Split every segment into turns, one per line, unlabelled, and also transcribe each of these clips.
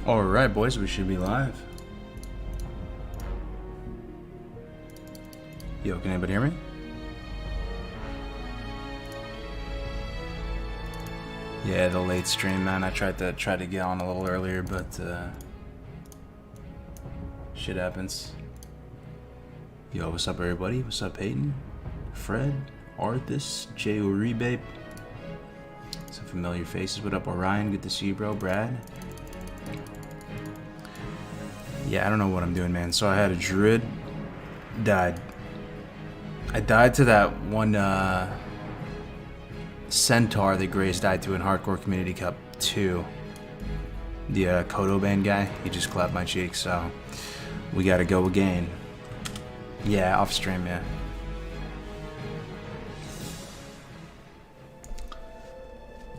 Alright, boys, we should be live. Yo, can anybody hear me? Yeah, the late stream, man. I tried to get on a little earlier, but shit happens. Yo, what's up, everybody? What's up, Peyton? Fred? Arthis? Jay Uribe? Some familiar faces. What up, Orion? Good to see you, bro. Brad? Yeah, I don't know what I'm doing, man. So I had a druid. Died. I died to that one centaur that Grace died to in Hardcore Community Cup 2. The Kodo band guy. He just clapped my cheek, so we gotta go again. Yeah, off stream, yeah.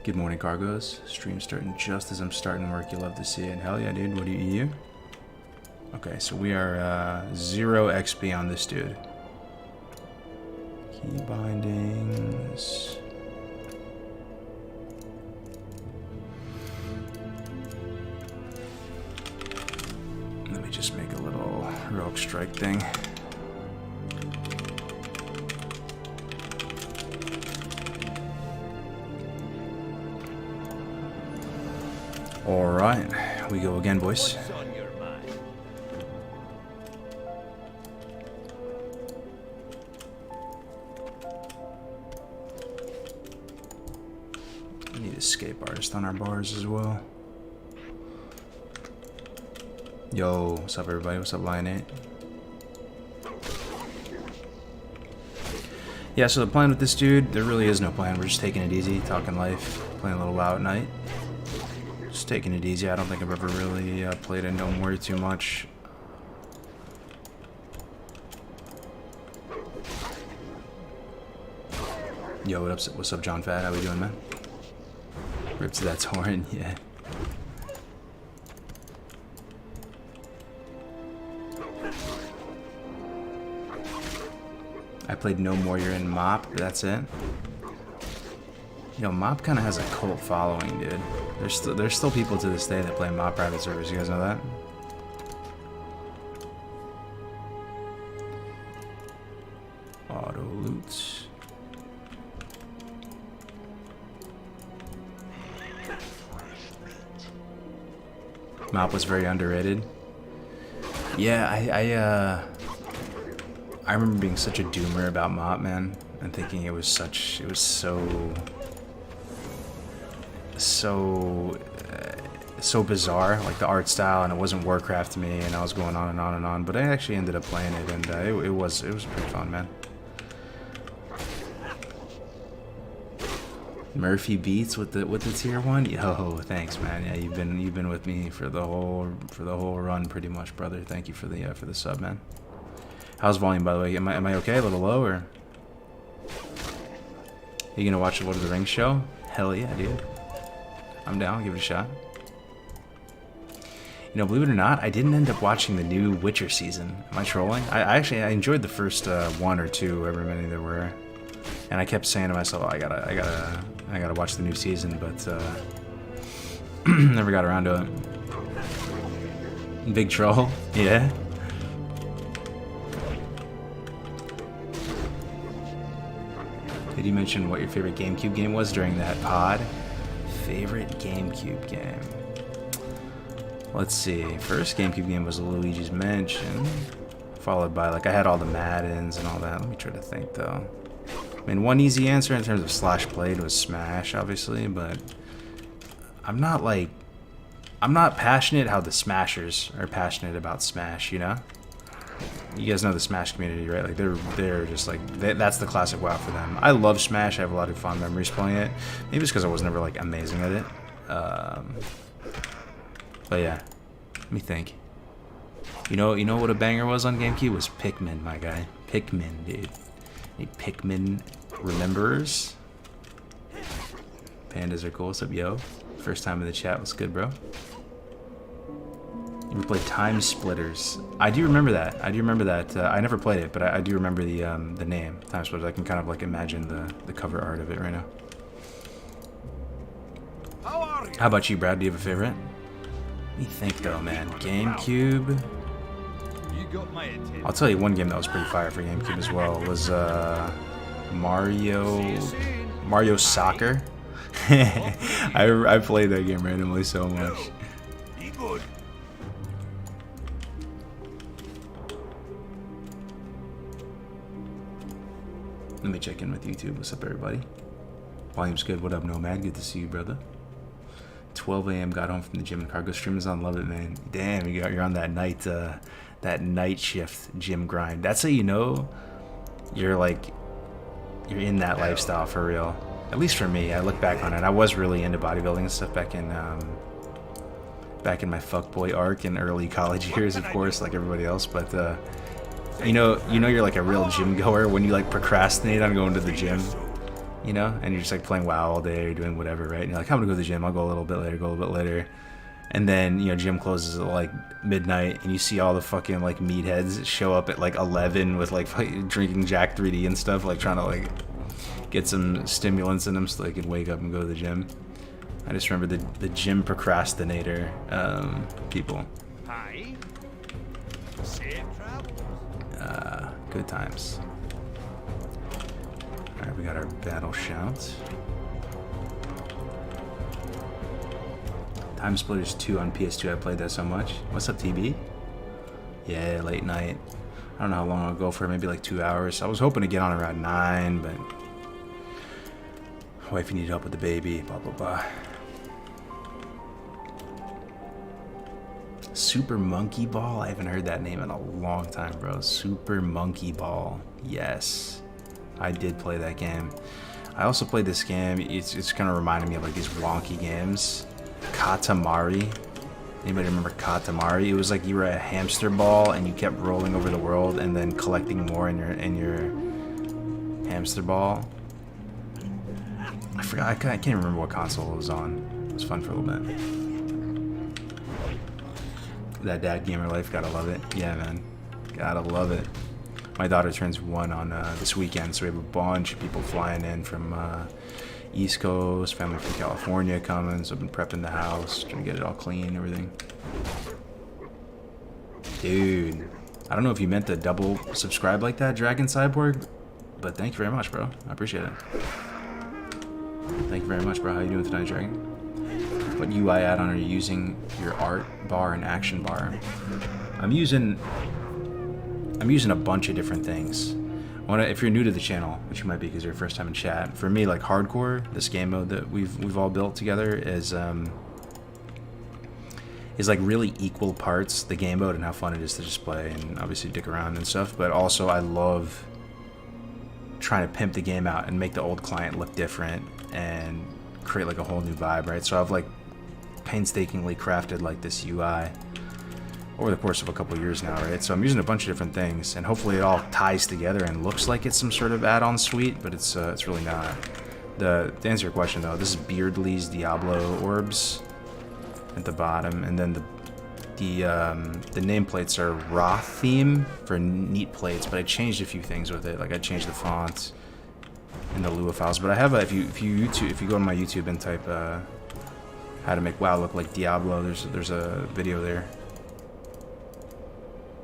Good morning, Cargos. Stream starting just as I'm starting work. You love to see it. Hell yeah, dude. What do you? Okay, so we are 0 XP on this dude. Key bindings. Let me just make a little rogue strike thing. Alright, we go again, boys. We need escape artist on our bars as well. Yo, what's up, everybody? What's up, Lion 8? Yeah, so the plan with this dude, there really is no plan. We're just taking it easy, talking life, playing a little WoW at night. Just taking it easy. I don't think I've ever really played a Gnome Warrior too much. Yo, what's up, John Fat? How we doing, man? Rip to that torrent, yeah. I played Gnome Warrior and Mop, but that's it. Yo, Mop kind of has a cult following, dude. There's still people to this day that play Mop private servers. You guys know that? Auto loots. Mop was very underrated. Yeah, I remember being such a doomer about Mop, man, and thinking it was so bizarre, like the art style, and it wasn't Warcraft to me, and I was going on and on and on. But I actually ended up playing it, and it was pretty fun, man. Murphy Beats with the tier 1. Yo, thanks, man. Yeah, you've been with me for the whole run, pretty much, brother. Thank you for the sub, man. How's volume, by the way? Am I okay? A little low, or you gonna watch the Lord of the Rings show? Hell yeah, dude. I'm down. Give it a shot. You know, believe it or not, I didn't end up watching the new Witcher season. Am I trolling? I enjoyed the first 1 or 2, however many there were, and I kept saying to myself, oh, I gotta watch the new season, but never got around to it. Big troll, yeah. Did you mention what your favorite GameCube game was during that pod? Favorite GameCube game. Let's see. First GameCube game was Luigi's Mansion, followed by, like, I had all the Maddens and all that. Let me try to think, though. I mean, one easy answer in terms of slash played was Smash, obviously, but I'm not passionate how the Smashers are passionate about Smash, you know? You guys know the Smash community, right? Like, they're just like, that's the classic WoW for them. I love Smash. I have a lot of fond memories playing it. Maybe it's because I was never, like, amazing at it. But yeah, let me think. You know what a banger was on GameCube? It was Pikmin, my guy. Pikmin, dude. Any Pikmin rememberers? Pandas are cool. What's up, yo? First time in the chat. What's good, bro? You ever played Time Splitters? I do remember that. I never played it, but I do remember the name, Time Splitters. I can kind of like imagine the cover art of it right now. How about you, Brad? Do you have a favorite? Let me think though, man. GameCube. I'll tell you one game that was pretty fire for GameCube as well was Mario Soccer. I played that game randomly so much. Let me check in with YouTube. What's up, everybody? Volume's good. What up, Nomad? Good to see you, brother. 12 a.m. got home from the gym and cargo stream is on. Love it, man. Damn, you're on that night shift gym grind. That's how you know you're in that lifestyle for real. At least for me. I look back on it. I was really into bodybuilding and stuff back in my fuckboy arc in early college years, of course, like everybody else. But you know you're like a real gym goer when you like procrastinate on going to the gym. You know, and you're just like playing WoW all day or doing whatever, right? And you're like, I'm gonna go to the gym, I'll go a little bit later. And then, you know, gym closes at like midnight and you see all the fucking like meatheads show up at like 11 with like drinking Jack 3D and stuff, like trying to like get some stimulants in them so they can wake up and go to the gym. I just remember the gym procrastinator people. Hi. Safe travels. Good times. Alright, we got our battle shout. Time Splitters 2 on PS2, I played that so much. What's up, TB? Yeah, late night. I don't know how long I'll go for, maybe like 2 hours. I was hoping to get on around 9, but wifey needed help with the baby, blah, blah, blah. Super Monkey Ball? I haven't heard that name in a long time, bro. Super Monkey Ball. Yes. I did play that game. I also played this game. It's kind of reminding me of like these wonky games. Katamari. Anybody remember Katamari? It was like you were a hamster ball and you kept rolling over the world and then collecting more in your hamster ball. I forgot. I can't remember what console it was on. It was fun for a little bit. That dad gamer life, gotta love it. Yeah, man, gotta love it. My daughter turns 1 on this weekend, so we have a bunch of people flying in from East Coast, family from California coming, so I've been prepping the house, trying to get it all clean, everything. Dude, I don't know if you meant to double subscribe like that, Dragon Cyborg, but thank you very much, bro. I appreciate it. Thank you very much, bro. How you doing tonight, Dragon? What UI add-on are you using your art bar and action bar? I'm using a bunch of different things. If you're new to the channel, which you might be because you're first time in chat, for me, like hardcore, this game mode that we've all built together is like really equal parts the game mode and how fun it is to just play and obviously dick around and stuff. But also, I love trying to pimp the game out and make the old client look different and create like a whole new vibe, right? So I've like painstakingly crafted like this UI over the course of a couple years now, right? So I'm using a bunch of different things, and hopefully it all ties together and looks like it's some sort of add-on suite, but it's really not. To answer your question though, this is Beardley's Diablo orbs at the bottom, and then the nameplates are Roth theme for neat plates, but I changed a few things with it. Like I changed the font in the Lua files, but I have if you go on my YouTube and type how to make WoW look like Diablo, there's a video there.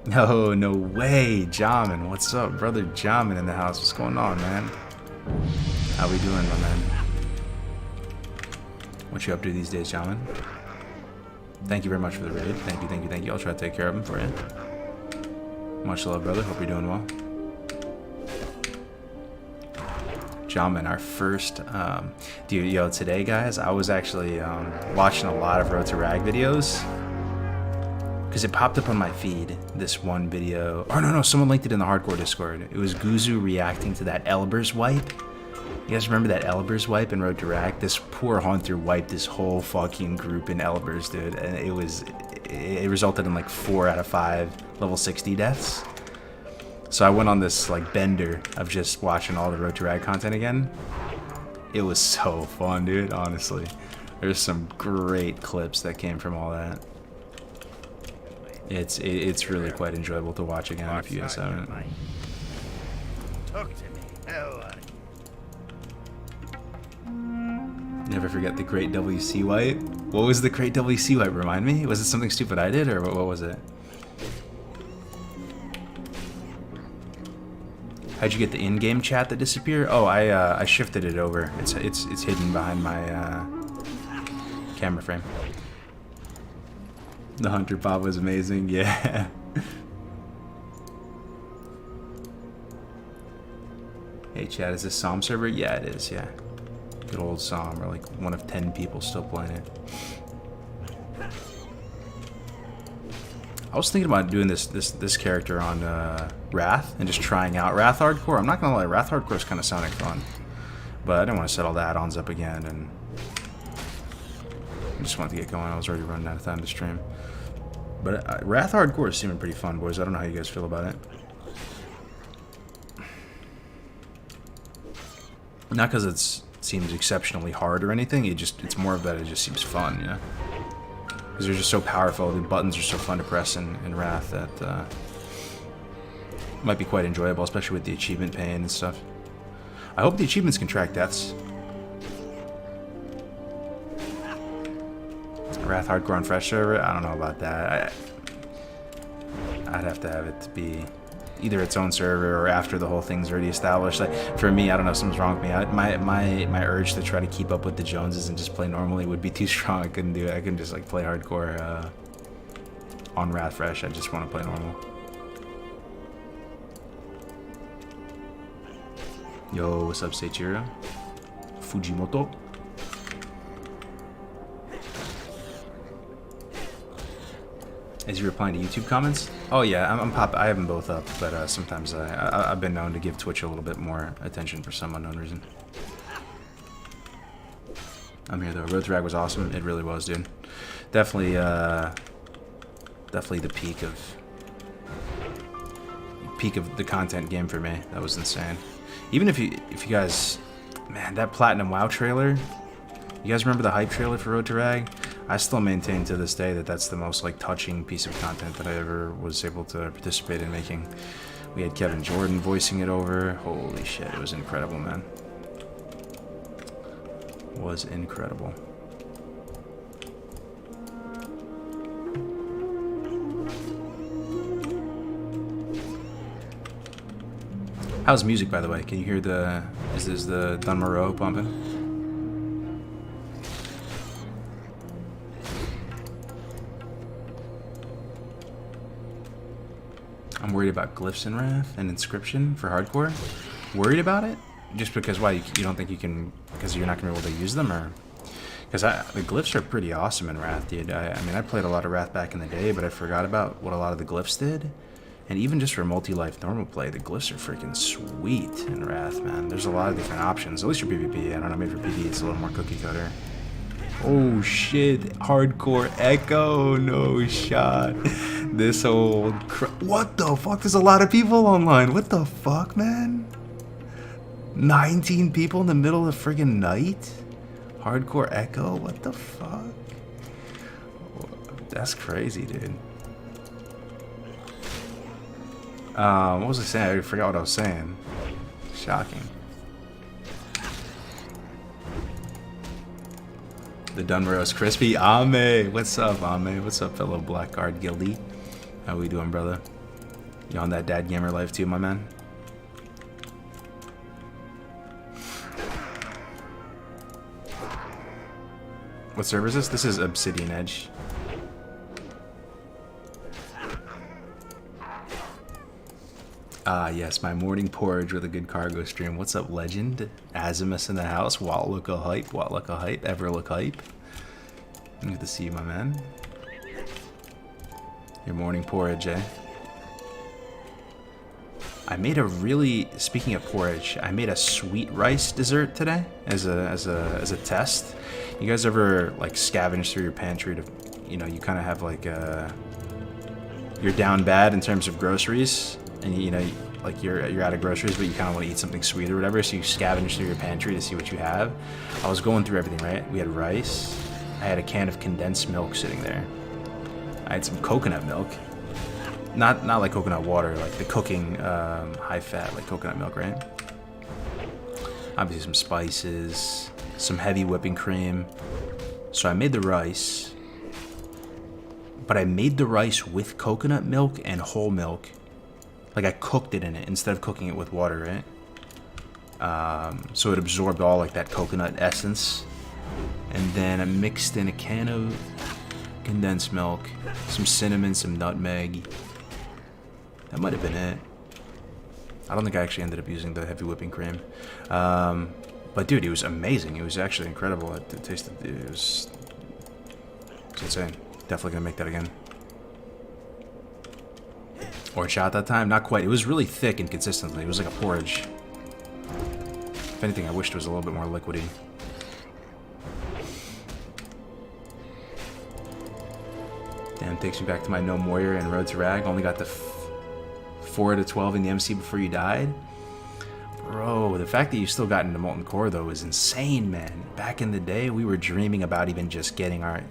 No way, Jamin. What's up, brother? Jamin in the house. What's going on, man? How we doing, my man? What you up to these days, Jamin? Thank you very much for the raid. Thank you. I'll try to take care of him for you. Much love, brother. Hope you're doing well. Jamin, our first... dude, yo, today, guys, I was actually watching a lot of Road to Rag videos. Because it popped up on my feed, this one video. Oh, no, someone linked it in the hardcore Discord. It was Guzu reacting to that Elber's wipe. You guys remember that Elber's wipe in Road to Rag? This poor hunter wiped this whole fucking group in Elber's, dude. And it resulted in like 4 out of 5 level 60 deaths. So I went on this like bender of just watching all the Road to Rag content again. It was so fun, dude, honestly. There's some great clips that came from all that. It's really quite enjoyable to watch again if you guys haven't. Never forget the Great WC Wipe. What was the Great WC Wipe? Remind me? Was it something stupid I did, or what was it? How'd you get the in-game chat that disappeared? Oh, I shifted it over. It's hidden behind my camera frame. The Hunter Pop was amazing. Yeah. Hey, chat, is this Psalm server? Yeah, it is. Yeah. Good old Psalm. We're like one of 10 people still playing it. I was thinking about doing this character on Wrath and just trying out Wrath Hardcore. I'm not gonna lie, Wrath Hardcore is kind of sounding fun, but I didn't want to set all the add-ons up again, and I just wanted to get going. I was already running out of time to stream. But Wrath Hardcore is seeming pretty fun, boys. I don't know how you guys feel about it. Not because it seems exceptionally hard or anything. It's more of that it just seems fun, you know. Because they're just so powerful. The buttons are so fun to press in Wrath that might be quite enjoyable, especially with the achievement pane and stuff. I hope the achievements can track deaths. Wrath Hardcore on Fresh server? I don't know about that. I'd have to have it to be either its own server or after the whole thing's already established. Like, for me, I don't know, something's wrong with me. My urge to try to keep up with the Joneses and just play normally would be too strong. I couldn't do it. I couldn't just like play hardcore on Wrath Fresh. I just want to play normal. Yo, what's up, Seichiro? Fujimoto. Is he replying to YouTube comments? Oh yeah, I have them both up, but sometimes I've been known to give Twitch a little bit more attention for some unknown reason. I'm here though. Road to Rag was awesome. It really was, dude. Definitely the peak of the content game for me. That was insane. Even if you guys, man, that Platinum WoW trailer. You guys remember the hype trailer for Road to Rag? I still maintain to this day that that's the most like touching piece of content that I ever was able to participate in making. We had Kevin Jordan voicing it over. Holy shit, it was incredible, man. It was incredible. How's music, by the way? Can you hear is the Dun Moreau pumping? I'm worried about glyphs in Wrath and inscription for hardcore. Worried about it? Just because why? You don't think you can? Because you're not gonna be able to use them, or because the glyphs are pretty awesome in Wrath, dude. I mean, I played a lot of Wrath back in the day, but I forgot about what a lot of the glyphs did. And even just for multi-life normal play, the glyphs are freaking sweet in Wrath, man. There's a lot of different options. At least for PvP. I don't know, maybe for PvE it's a little more cookie cutter. Oh shit, hardcore echo, no shot. This old what the fuck? There's a lot of people online. What the fuck, man? 19 people in the middle of the friggin' night? Hardcore echo? What the fuck? That's crazy, dude. What was I saying? I already forgot what I was saying. Shocking. The Dunrose Crispy. Ame. What's up, Ame? What's up, fellow Blackguard Guildie? How we doing, brother? You on that dad gamer life too, my man? What server is this? This is Obsidian Edge. Ah, yes, my morning porridge with a good cargo stream. What's up, legend? Azimus in the house. What look a hype? What look a hype? Ever look hype? Good to see you, my man. Your morning porridge, eh? I made a really, speaking of porridge, I made a sweet rice dessert today as a test. You guys ever like scavenge through your pantry to, you know, you kind of have like you're down bad in terms of groceries, and you know, like you're out of groceries, but you kind of want to eat something sweet or whatever, so you scavenge through your pantry to see what you have. I was going through everything, right? We had rice. I had a can of condensed milk sitting there. I had some coconut milk. Not like coconut water, like the cooking high fat, like coconut milk, right? Obviously some spices, some heavy whipping cream. So I made the rice, but I made the rice with coconut milk and whole milk. Like I cooked it in it instead of cooking it with water, right? So it absorbed all like that coconut essence. And then I mixed in a can of condensed milk, some cinnamon, some nutmeg. That might have been it. I don't think I actually ended up using the heavy whipping cream. But dude, it was amazing. It was actually incredible. It tasted, it was insane. Definitely gonna make that again. Horchata that time? Not quite. It was really thick and consistently. It was like a porridge. If anything, I wished it was a little bit more liquidy. Damn, takes me back to my Gnome Warrior and Road to Rag. Only got the 4 out of 12 in the MC before you died. Bro, the fact that you still got into Molten Core, though, is insane, man. Back in the day, we were dreaming about even just getting our...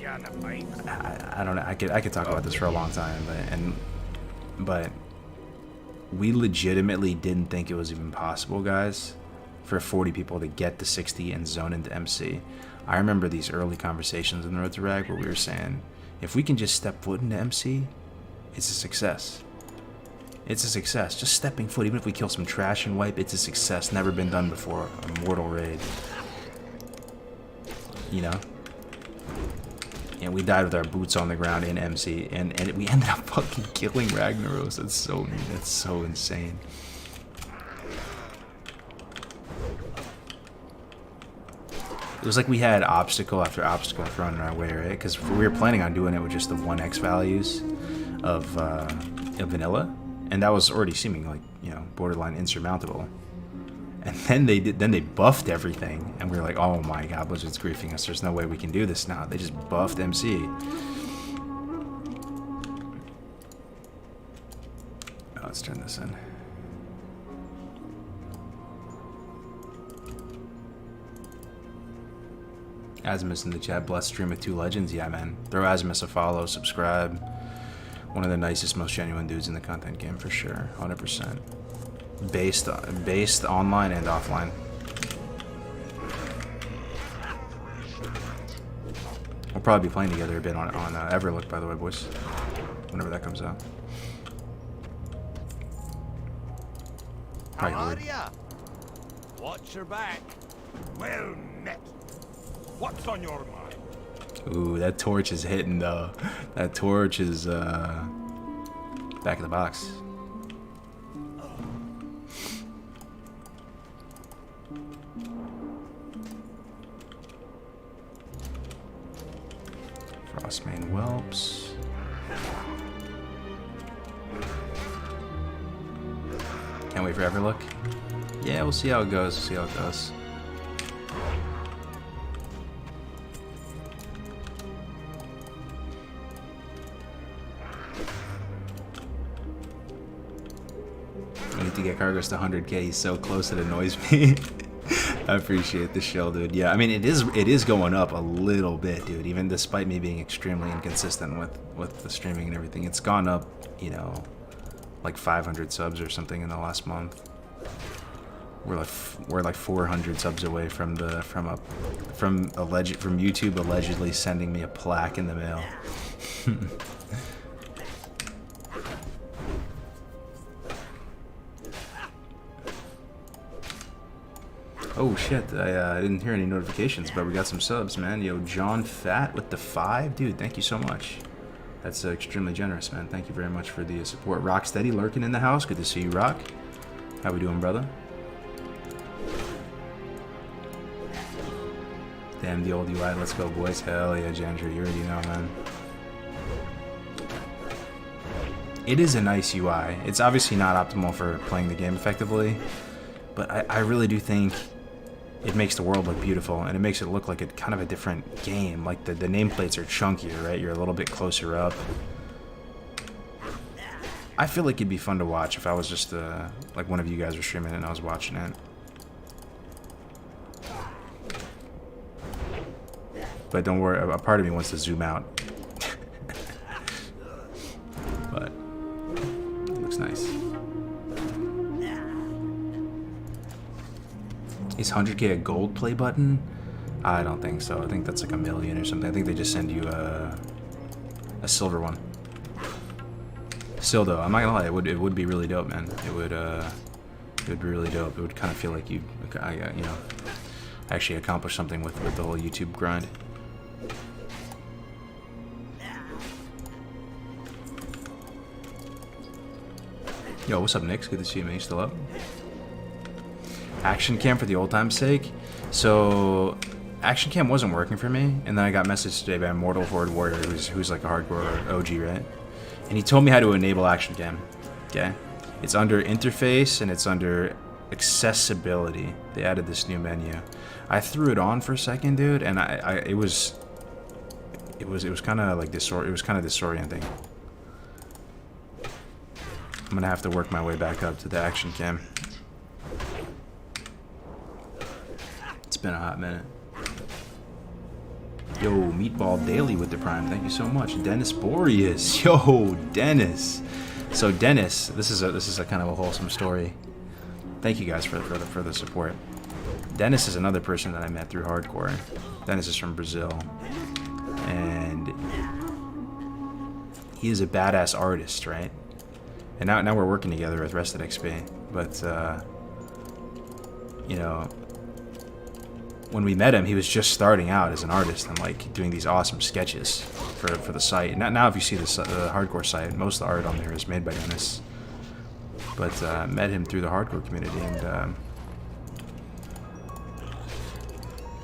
I don't know. I could talk about this for a long time, but we legitimately didn't think it was even possible, guys, for 40 people to get to 60 and zone into MC. I remember these early conversations in the Road to Rag where we were saying, if we can just step foot into MC, it's a success. It's a success. Just stepping foot, even if we kill some trash and wipe, it's a success. Never been done before. A mortal raid. You know? And we died with our boots on the ground in MC, and we ended up fucking killing Ragnaros. That's so insane. It was like we had obstacle after obstacle thrown in our way, right? Because we were planning on doing it with just the 1x values of vanilla, and that was already seeming like, you know, borderline insurmountable. And then they buffed everything, and we were like, oh my god, Blizzard's griefing us. There's no way we can do this now. They just buffed MC. Oh, let's turn this in. Azimus in the chat, blessed stream with 2 legends. Yeah, man. Throw Azimus a follow, subscribe. One of the nicest, most genuine dudes in the content game, for sure. 100%. Based online and offline. We'll probably be playing together a bit on Everlook, by the way, boys. Whenever that comes out.
How are ya? Watch your back. Well met. What's on your mind?
Ooh, that torch is hitting though. That torch is back in the box. Frostmane whelps. Can't wait for Everlook. Yeah, we'll see how it goes. See how it goes. I need to get Cargos to 100k. He's so close it annoys me. I appreciate the shell, dude. Yeah, I mean it is going up a little bit, dude. Even despite me being extremely inconsistent with the streaming and everything, it's gone up, you know, like 500 subs or something in the last month. We're like 400 subs away from YouTube allegedly sending me a plaque in the mail. Oh shit, I didn't hear any notifications, but we got some subs, man. Yo, John Fat with the 5. Dude, thank you so much. That's extremely generous, man. Thank you very much for the support. Rocksteady lurking in the house. Good to see you, Rock. How we doing, brother? Damn, the old UI. Let's go, boys. Hell yeah, Jandra. You already know, man. It is a nice UI. It's obviously not optimal for playing the game effectively, but I really do think it makes the world look beautiful, and it makes it look like a kind of a different game. Like the nameplates are chunkier, right? You're a little bit closer up. I feel like it'd be fun to watch if I was just like one of you guys were streaming it and I was watching it. But don't worry, a part of me wants to zoom out. But it looks nice. Is 100K a gold play button? I don't think so. I think that's like 1 million or something. I think they just send you a silver one. Still though, I'm not gonna lie, it would be really dope, man. It would be really dope. It would kind of feel like you know, actually accomplished something with the whole YouTube grind. Yo, what's up, Nix? Good to see you, man. You still up? Action cam for the old time's sake. So, action cam wasn't working for me, and then I got messaged today by Immortal Horde Warrior, who's like a hardcore OG, right? And he told me how to enable action cam. Okay, it's under interface and it's under accessibility. They added this new menu. I threw it on for a second, dude, and it was kind of like disorienting. I'm gonna have to work my way back up to the action cam. It's been a hot minute. Yo, Meatball Daily with the Prime. Thank you so much, Dennis Boreas. Yo, Dennis. So Dennis, this is a kind of a wholesome story. Thank you guys for the support. Dennis is another person that I met through hardcore. Dennis is from Brazil, and he is a badass artist, right? And now we're working together with Rested XP. But you know, when we met him, he was just starting out as an artist and like doing these awesome sketches for the site. Now if you see the hardcore site, most of the art on there is made by Dennis. But met him through the hardcore community, and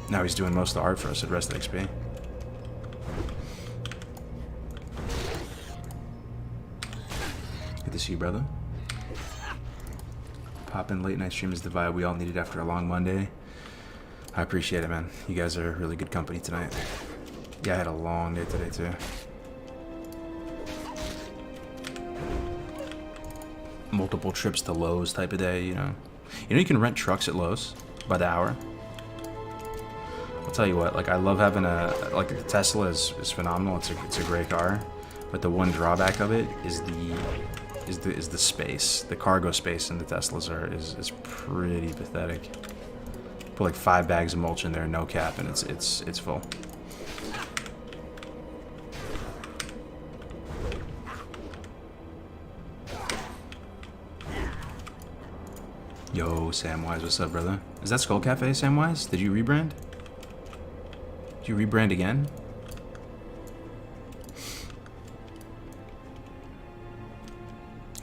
now he's doing most of the art for us at Rested XP. Good to see you, brother. Poppin' late night stream is the vibe we all needed after a long Monday. I appreciate it, man. You guys are really good company tonight. Yeah, I had a long day today, too. Multiple trips to Lowe's type of day, you know. You know you can rent trucks at Lowe's by the hour? I'll tell you what, like, I love having like, the Tesla is phenomenal. It's a great car. But the one drawback of it is the space. The cargo space in the Teslas is pretty pathetic. Put like 5 bags of mulch in there, no cap, and it's full. Yo, Samwise, what's up, brother? Is that Skull Cafe, Samwise? Did you rebrand? Did you rebrand again?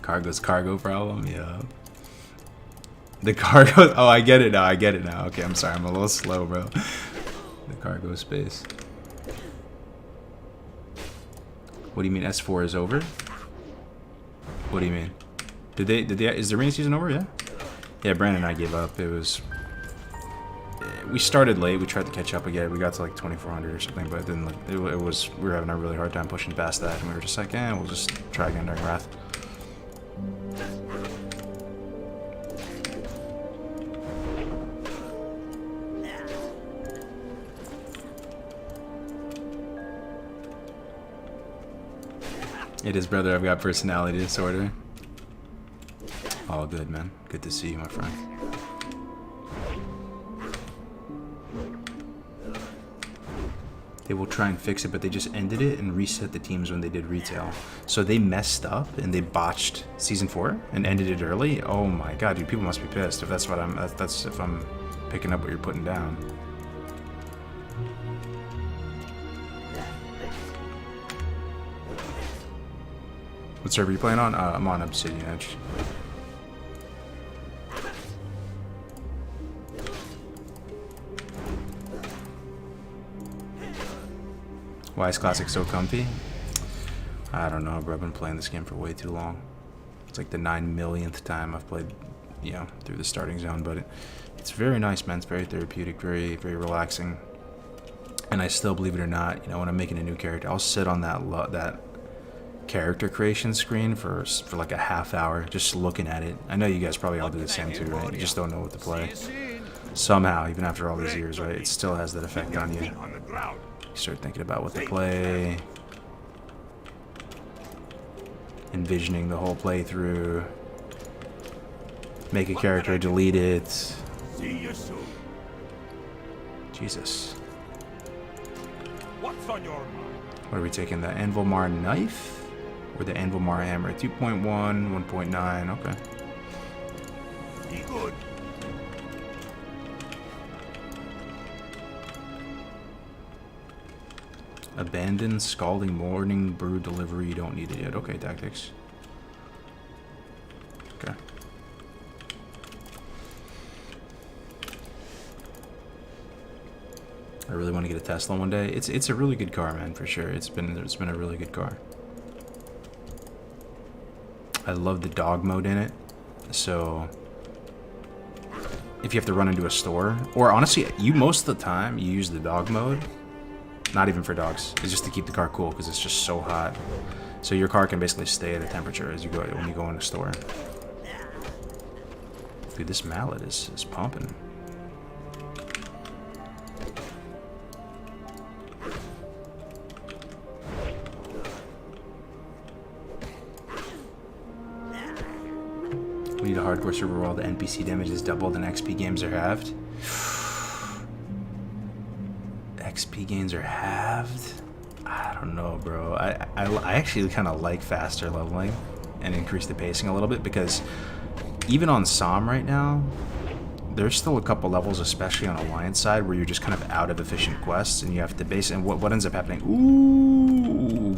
Cargo's cargo problem, yeah. The cargo, oh, I get it now, Okay, I'm sorry, I'm a little slow, bro. The cargo space. What do you mean S4 is over? What do you mean? Is the rainy season over? Yeah? Yeah, Brandon and I gave up. We started late, we tried to catch up again. We got to like 2400 or something, but then like, we were having a really hard time pushing past that, and we were just like, we'll just try again during Wrath. It is, brother. I've got personality disorder. All good, man. Good to see you, my friend. They will try and fix it, but they just ended it and reset the teams when they did retail. So they messed up and they botched Season 4 and ended it early. Oh my god, dude, people must be pissed if that's what that's if I'm picking up what you're putting down. What server are you playing on? I'm on Obsidian Edge. Why is Classic so comfy? I don't know, bro. I've been playing this game for way too long. It's like the 9 millionth time I've played, you know, through the starting zone. But it's very nice, man. It's very therapeutic, very relaxing. And I still, believe it or not, you know, when I'm making a new character, I'll sit on that character creation screen for like a half hour just looking at it. I know you guys probably all do the same too, right? You just don't know what to play. Somehow, even after all these years, right? It still has that effect on you. You start thinking about what to play, envisioning the whole playthrough, make a character, delete it, Jesus.
What's on your mind?
What are we taking? The Anvilmar knife? Or the Anvilmar hammer? 2.1, 1.9, okay.
Be good.
Abandoned Scalding Morning Brew Delivery. You don't need it yet. Okay, tactics. Okay. I really want to get a Tesla one day. It's a really good car, man, for sure. It's been a really good car. I love the dog mode in it. So if you have to run into a store, or honestly, you most of the time you use the dog mode. Not even for dogs. It's just to keep the car cool because it's just so hot. So your car can basically stay at a temperature as you go when you go in the store. Dude, this mallet is pumping. We need a hardcore server where all the NPC damage is doubled and XP games are halved. XP gains are halved? I don't know, bro. I actually kind of like faster leveling and increase the pacing a little bit because even on SOM right now, there's still a couple levels, especially on Alliance side, where you're just kind of out of efficient quests and you have to base. And what ends up happening? Ooh,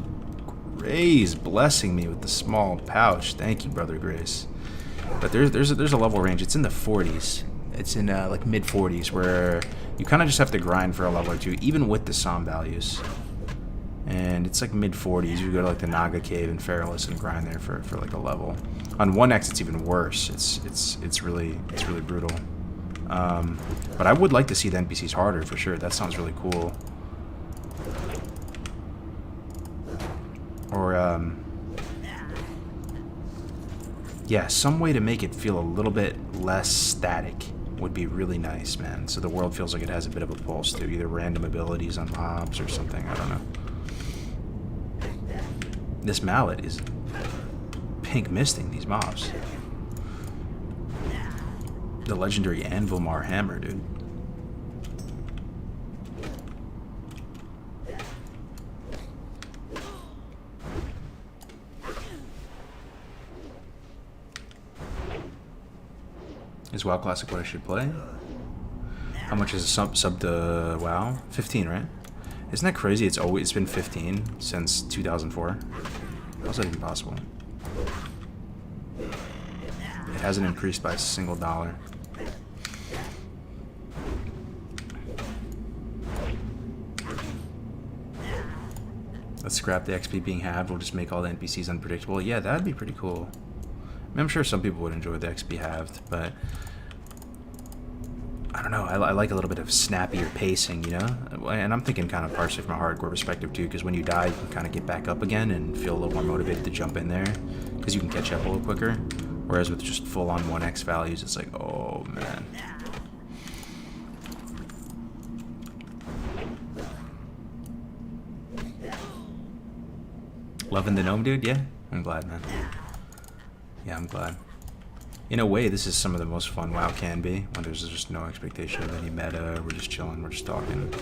Grace blessing me with the small pouch. Thank you, brother Grace. But there's a level range. It's in the 40s. It's in like mid 40s where you kind of just have to grind for a level or two, even with the SOM values. And it's like mid 40s. You go to like the Naga Cave in Feralus and grind there for like a level. On 1x, it's even worse. It's really brutal. But I would like to see the NPCs harder for sure. That sounds really cool. Or yeah, some way to make it feel a little bit less static would be really nice, man. So the world feels like it has a bit of a pulse to either random abilities on mobs or something. I don't know. This mallet is pink misting these mobs. The legendary Anvilmar hammer, dude. Is WoW Classic what I should play? How much is a sub to WoW? 15, right? Isn't that crazy? It's been 15 since 2004. How's that even possible? It hasn't increased by a single dollar. Let's scrap the XP being halved. We'll just make all the NPCs unpredictable. Yeah, that'd be pretty cool. I mean, I'm sure some people would enjoy the XP halved, but I don't know. I like a little bit of snappier pacing, you know? And I'm thinking kind of partially from a hardcore perspective too, because when you die, you can kind of get back up again and feel a little more motivated to jump in there, because you can catch up a little quicker. Whereas with just full-on 1x values, it's like, oh man. Loving the Gnome, dude? Yeah? I'm glad, man. Yeah, I'm glad. In a way, this is some of the most fun WoW can be, when there's just no expectation of any meta. We're just chilling, we're just talking,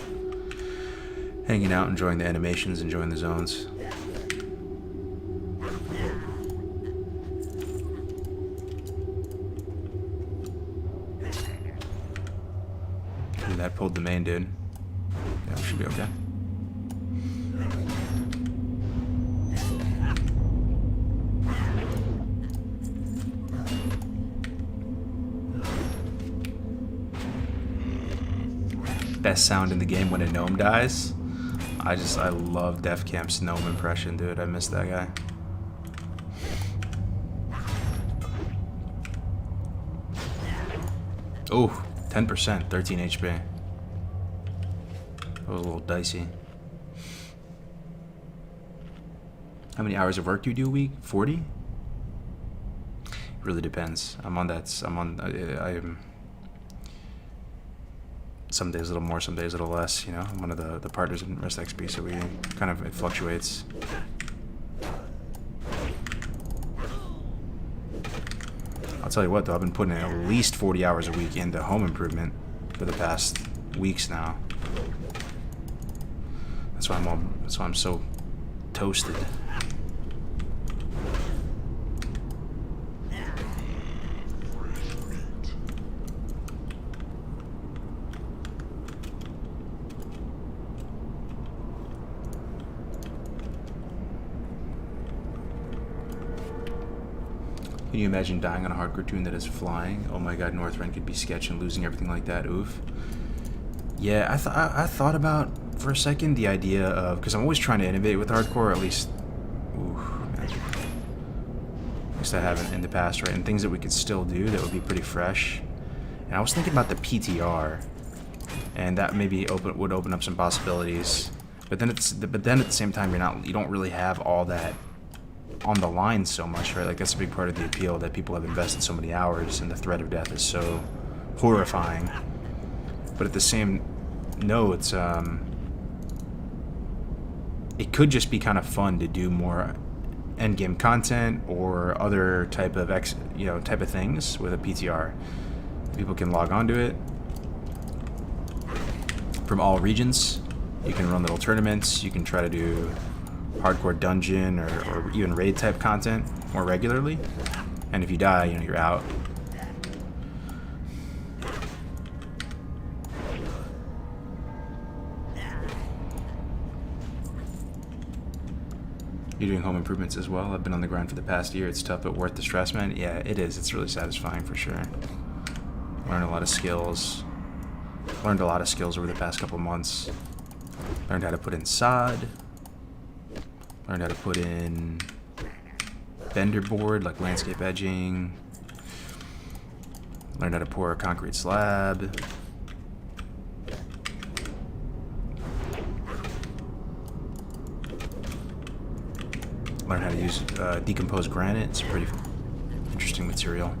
hanging out, enjoying the animations, enjoying the zones. Dude, that pulled the main, dude. Yeah, we should be okay. Best sound in the game when a gnome dies. I love Def Camp's gnome impression, dude. I miss that guy. Oh, 10%, 13 HP. That was a little dicey. How many hours of work do you do a week? 40? It really depends. I am some days a little more, some days a little less, you know. I'm one of the partners in Rest XP, so we kind of, it fluctuates. I'll tell you what, though, I've been putting in at least 40 hours a week into home improvement for the past weeks now. That's why I'm so toasted. Can you imagine dying on a hardcore tune that is flying? Oh my god, Northrend could be sketch and losing everything like that. Oof. Yeah, I thought about for a second the idea of, because I'm always trying to innovate with hardcore, or at least, at least I haven't in the past, right? And things that we could still do that would be pretty fresh. And I was thinking about the PTR, and that maybe would open up some possibilities. But then at the same time, you don't really have all that on the line so much, right? Like that's a big part of the appeal, that people have invested so many hours, and the threat of death is so horrifying. But at the same note, it could just be kind of fun to do more endgame content or other type of things with a PTR. People can log onto it from all regions. You can run little tournaments. You can try to do hardcore dungeon or even raid type content more regularly. And if you die, you're out. You're doing home improvements as well. I've been on the grind for the past year. It's tough but worth the stress, man. Yeah, it is. It's really satisfying for sure. Learned a lot of skills. Learned a lot of skills over the past couple months. Learned how to put in sod. Learned how to put in bender board, like landscape edging. Learned how to pour a concrete slab. Learn how to use decomposed granite. It's a pretty interesting material.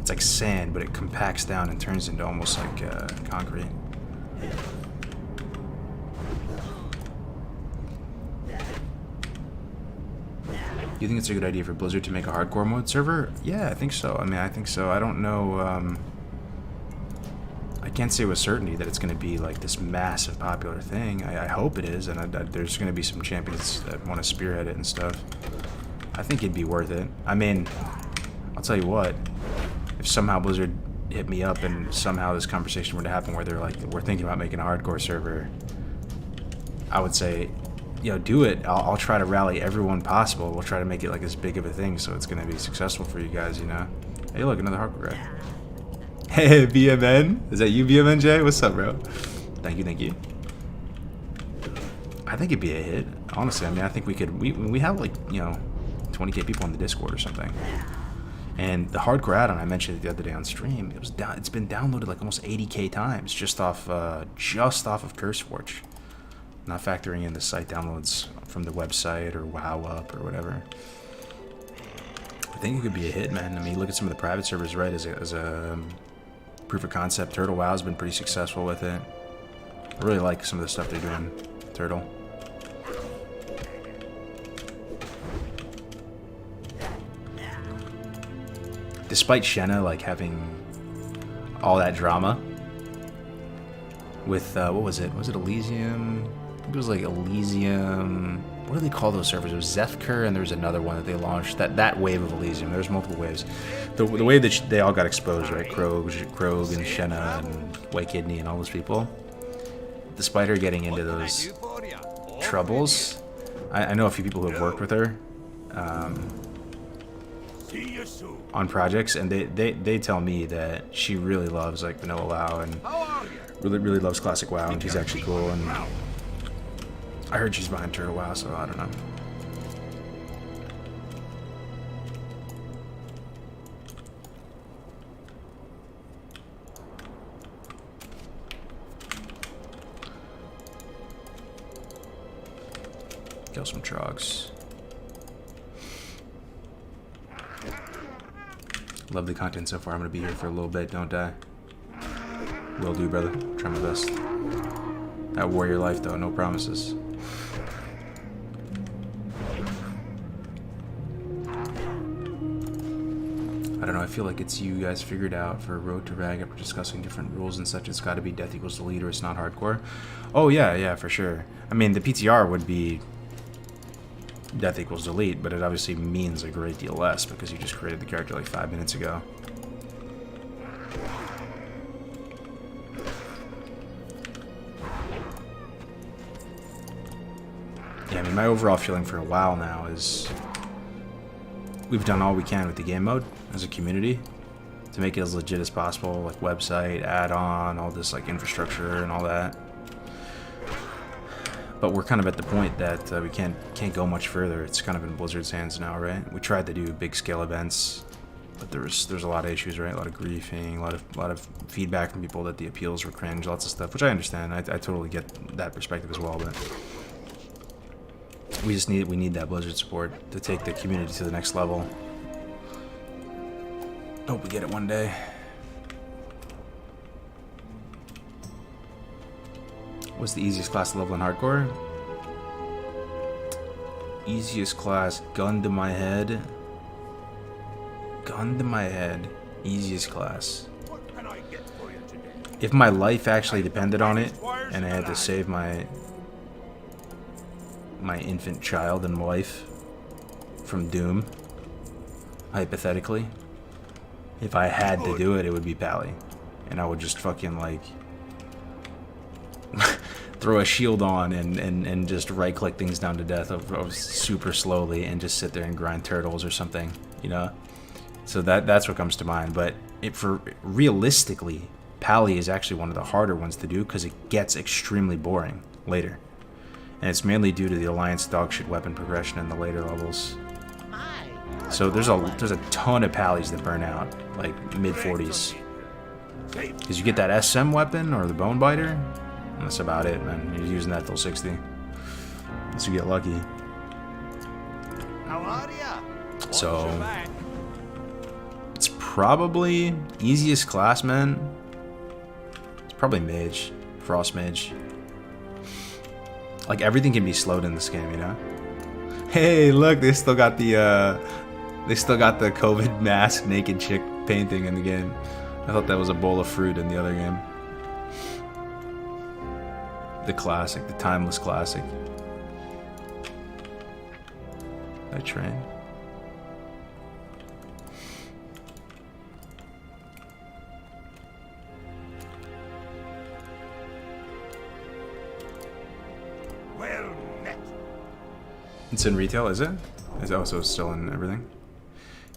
It's like sand, but it compacts down and turns into almost like concrete. You think it's a good idea for Blizzard to make a hardcore mode server? Yeah, I think so. I mean, I think so. I don't know. I can't say with certainty that it's going to be like this massive popular thing. I hope it is, and there's going to be some champions that want to spearhead it and stuff. I think it'd be worth it. I mean, I'll tell you what. If somehow Blizzard hit me up and somehow this conversation were to happen where they're like, we're thinking about making a hardcore server, I would say, do it. I'll try to rally everyone possible. We'll try to make it like as big of a thing so it's going to be successful for you guys, Hey, look, another hardcore guy. Hey, BMN. Is that you, BMN Jay? What's up, bro? Thank you. I think it'd be a hit. Honestly, I mean, I think we could. We have like 20K people on the Discord or something. And the hardcore add-on, I mentioned it the other day on stream. It's been downloaded like almost 80K times just off of CurseForge. Not factoring in the site downloads from the website or WoW Up or whatever. I think it could be a hit, man. I mean, look at some of the private servers, right? As a proof of concept, Turtle WoW has been pretty successful with it. I really like some of the stuff they're doing, Turtle. Despite Shenna like having all that drama with what was it? Was it Elysium? I think it was like Elysium. What do they call those servers? It was Zethker, and there was another one that they launched. That wave of Elysium. There's multiple waves. The way that they all got exposed, right? Krog and Shenna and White Kidney and all those people. Despite her getting into those troubles, I know a few people who have worked with her on projects, and they tell me that she really loves like vanilla WoW and really loves classic WoW, and she's actually cool. And I heard she's behind Turtle WoW, so I don't know. Kill some trogs. Love the content so far. I'm gonna be here for a little bit. Don't die. Will do, brother. Try my best. That warrior life, though. No promises. I don't know, I feel like it's you guys figured out for Road to Rag after discussing different rules and such. It's got to be death equals delete or it's not hardcore. Oh yeah, yeah, for sure. I mean, the PTR would be death equals delete, but it obviously means a great deal less because you just created the character like 5 minutes ago. Yeah, I mean, my overall feeling for a while now is we've done all we can with the game mode as a community to make it as legit as possible, like website, add-on, all this like infrastructure and all that. But we're kind of at the point that we can't go much further. It's kind of in Blizzard's hands now, right? We tried to do big scale events, but there's a lot of issues, right? A lot of griefing, a lot of feedback from people that the appeals were cringe, lots of stuff, which I understand. I totally get that perspective as well, but we need that Blizzard support to take the community to the next level. Hope we get it one day. What's the easiest class to level in hardcore? Easiest class, gun to my head. Gun to my head. Easiest class.
What can I get for you today?
If my life actually depended on it, and I had to save my infant child and wife from doom, hypothetically, if I had to do it, it would be Pally. And I would just fucking like throw a shield on and just right click things down to death of super slowly and just sit there and grind turtles or something, you know? So that's what comes to mind. But realistically, Pally is actually one of the harder ones to do because it gets extremely boring later. And it's mainly due to the Alliance dogshit weapon progression in the later levels. So there's a ton of Pallies that burn out, like mid-40s. Because you get that SM weapon or the Bone Biter, and that's about it, man. You're using that till 60. Unless you get lucky.
How are ya?
So it's probably easiest class, man. It's probably Mage, Frost Mage. Like everything can be slowed in this game, you know. Hey, look, they still got the COVID mask naked chick painting in the game. I thought that was a bowl of fruit in the other game. The classic, the timeless classic. That train.
Well met.
It's in retail, is it? It's also still in everything.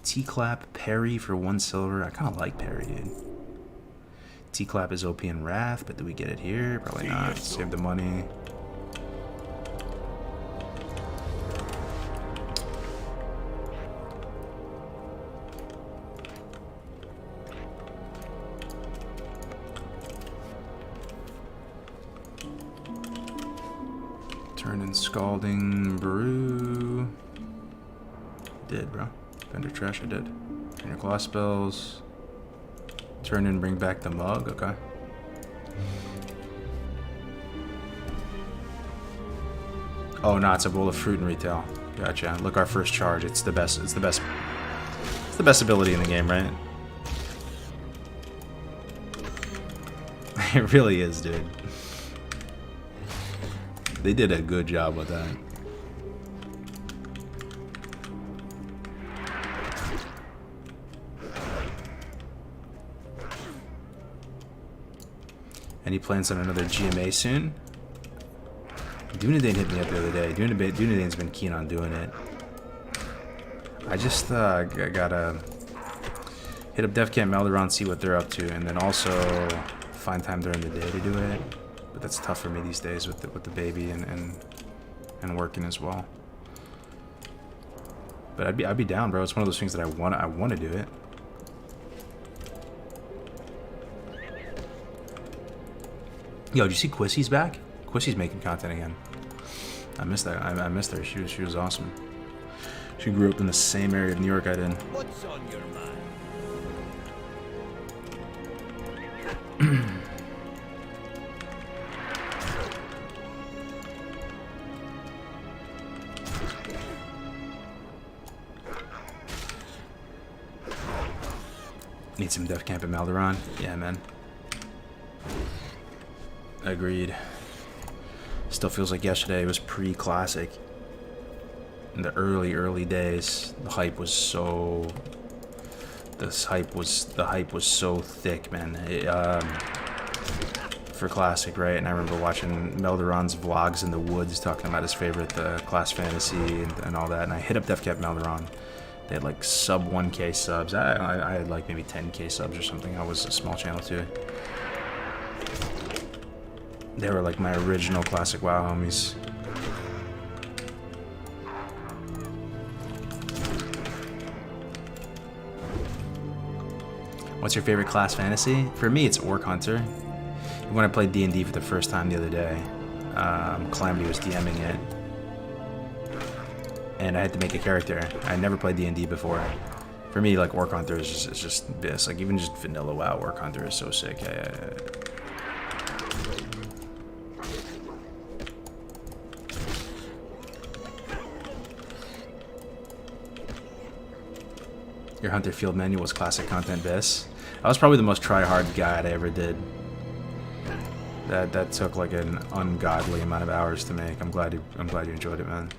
T-Clap, Parry for 1 silver. I kind of like Parry, dude. T-Clap is OP in Wrath, but do we get it here? Probably not. Save the money. Turn in Scalding Brew. Did, bro. Vendor Trash, I did. Turn your claw spells. Turn and bring back the mug, okay. Oh no, it's a bowl of fruit in retail. Gotcha. Look, our first charge. It's the best. It's the best. It's the best ability in the game, right? It really is, dude. They did a good job with that. Any plans on another GMA soon? Dunedain hit me up the other day. Dunedain's been keen on doing it. I just gotta hit up Def Camp Melderon, see what they're up to, and then also find time during the day to do it. But that's tough for me these days with the baby and working as well. But I'd be down, bro. It's one of those things that I want to do it. Yo, did you see Quissy's back? Quissy's making content again. I missed that. I missed her. She was awesome. She grew up in the same area of New York I did.
What's on your mind?
Need some Death Camp in Malderon. Yeah, man. Agreed. Still feels like yesterday was pre-classic. In the early days, the hype was so. The hype was so thick, man. For classic, right? And I remember watching Melderon's vlogs in the woods, talking about his favorite class fantasy and all that. And I hit up Death Camp Melderon. They had like sub 1K subs. I had like maybe 10K subs or something. I was a small channel too. They were like my original classic WoW homies. What's your favorite class fantasy? For me, it's Orc Hunter. When I played D&D for the first time the other day, Calamity was DMing it, and I had to make a character. I never played D&D before. For me, like Orc Hunter is just this. Like even just vanilla WoW, Orc Hunter is so sick. Your Hunter Field menu was classic content bis. That was probably the most try-hard guide I ever did. That took like an ungodly amount of hours to make. I'm glad you enjoyed it, man.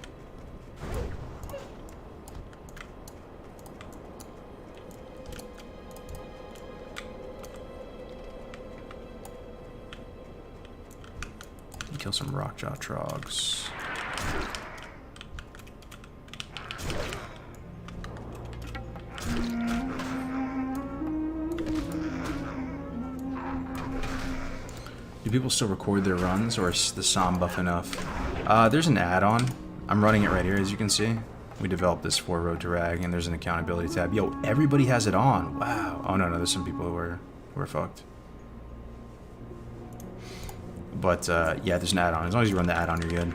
Kill some Rockjaw Trogs. Do people still record their runs, or is the SOM buff enough? There's an add-on. I'm running it right here, as you can see. We developed this for Road to Rag, and there's an accountability tab. Yo, everybody has it on. Wow. Oh, no, there's some people who are fucked. But, yeah, there's an add-on. As long as you run the add-on, you're good.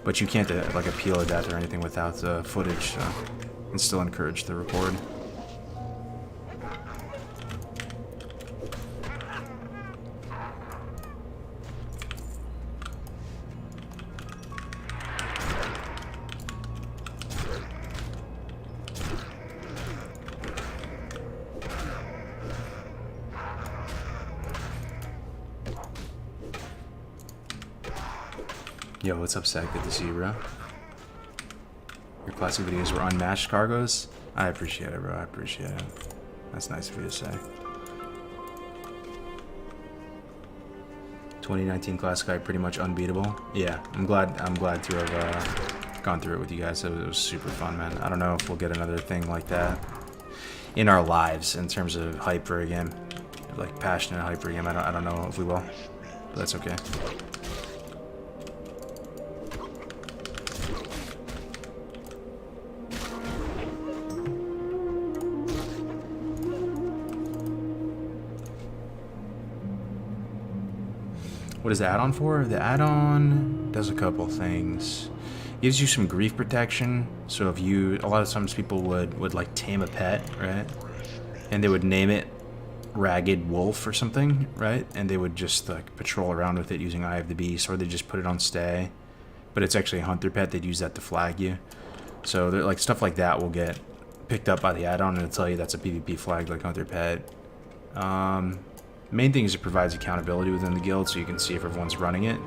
But you can't, like, appeal a death or anything without footage, so it's still encouraged to record. Yo, what's up, Zach? Good to see you, bro. Your classic videos were unmatched cargoes. I appreciate it, bro. I appreciate it. That's nice of you to say. 2019 classic guy, pretty much unbeatable. Yeah, I'm glad to have gone through it with you guys. It was super fun, man. I don't know if we'll get another thing like that in our lives in terms of hype for a game, like passionate hype for a game. I don't know if we will, but that's okay. What is the add-on for? The add-on does a couple things. Gives you some grief protection. So if you, a lot of times people would like tame a pet, right? And they would name it Ragged Wolf or something, right? And they would just like patrol around with it using Eye of the Beast, or they just put it on stay. But it's actually a hunter pet. They'd use that to flag you. So like stuff like that will get picked up by the add-on and it'll tell you that's a PvP flag, like hunter pet. Main thing is it provides accountability within the guild so you can see if everyone's running it.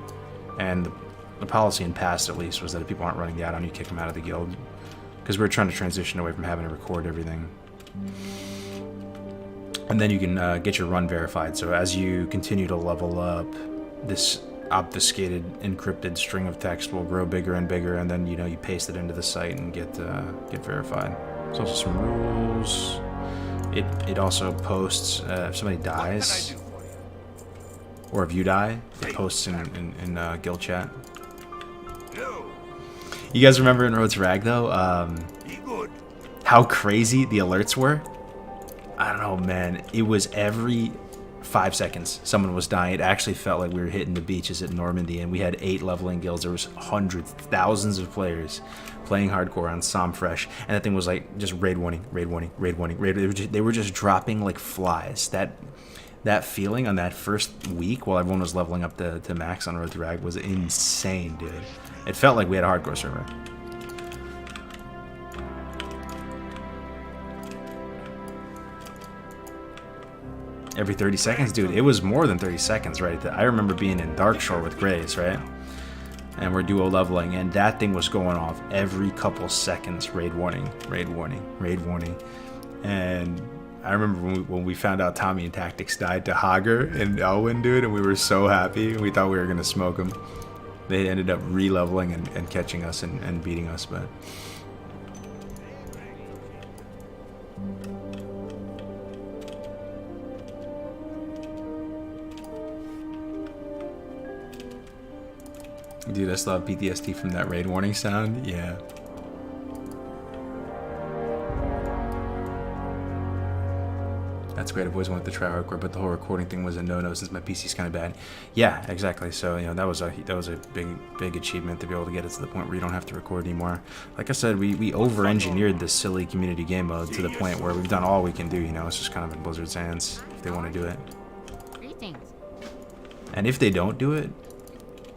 And the policy in past, at least, was that if people aren't running the add-on, you kick them out of the guild. Because we're trying to transition away from having to record everything. And then you can get your run verified. So as you continue to level up, this obfuscated, encrypted string of text will grow bigger and bigger, and then you paste it into the site and get verified. There's also some rules. It also posts if somebody dies, or if you die, it posts in guild chat. You guys remember in Road to Rag though, how crazy the alerts were? I don't know, man. It was every 5 seconds someone was dying. It actually felt like we were hitting the beaches at Normandy, and we had 8 leveling guilds. There was hundreds, thousands of players playing hardcore on Som Fresh, and that thing was like just raid warning, raid warning, raid warning, raid. They were just dropping like flies. That feeling on that first week while everyone was leveling up to max on Road to Rag was insane, dude. It felt like we had a hardcore server. Every 30 seconds, dude. It was more than 30 seconds, right? I remember being in Darkshore with Grace, right? And we're duo leveling, and that thing was going off every couple seconds. Raid warning, raid warning, raid warning. And I remember when we found out Tommy and Tactics died to Hager and Elwyn, dude, and we were so happy. We thought we were gonna smoke them. They ended up re-leveling and catching us and beating us, but. Dude, I still have PTSD from that raid warning sound. Yeah. That's great. I've always wanted to try hardcore, but the whole recording thing was a no-no since my PC's kind of bad. Yeah, exactly. So you know that was a big achievement to be able to get it to the point where you don't have to record anymore. Like I said, we over-engineered this silly community game mode to the point where we've done all we can do. You know, it's just kind of in Blizzard's hands if they want to do it.
Greetings.
And if they don't do it,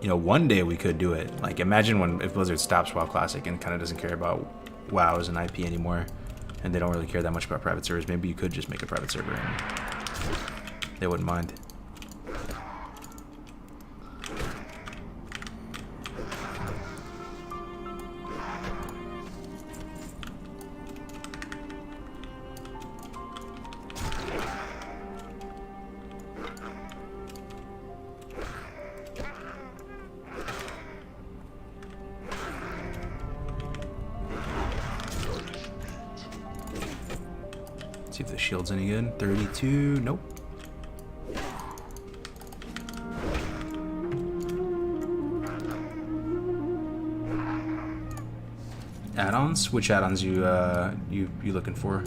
you know, one day we could do it. Like, imagine if Blizzard stops WoW Classic and kind of doesn't care about WoW as an IP anymore, and they don't really care that much about private servers. Maybe you could just make a private server and they wouldn't mind. See if the shield's any good. 32, nope. Add-ons? Which add-ons you looking for?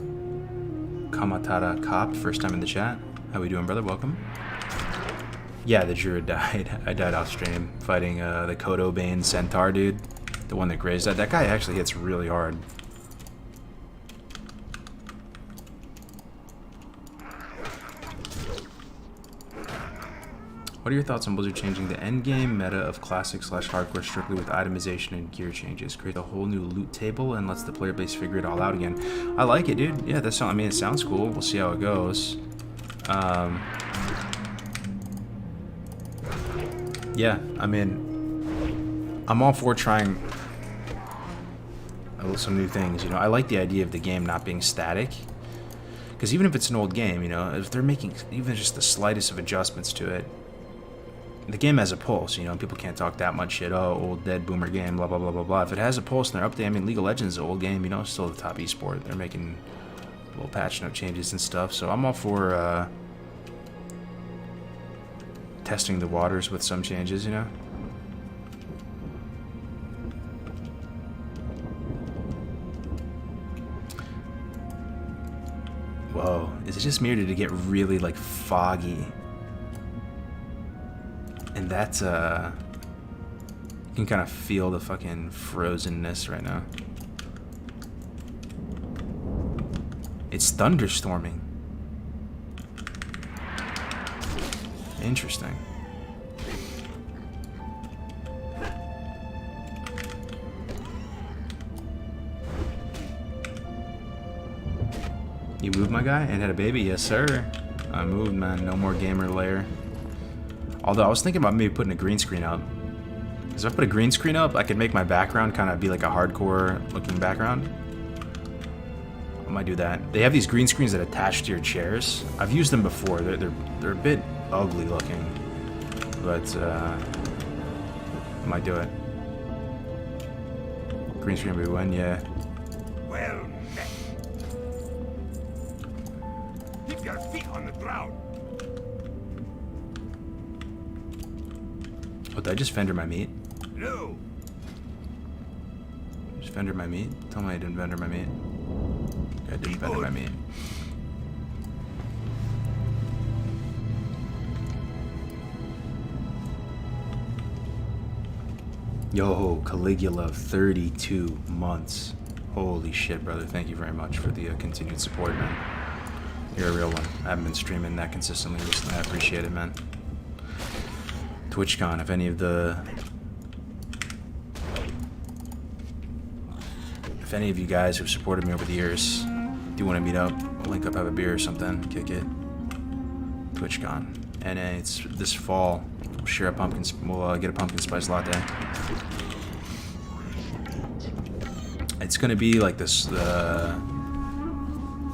Kamatara Cop, first time in the chat. How we doing, brother? Welcome. Yeah, the Druid died. I died off stream fighting the Kodo Bane Centaur dude. The one that grazed that. That guy actually hits really hard. What are your thoughts on Blizzard changing the endgame meta of classic/hardcore strictly with itemization and gear changes? Create a whole new loot table and lets the player base figure it all out again. I like it, dude. Yeah, that's. I mean, it sounds cool. We'll see how it goes. Yeah, I mean, I'm all for trying some new things. You know, I like the idea of the game not being static. Because even if it's an old game, you know, if they're making even just the slightest of adjustments to it, the game has a pulse, you know, and people can't talk that much shit. Oh, old dead boomer game, blah, blah, blah, blah, blah. If it has a pulse and they're updating, I mean, League of Legends is an old game, you know, still the top esport. They're making little patch note changes and stuff. So I'm all for testing the waters with some changes, you know. Whoa, is it just me or did it get really, like, foggy? And that's, you can kind of feel the fucking frozenness right now. It's thunderstorming. Interesting. You moved, my guy, and had a baby? Yes, sir. I moved, man. No more gamer layer. Although I was thinking about maybe putting a green screen up. Because if I put a green screen up, I could make my background kind of be like a hardcore looking background. I might do that. They have these green screens that attach to your chairs. I've used them before. They're a bit ugly looking, but I might do it. Green screen we win, yeah.
Well met. Keep your feet on the ground.
Oh, did I just vendor my meat?
No.
Just vendor my meat? Tell me I didn't vendor my meat. I didn't vendor my meat. Yo, Caligula, 32 months. Holy shit, brother. Thank you very much for the continued support, man. You're a real one. I haven't been streaming that consistently recently. I appreciate it, man. TwitchCon, if any of you guys who've supported me over the years do want to meet up, we'll link up, have a beer or something, kick it. TwitchCon. And it's this fall. We'll share a pumpkin. We'll get a pumpkin spice latte. It's gonna be like this.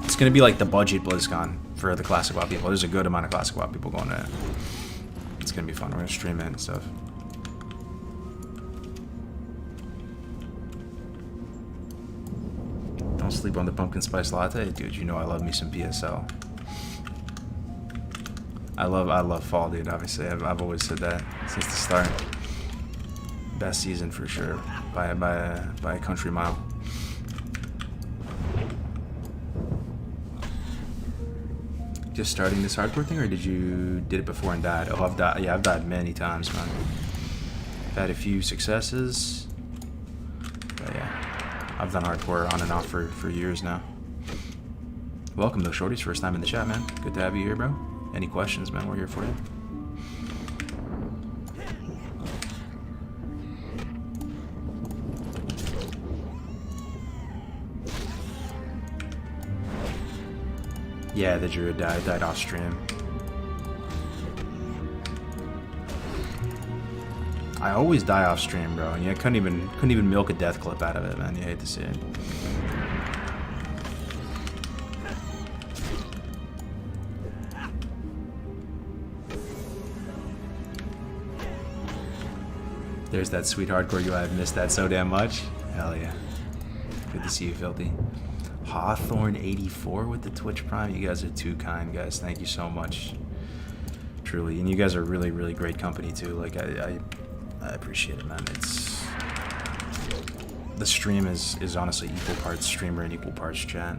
It's gonna be like the budget BlizzCon for the classic WoW people. There's a good amount of classic WoW people going to it. It's gonna be fun. We're gonna stream it and stuff. Don't sleep on the pumpkin spice latte, dude. You know I love me some PSL. I love fall, dude. Obviously, I've always said that since the start. Best season for sure, by a country mile. Just starting this hardcore thing, or did it before and died? Oh, I've died. Yeah, I've died many times, man. I've had a few successes, but yeah, I've done hardcore on and off for years now. Welcome though, Shorty's first time in the chat, man. Good to have you here, bro. Any questions, man? We're here for you. Yeah, the druid died off stream. I always die off stream, bro. And yeah, couldn't even milk a death clip out of it, man. You hate to see it. There's that sweet hardcore UI. I've missed that so damn much. Hell yeah. Good to see you, Filthy. Hawthorne84 with the Twitch Prime. You guys are too kind, guys. Thank you so much. Truly. And you guys are really, really great company, too. Like, I appreciate it, man. It's... The stream is honestly equal parts streamer and equal parts chat.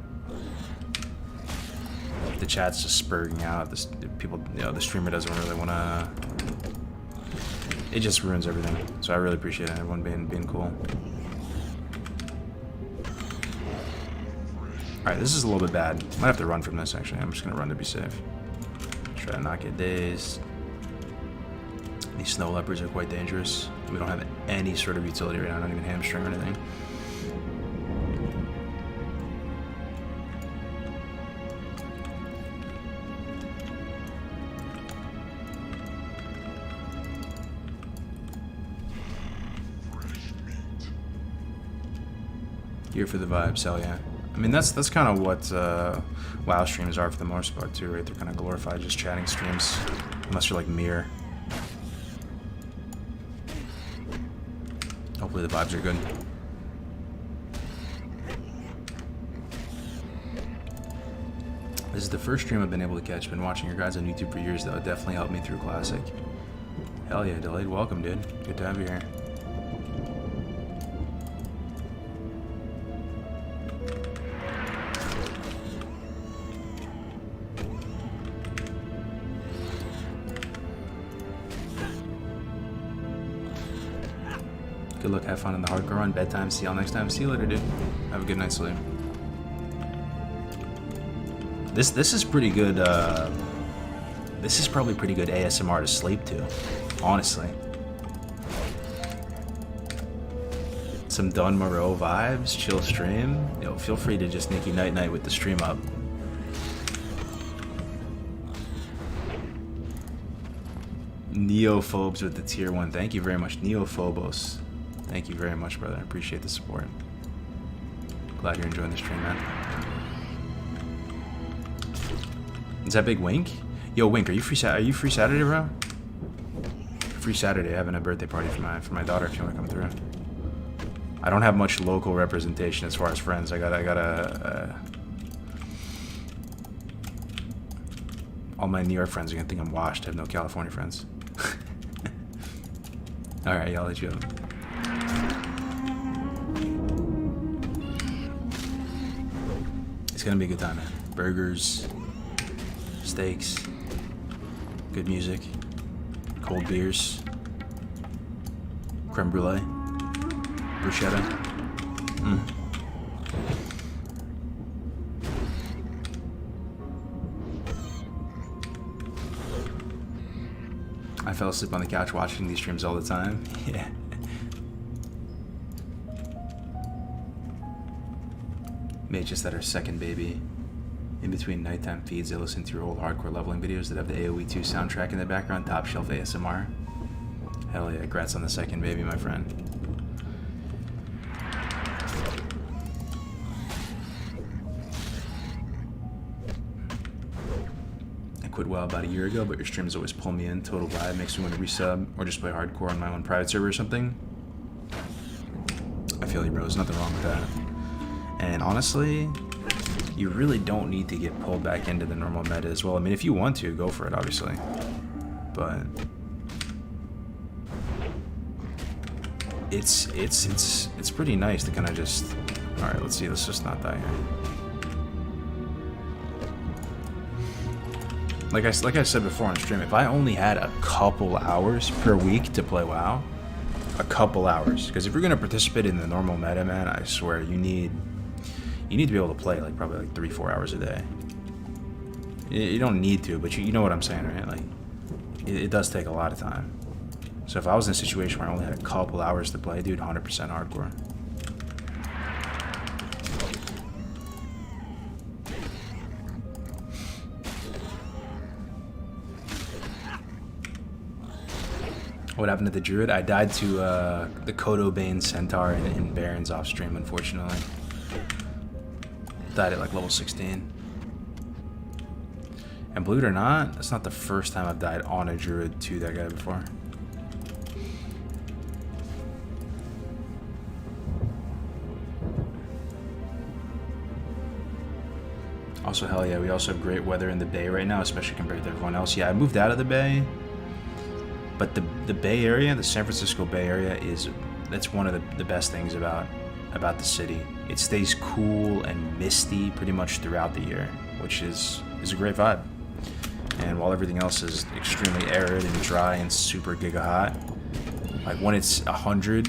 The chat's just spurring out. The people, you know, the streamer doesn't really want to... It just ruins everything. So I really appreciate it, everyone being cool. Alright, this is a little bit bad. Might have to run from this, actually. I'm just going to run to be safe. Try to not get dazed. These snow leopards are quite dangerous. We don't have any sort of utility right now, not even hamstring or anything. Here for the vibes, hell yeah. I mean, that's kind of what WoW streams are for the most part too, right? They're kind of glorified just chatting streams, unless you're like Mir. Hopefully the vibes are good. This is the first stream I've been able to catch. Been watching your guys on YouTube for years though. It definitely helped me through Classic. Hell yeah, Delayed. Welcome, dude. Good to have you here. Good luck, have fun in the hardcore run. Bedtime, see y'all next time. See you later, dude. Have a good night's sleep. This is pretty good, this is probably pretty good ASMR to sleep to, honestly. Some Don Moreau vibes, chill stream. Yo, feel free to just Nicky Night Night with the stream up. Neophobes with the tier 1. Thank you very much, Neophobos. Thank you very much, brother. I appreciate the support. Glad you're enjoying the stream, man. Is that Big Wink? Yo, Wink, are you free Saturday, bro? Free Saturday. Having a birthday party for my daughter if you want to come through. I don't have much local representation as far as friends. I gotta all my New York friends are gonna think I'm washed. I have no California friends. Alright, y'all, let you go. It's gonna be a good time, man. Burgers, steaks, good music, cold beers, creme brulee, bruschetta. I fell asleep on the couch watching these streams all the time. Yeah. May just had her second baby In between nighttime feeds, I listen to your old hardcore leveling videos that have the AoE 2 soundtrack in the background. Top shelf ASMR. Hell yeah, congrats on the second baby, my friend. I quit WoW about a year ago, but your streams always pull me in. Total vibe, makes me want to resub or just play hardcore on my own private server or something. I feel you, bro. There's nothing wrong with that. And honestly, you really don't need to get pulled back into the normal meta as well. I mean, if you want to, go for it, obviously. But it's pretty nice to kind of just. All right, let's see. Let's just not die here. Like I said before on stream, if I only had a couple hours per week to play WoW, a couple hours, because if you're gonna participate in the normal meta, man, I swear you need to be able to play like probably like 3-4 hours a day. You don't need to, but you know what I'm saying, right? Like it does take a lot of time. So if I was in a situation where I only had a couple hours to play, dude, 100% hardcore. What happened to the druid? I died to the Kodo Bane Centaur in Barons off stream, unfortunately. Died at like level 16. And believe it or not, that's not the first time I've died on a druid to that guy before. Also, hell yeah, we also have great weather in the Bay right now, especially compared to everyone else. Yeah, I moved out of the Bay. But the Bay Area, the San Francisco Bay Area, that's one of the best things about the city. It stays cool and misty pretty much throughout the year, which is a great vibe. And while everything else is extremely arid and dry and super giga hot, like when it's 100,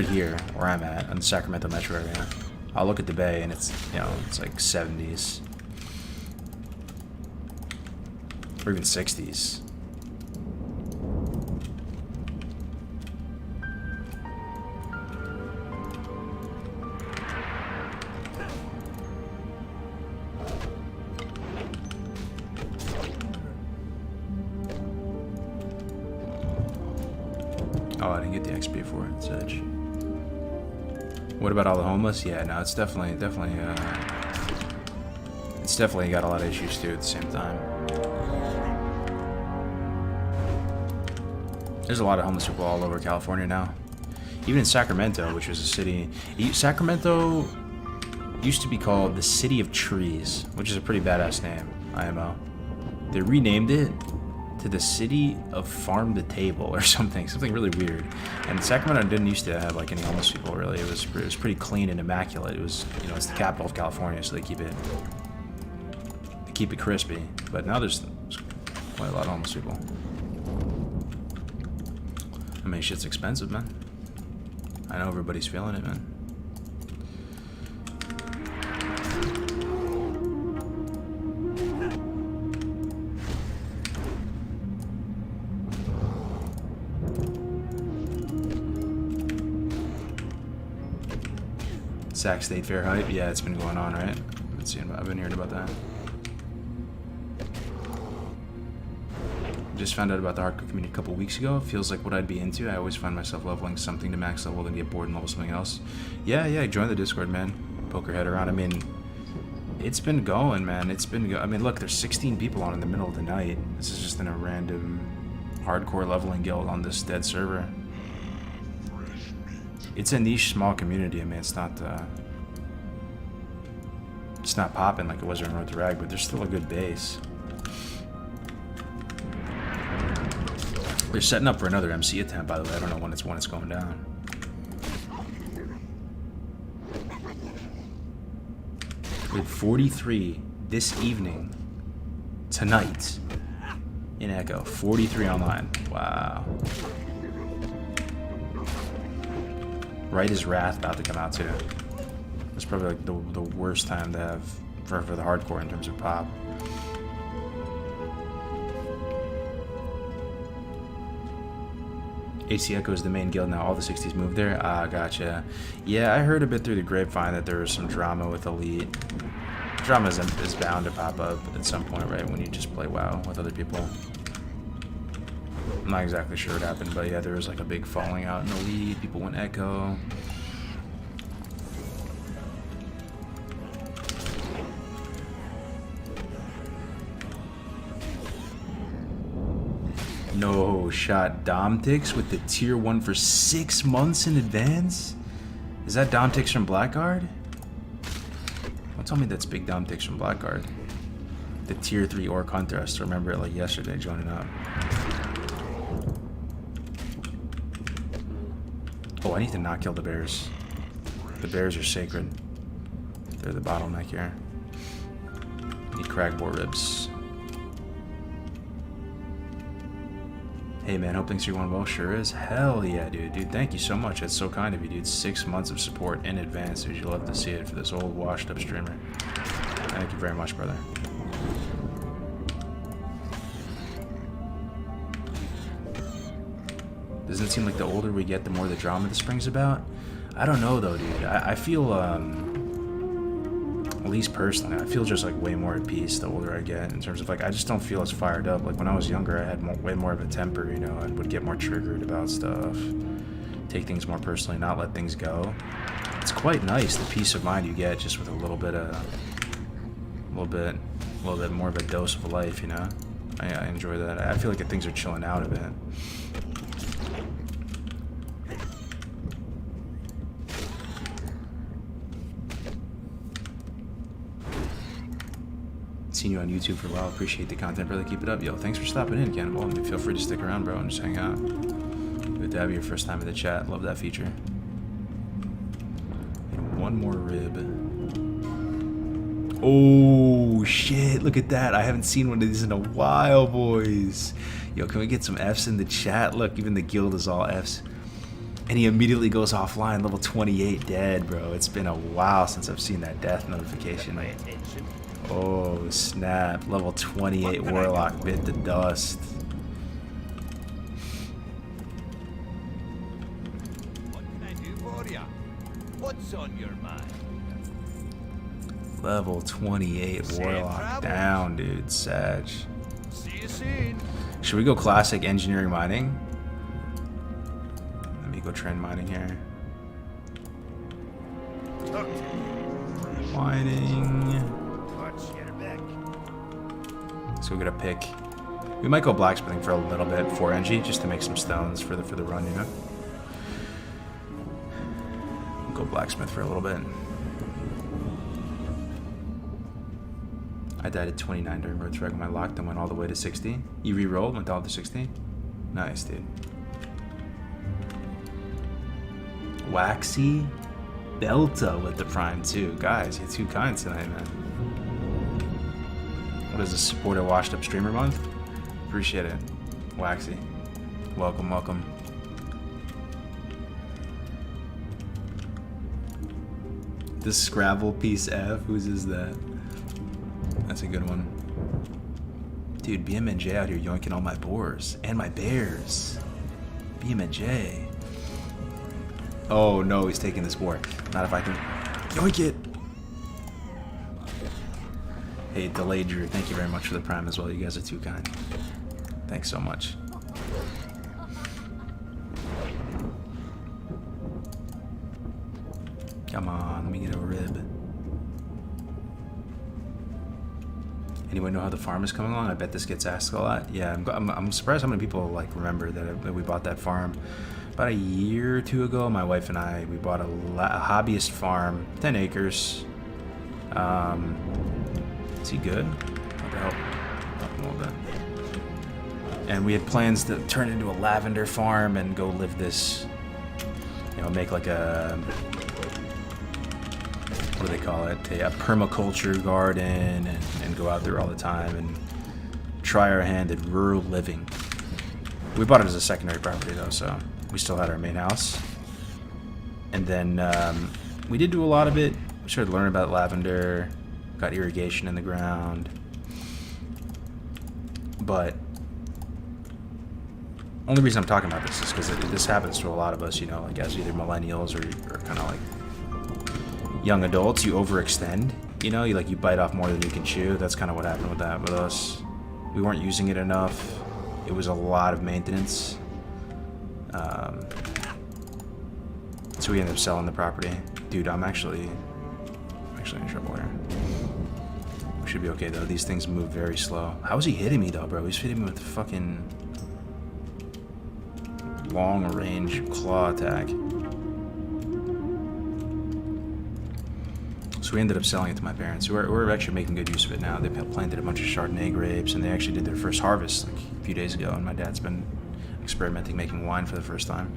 here where I'm at in the Sacramento metro area, I'll look at the Bay and it's like 70s. Or even 60s. Oh, I didn't get the XP for it, Sedge. What about all the homeless? Yeah, no, it's definitely got a lot of issues too at the same time. There's a lot of homeless people all over California now. Even in Sacramento, which was a city... Sacramento used to be called the City of Trees, which is a pretty badass name, IMO. They renamed it to the City of Farm to Table or something really weird. And Sacramento didn't used to have like any homeless people really. It was pretty clean and immaculate. It was, it's the capital of California, so they keep it crispy. But now there's quite a lot of homeless people. I mean, shit's expensive, man. I know everybody's feeling it, man. Sac State Fair hype? Yeah, it's been going on, right? I've been hearing about that. Just found out about the hardcore community a couple weeks ago. Feels like what I'd be into. I always find myself leveling something to max level, then get bored and level something else. Yeah, join the Discord, man. Poke your head around. I mean, it's been going, man. I mean, look, there's 16 people on in the middle of the night. This is just in a random hardcore leveling guild on this dead server. It's a niche, small community. I mean, it's not popping like it was in Road to Rag, but there's still a good base. They're setting up for another MC attempt, by the way. I don't know when it's going down. We have 43 this evening, tonight, in Echo. 43 online. Wow. Right as Wrath about to come out too. It's probably like the worst time to have for the hardcore in terms of pop. AC Echo is the main guild now. All the 60s moved there. Ah, gotcha. Yeah, I heard a bit through the grapevine that there was some drama with Elite. Drama is bound to pop up at some point, right? When you just play WoW with other people. I'm not exactly sure what happened, but yeah, there was like a big falling out in Elite. People went Echo. No shot. Domtix with the tier 1 for 6 months in advance? Is that Domtix from Blackguard? Don't tell me that's big Domtix from Blackguard. The tier 3 Orc Hunter. I still remember it like yesterday joining up. Oh, I need to not kill the bears. The bears are sacred. They're the bottleneck here. Need cragboar ribs. Hey man, hope things are going well. Sure is. Hell yeah, dude. Dude, thank you so much. That's so kind of you, dude. 6 months of support in advance, dude. You love to see it for this old washed up streamer. Thank you very much, brother. Doesn't it seem like the older we get, the more the drama this brings about? I don't know though, dude. I feel, at least personally, I feel just like way more at peace the older I get in terms of like, I just don't feel as fired up. Like when I was younger, I had way more of a temper, you know, and would get more triggered about stuff, take things more personally, not let things go. It's quite nice, the peace of mind you get just with a little bit more of a dose of life, you know? I enjoy that. I feel like things are chilling out a bit. Seen you on YouTube for a while. Appreciate the content, brother. Keep it up. Yo, thanks for stopping in, Cannibal. Feel free to stick around, bro, and just hang out. Good to have you your first time in the chat. Love that feature. And one more rib. Oh, shit. Look at that. I haven't seen one of these in a while, boys. Yo, can we get some Fs in the chat? Look, even the guild is all Fs. And he immediately goes offline, level 28 dead, bro. It's been a while since I've seen that death notification. Oh, snap. Level 28 Warlock bit the dust.
What can I do for ya? What's on your mind?
Level 28 Warlock down, dude. Sag.
See you soon.
Should we go classic engineering mining? Let me go trend mining here. Mining. So we're gonna pick. We might go blacksmithing for a little bit for NG, just to make some stones for the run, you know. We'll go blacksmith for a little bit. I died at 29 during Road Threat when I locked and went all the way to 60. You re-rolled, went all to 60. Nice, dude. Waxy Delta with the prime too, guys. You're too kind tonight, man. What is this, support a washed up streamer month? Appreciate it. Waxy. Welcome, welcome. The Scrabble piece F, whose is that? That's a good one. Dude, BMNJ out here yoinking all my boars. And my bears. BMNJ. Oh no, he's taking this boar. Not if I can yoink it. Hey, Delayed Drew, thank you very much for the prime as well. You guys are too kind. Thanks so much. Come on, let me get a rib. Anyone know how the farm is coming along? I bet this gets asked a lot. Yeah, I'm surprised how many people like remember that we bought that farm. About a year or two ago, my wife and I, we bought a hobbyist farm, 10 acres. Is he good? I'll help him a little bit. And we had plans to turn it into a lavender farm and go live this, you know, make like a, what do they call it? A permaculture garden and go out there all the time and try our hand at rural living. We bought it as a secondary property though, so we still had our main house. And then we did do a lot of it. We started learning about lavender, got irrigation in the ground. But Only reason I'm talking about this is because this happens to a lot of us, you know, like as either millennials or kind of like young adults. You overextend, you know, you bite off more than you can chew. That's kind of what happened with that with us. We weren't using it enough. It was a lot of maintenance. So we ended up selling the property. Dude, I'm actually in trouble here. We should be okay though. These things move very slow. How is he hitting me though, bro? He's hitting me with fucking long range claw attack. So we ended up selling it to my parents. We're actually making good use of it now. They planted a bunch of Chardonnay grapes, and they actually did their first harvest like a few days ago. And my dad's been experimenting making wine for the first time.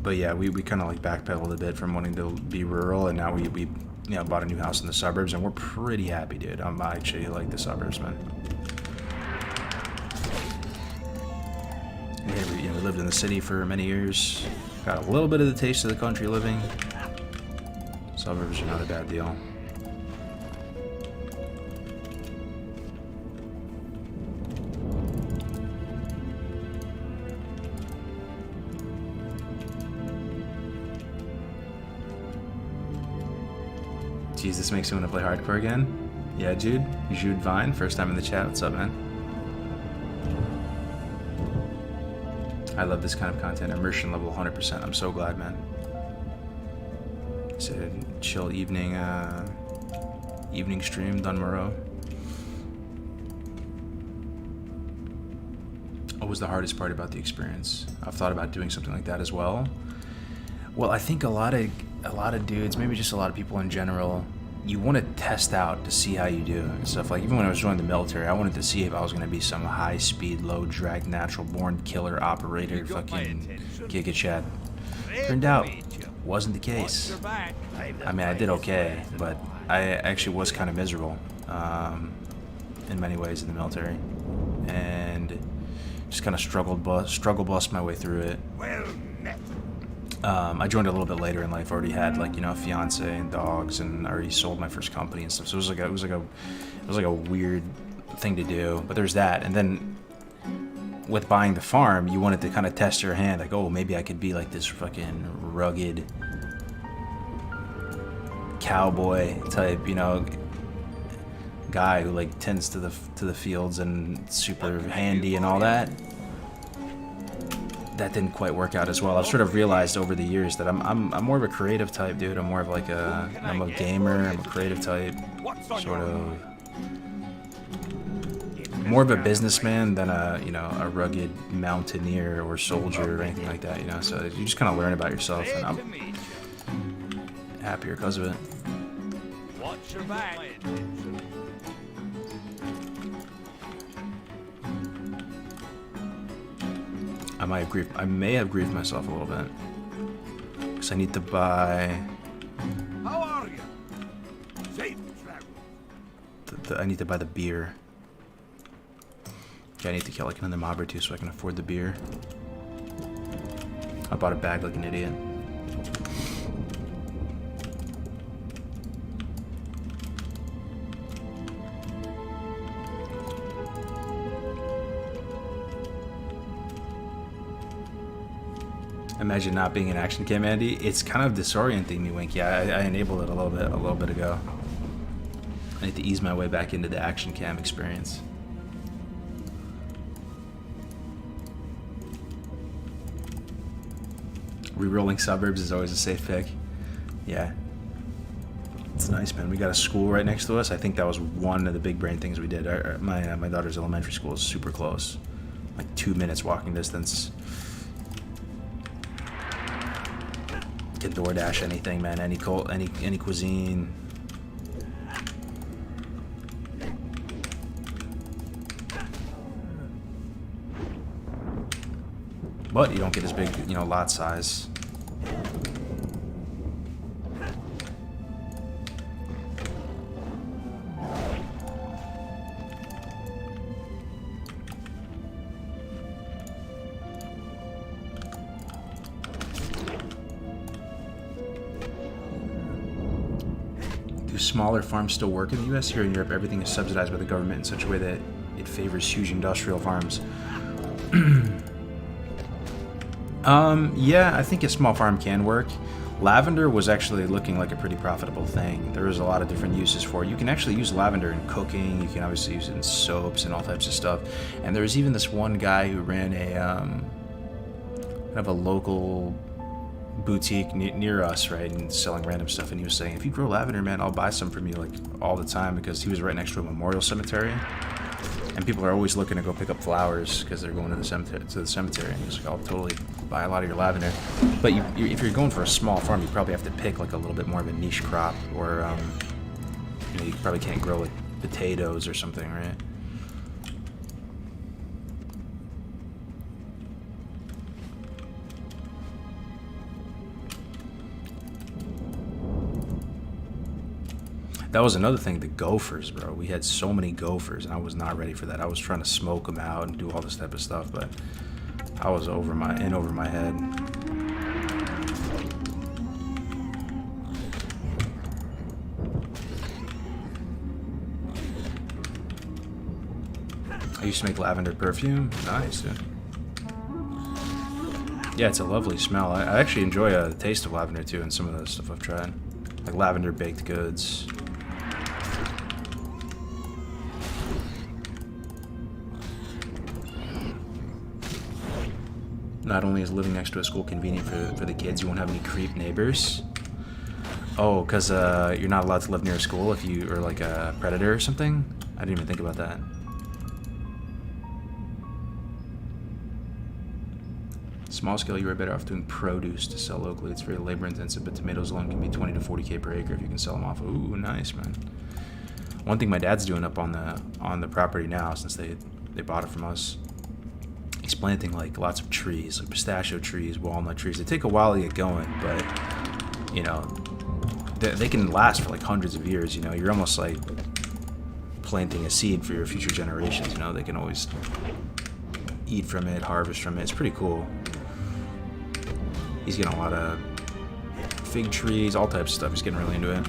But yeah, we kind of like backpedaled a bit from wanting to be rural, and now we you know, bought a new house in the suburbs, and we're pretty happy, dude. I actually like the suburbs, man. Yeah, we lived in the city for many years. Got a little bit of the taste of the country living. Suburbs are not a bad deal. Jeez, this makes me want to play hardcore again. Yeah, Jude Vine, first time in the chat. What's up, man? I love this kind of content. Immersion level 100%. I'm so glad, man. It's a chill evening stream, Dunmorrow. What was the hardest part about the experience? I've thought about doing something like that as well. Well, I think a lot of dudes, maybe just a lot of people in general, you want to test out to see how you do and stuff. Like even when I was joining the military, I wanted to see if I was going to be some high-speed, low-drag, natural-born killer operator, fucking Giga Chat. Turned out, wasn't the case. I mean, I did okay, but I actually was kind of miserable in many ways in the military, and just kind of struggle bust my way through it. I joined a little bit later in life. Already had like, you know, a fiance and dogs, and I already sold my first company and stuff. So it was like a weird thing to do. But there's that, and then with buying the farm, you wanted to kind of test your hand, like, oh, maybe I could be like this fucking rugged cowboy type, you know, guy who like tends to the fields and super handy and all that. That didn't quite work out as well. I've sort of realized over the years that I'm more of a creative type, dude. I'm more of like I'm a gamer. I'm a creative type, sort of more of a businessman than a rugged mountaineer or soldier or anything like that, you know. So you just kind of learn about yourself, and I'm happier because of it.
Watch your back.
I may have griefed myself a little bit because I need to buy.
How are you? Safe travel.
I need to buy the beer. Okay, I need to kill like another mob or two so I can afford the beer. I bought a bag like an idiot. Imagine not being an action cam, Andy. It's kind of disorienting me, Winky. I enabled it a little bit ago. I need to ease my way back into the action cam experience. Rerolling suburbs is always a safe pick. Yeah. It's nice, man. We got a school right next to us. I think that was one of the big brain things we did. My daughter's elementary school is super close. Like 2 minutes walking distance. Can DoorDash anything, man. Any cuisine. But you don't get as big, you know, lot size. Do smaller farms still work in the US? Here in Europe, everything is subsidized by the government in such a way that it favors huge industrial farms. Yeah, I think a small farm can work. Lavender was actually looking like a pretty profitable thing. There was a lot of different uses for it. You can actually use lavender in cooking. You can obviously use it in soaps and all types of stuff. And there was even this one guy who ran a kind of a local boutique near us, right, and selling random stuff. And he was saying, if you grow lavender, man, I'll buy some from you like all the time, because he was right next to a memorial cemetery. And people are always looking to go pick up flowers because they're going to the cemetery. And he's like, I'll totally buy a lot of your lavender. But if you're going for a small farm, you probably have to pick like a little bit more of a niche crop, or you know, you probably can't grow like potatoes or something, right? That was another thing, the gophers, bro. We had so many gophers, and I was not ready for that. I was trying to smoke them out and do all this type of stuff, but I was over my head. I used to make lavender perfume. Nice, dude. Yeah, it's a lovely smell. I actually enjoy the taste of lavender, too, and some of the stuff I've tried. Like lavender baked goods. Not only is living next to a school convenient for the kids, you won't have any creep neighbors. Oh, because you're not allowed to live near a school if you are like a predator or something? I didn't even think about that. Small scale, you are better off doing produce to sell locally. It's very labor intensive, but tomatoes alone can be 20 to 40K per acre if you can sell them off. Ooh, nice, man. One thing my dad's doing up on the property now, since they bought it from us, he's planting like lots of trees, like pistachio trees, walnut trees. They take a while to get going, but you know, they can last for like hundreds of years. You know, you're almost like planting a seed for your future generations. You know, they can always eat from it, harvest from it. It's pretty cool. He's getting a lot of fig trees, all types of stuff. He's getting really into it.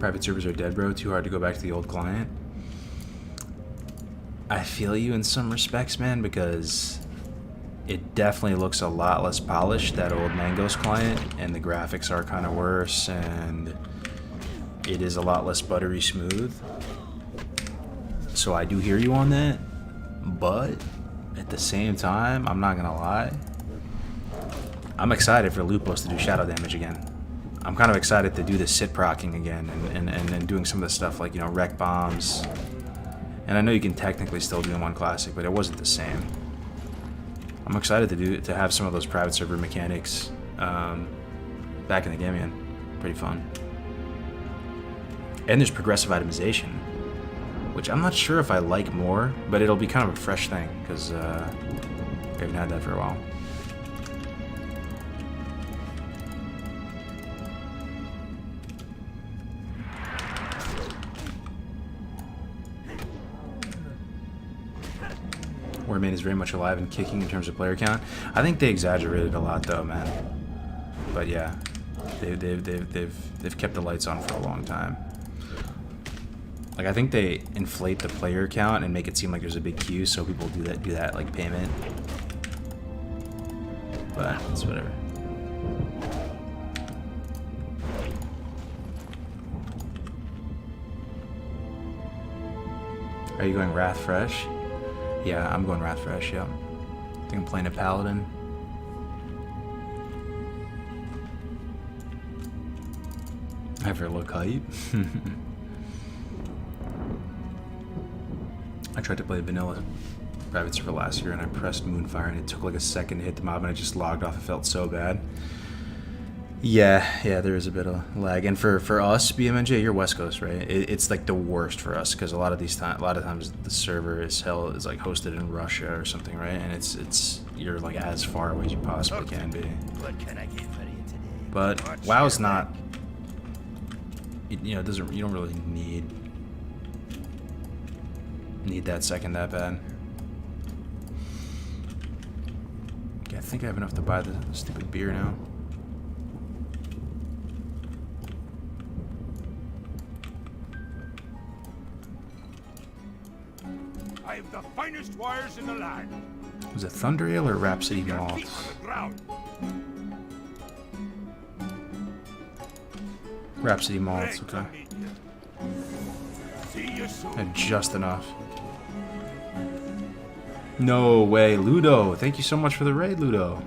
Private servers are dead, bro. Too hard to go back to the old client. I feel you in some respects, man, because it definitely looks a lot less polished, that old Mangos client, and the graphics are kind of worse, and it is a lot less buttery smooth. So I do hear you on that, but at the same time, I'm not gonna lie, I'm excited for Lupos to do shadow damage again. I'm kind of excited to do the sit procking again, and doing some of the stuff like, you know, wreck bombs. And I know you can technically still do them on Classic, but it wasn't the same. I'm excited to have some of those private server mechanics back in the game again. Pretty fun. And there's progressive itemization, which I'm not sure if I like more, but it'll be kind of a fresh thing, because we haven't had that for a while. Warmane is very much alive and kicking in terms of player count. I think they exaggerated a lot, though, man. But yeah, they've kept the lights on for a long time. Like, I think they inflate the player count and make it seem like there's a big queue, so people do that like payment. But it's whatever. Are you going Wrath Fresh? Yeah, I'm going Wrath Fresh, yeah. I think I'm playing a Paladin. Ever look hype? I tried to play vanilla private server last year and I pressed Moonfire and it took like a second to hit the mob and I just logged off. It felt so bad. Yeah, there is a bit of lag. And for us, BMNJ, you're West Coast, right? It's like the worst for us because a lot of times the server is like hosted in Russia or something, right? And it's you're like as far away as you possibly can be.
What can I get for you today?
But WoW's not. You know, doesn't. You don't really need that second that bad. Okay, I think I have enough to buy the stupid beer now.
I have the finest wires in the land.
Was it Thunder Ale or Rhapsody
Your
Malt?
feet on the ground.
Rhapsody Malt,
Great to
okay.
meet you. See you soon.
And just enough. No way, Ludo. Thank you so much for the raid, Ludo.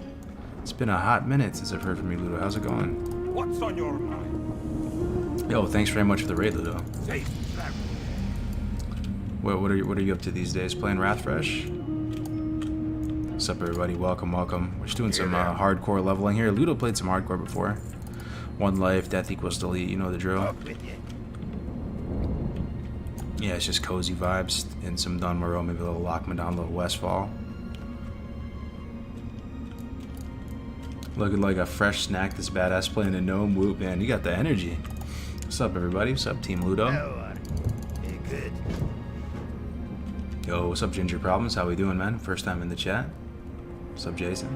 It's been a hot minute since I've heard from you, Ludo. How's it going?
What's on your mind?
Yo, thanks very much for the raid, Ludo.
Safe travel.
What are you up to these days? Playing Wrathfresh? What's up, everybody? Welcome, welcome. We're just doing some hardcore leveling here. Ludo played some hardcore before. One life, death equals delete. You know the drill.
Up with you.
Yeah, it's just cozy vibes and some Don Moreau, maybe a little Lockman, a little Westfall. Looking like a fresh snack. This badass playing a Gnome. Whoop, man, you got the energy. What's up, everybody? What's up, Team Ludo?
Good.
Yo, what's up, Ginger Problems? How we doing, man? First time in the chat. What's up, Jason?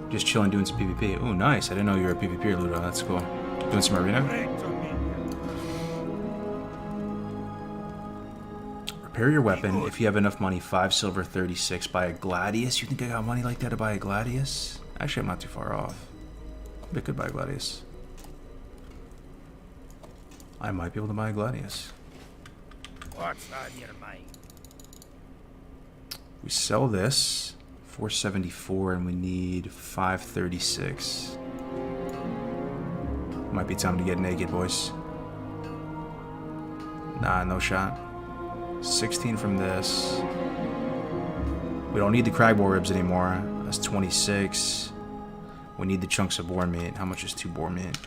Just chilling, doing some PvP. Oh, nice. I didn't know you were a PvPer, Ludo. That's cool. Doing some arena?
Great to meet you.
Repair your weapon. If you have enough money, 5 silver, 36. Buy a Gladius. You think I got money like that to buy a Gladius? Actually, I'm not too far off. I could buy a Gladius. I might be able to buy a Gladius.
What's on your mind?
We sell this. 474, and we need 536. Might be time to get naked, boys. Nah, no shot. 16 from this. We don't need the Cragboar ribs anymore. That's 26. We need the chunks of boar meat. How much is 2 boar meat?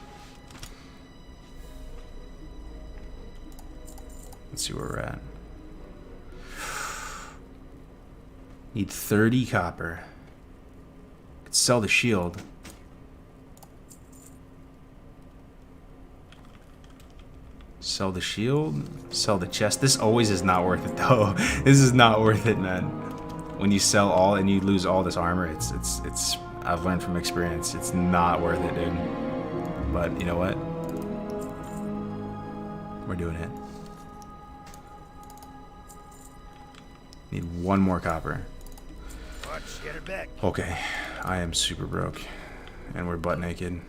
Let's see where we're at. Need 30 copper. Could sell the shield. Sell the shield. Sell the chest. This always is not worth it, though. This is not worth it, man. When you sell all and you lose all this armor, it's. I've learned from experience. It's not worth it, dude. But you know what? We're doing it. Need 1 more copper.
Get her back.
Okay, I am super broke, and we're butt naked.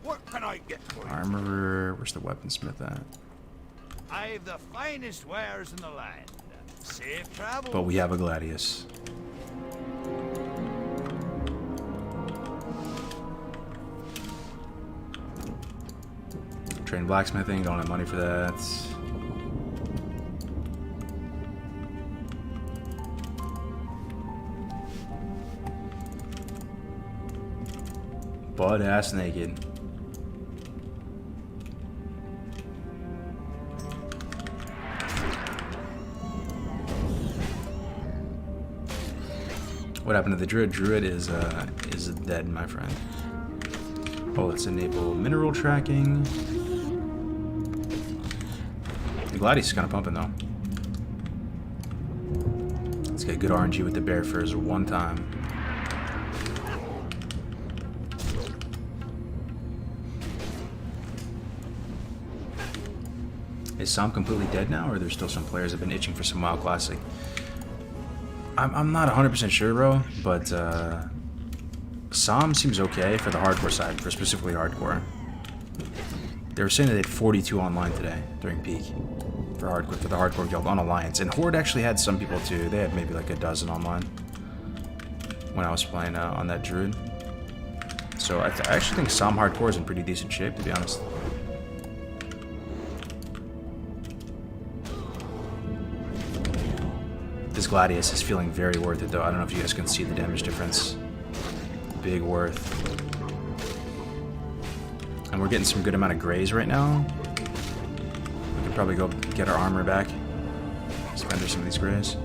What can I get for you?
Armorer, where's the weaponsmith at?
I've the finest wares in the land. Safe travel.
But we have a Gladius. Train blacksmithing, don't have money for that. Butt ass naked. What happened to the druid? Druid is dead, my friend. Oh, let's enable mineral tracking. The Gladius is kind of pumping though. Let's get good RNG with the bear furs one time. Is Sam completely dead now, or are there still some players that have been itching for some WoW Classic? I'm not 100% sure, bro, but Sam seems okay for the hardcore side, for specifically hardcore. They were saying that they had 42 online today during peak for hardcore, for the hardcore guild on Alliance, and Horde actually had some people too. They had maybe like a dozen online when I was playing on that druid. So I actually think Sam hardcore is in pretty decent shape, to be honest. This Gladius is feeling very worth it, though. I don't know if you guys can see the damage difference. Big worth. And we're getting some good amount of grays right now. We could probably go get our armor back. Spend some of these grays.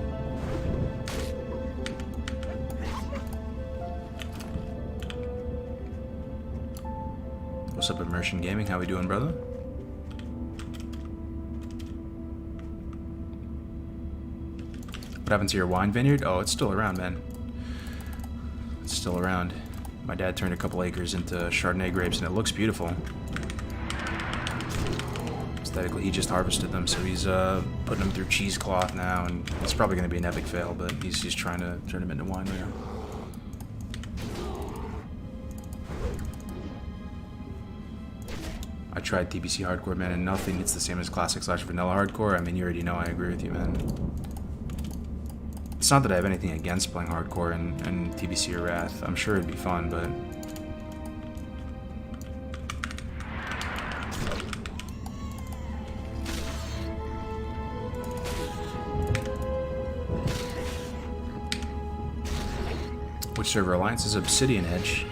What's up, Immersion Gaming? How we doing, brother? What happened to your wine vineyard? Oh, it's still around, man. It's still around. My dad turned a couple acres into Chardonnay grapes, and it looks beautiful. Aesthetically, he just harvested them, so he's putting them through cheesecloth now, and it's probably going to be an epic fail, but he's trying to turn them into wine right now. I tried TBC Hardcore, man, and nothing hits the same as Classic/Vanilla Hardcore. I mean, you already know I agree with you, man. It's not that I have anything against playing Hardcore in TBC or Wrath. I'm sure it'd be fun, but... Which server alliance is Obsidian Edge?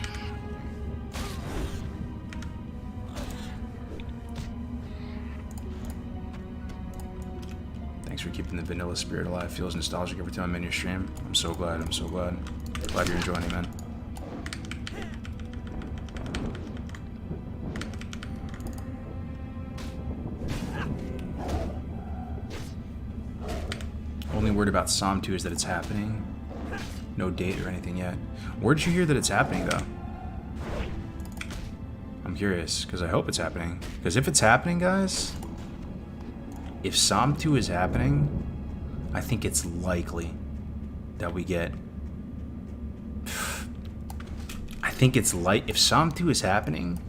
Thanks for keeping the vanilla spirit alive. Feels nostalgic every time I'm in your stream. I'm so glad. I'm so glad. Glad you're enjoying it, man. Only word about Psalm 2 is that it's happening. No date or anything yet. Where did you hear that it's happening, though? I'm curious, because I hope it's happening. Because if it's happening, guys... If Psalm 2 is happening, I think it's likely that we get... I think it's if Psalm 2 is happening...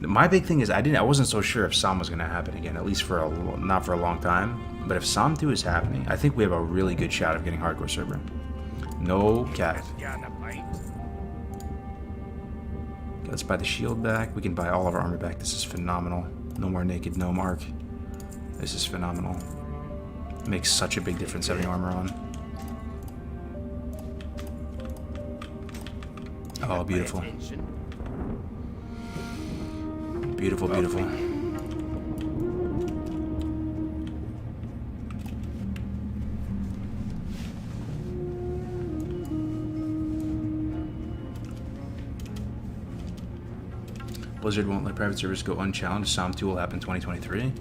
My big thing is I wasn't so sure if Psalm was going to happen again, at least for not for a long time. But if Psalm 2 is happening, I think we have a really good shot of getting Hardcore server. No cap. Let's buy the shield back. We can buy all of our armor back. This is phenomenal. No more naked Gnome arc. This is phenomenal. Makes such a big difference having armor on. Oh, beautiful. Beautiful, beautiful. Blizzard won't let private servers go unchallenged. Psalm 2 will happen 2023.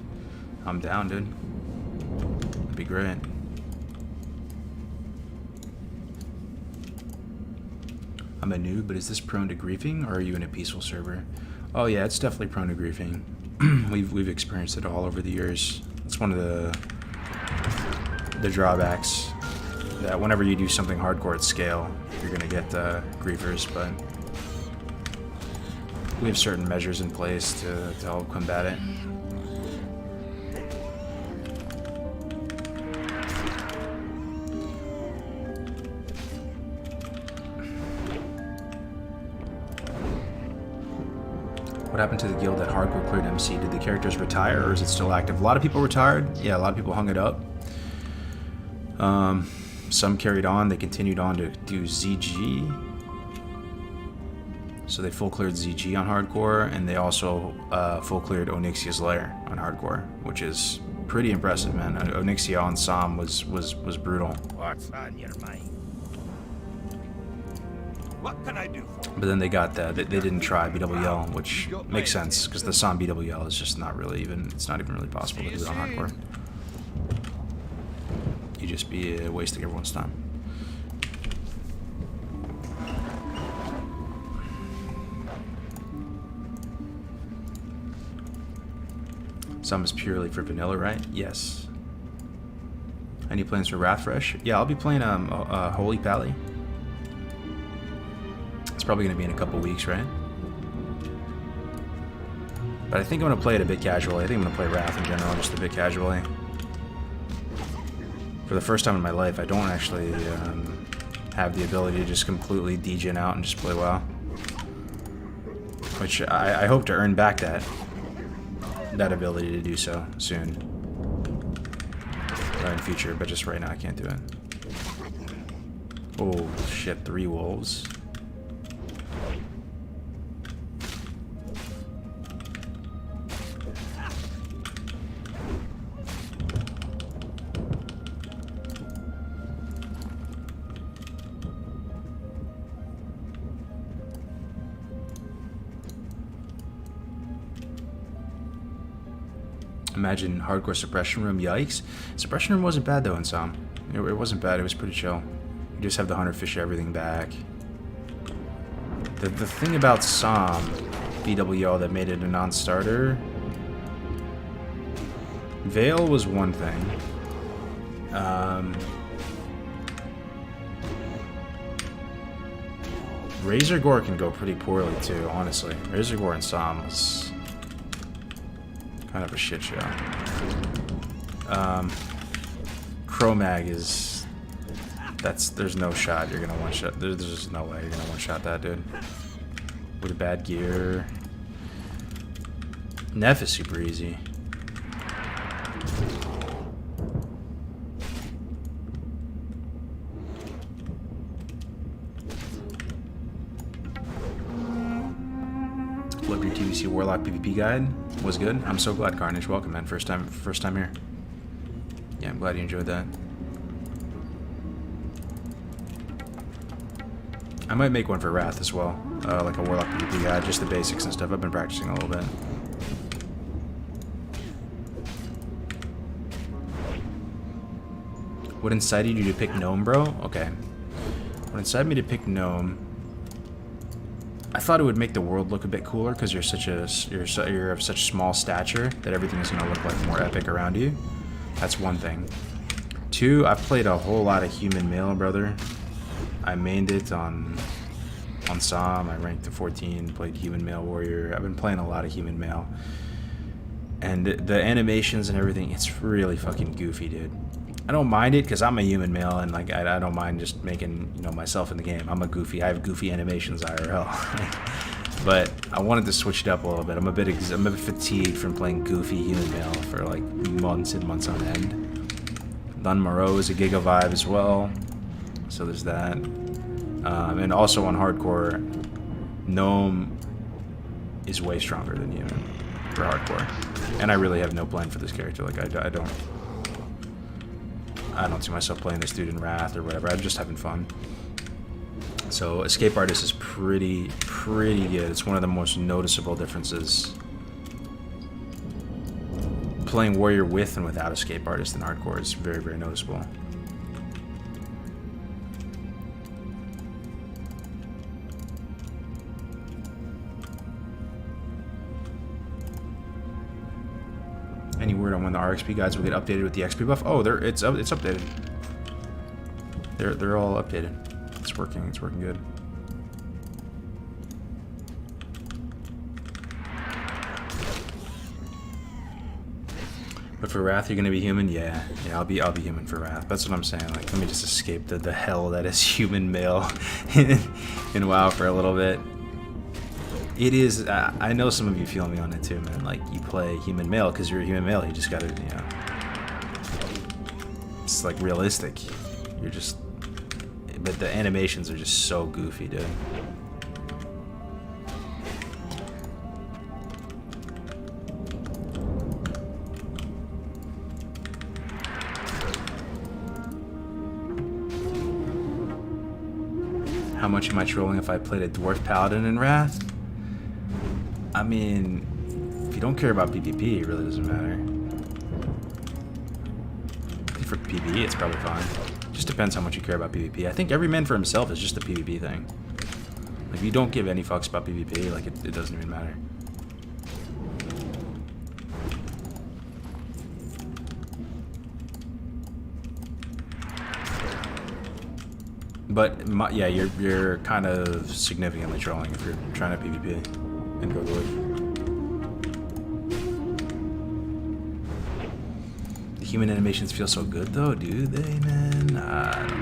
I'm down, dude. That'd be great. I'm a noob, but is this prone to griefing, or are you in a peaceful server? Oh yeah, it's definitely prone to griefing. we've experienced it all over the years. It's one of the drawbacks that whenever you do something hardcore at scale, you're gonna get griefers, but we have certain measures in place to help combat it. What happened to the guild that hardcore cleared MC? Did the characters retire, or is it still active? A lot of people retired. Yeah, a lot of people hung it up. Some carried on. They continued on to do ZG. So they full cleared ZG on hardcore, and they also full cleared Onyxia's Lair on hardcore, which is pretty impressive, man. Onyxia on Psalm was brutal.
What's on your mind? What can I do for you?
But then they got that. They didn't try BWL, which makes sense because the Psalm BWL is just not really even. It's not even really possible to do it on hardcore. You'd just be wasting everyone's time. Some is purely for vanilla, right? Yes. Any plans for Wrathfresh? Yeah, I'll be playing Holy Pally. It's probably going to be in a couple weeks, right? But I think I'm going to play it a bit casually. I think I'm going to play Wrath in general, just a bit casually. For the first time in my life, I don't actually have the ability to just completely degen out and just play WoW. Which I hope to earn back that ability to do so soon. In the future, but just right now I can't do it. Oh shit, 3 wolves. Imagine hardcore suppression room. Yikes. Suppression room wasn't bad though in some. It wasn't bad. It was pretty chill. You just have the hunter fish everything back. The thing about Som BWO that made it a non-starter. Veil was one thing. Razor Gore can go pretty poorly too, honestly. Razor Gore and Som was kind of a shit show. Chromag is... there's no shot you're gonna one-shot. There's just no way you're gonna one-shot that, dude. With a bad gear. Neff is super easy. Love your TVC Warlock PvP guide. Was good. I'm so glad, Carnage. Welcome, man. First time here. Yeah, I'm glad you enjoyed that. I might make one for Wrath as well, like a Warlock PvP guide, just the basics and stuff. I've been practicing a little bit. What incited you to pick Gnome, bro? Okay. What incited me to pick Gnome? I thought it would make the world look a bit cooler because you're of such small stature that everything is gonna look like more epic around you. That's one thing. Two, I've played a whole lot of human male, brother. I mained it on Som. I ranked to 14, played human male warrior. I've been playing a lot of human male. And the animations and everything, it's really fucking goofy, dude. I don't mind it because I'm a human male and like I don't mind just making, you know, myself in the game. I have goofy animations IRL. But I wanted to switch it up a little bit. I'm a bit fatigued from playing goofy human male for like months and months on end. Dun Moreau is a Giga vibe as well. So there's that. And also on hardcore, Gnome is way stronger than human for hardcore. And I really have no plan for this character. Like I don't see myself playing this dude in Wrath or whatever. I'm just having fun. So Escape Artist is pretty good. It's one of the most noticeable differences. Playing Warrior with and without Escape Artist in hardcore is very, very noticeable. Any word on when the RXP guides will get updated with the XP buff? Oh, it's updated. They're all updated. It's working good. But for Wrath, you're gonna be human? Yeah, I'll be human for Wrath. That's what I'm saying. Like, let me just escape the hell that is human male in WoW for a little bit. It is, I know some of you feel me on it too, man. Like, you play human male because you're a human male. You just gotta, you know. It's like realistic. You're just, but the animations are just so goofy, dude. How much am I trolling if I played a Dwarf Paladin in Wrath? I mean, if you don't care about PvP, it really doesn't matter. I think for PvE, it's probably fine. Just depends how much you care about PvP. I think every man for himself is just a PvP thing. Like, if you don't give any fucks about PvP, like, it doesn't even matter. But, yeah, you're kind of significantly trolling if you're trying to PvP. And go good. The human animations feel so good though, do they, man? I don't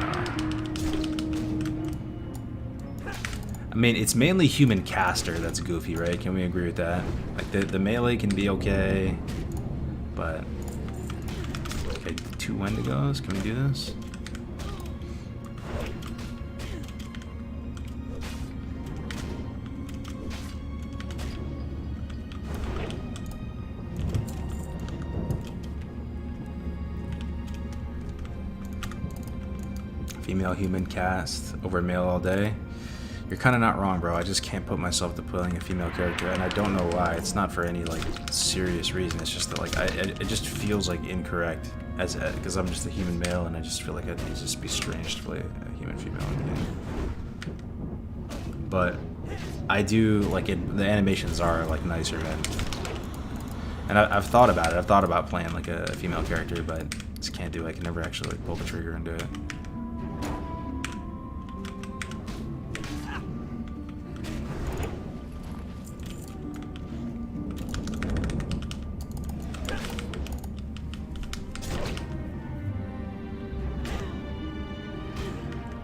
know. I mean, it's mainly human caster that's goofy, right? Can we agree with that? Like, the melee can be okay, but... Okay, 2 Wendigos, can we do this? Female human cast over male all day. You're kind of not wrong, bro. I just can't put myself to playing a female character, and I don't know why. It's not for any like serious reason. It's just that like it just feels like incorrect as because I'm just a human male, and I just feel like it'd just be strange to play a human female in the game. But I do like it. The animations are like nicer, man. And I've thought about it. I've thought about playing like a female character, but just can't do it. I can never actually like pull the trigger and do it.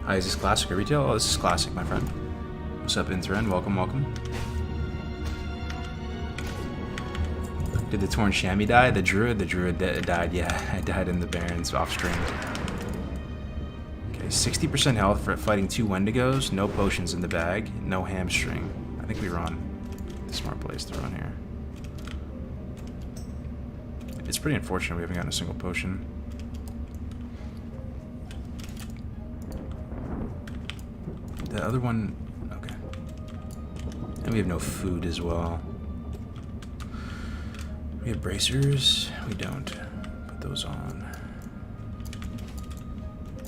Hi, is this classic or retail? Oh, this is classic, my friend. What's up, Inthren? Welcome, welcome. Did the Torn Chamois die? The Druid? The Druid died, yeah. I died in the Barrens off stream. Okay, 60% health for fighting 2 Wendigos. No potions in the bag. No hamstring. I think we run. The smart place to run here. It's pretty unfortunate we haven't gotten a single potion. The other one, okay. And we have no food as well. We have bracers. We don't. Put those on.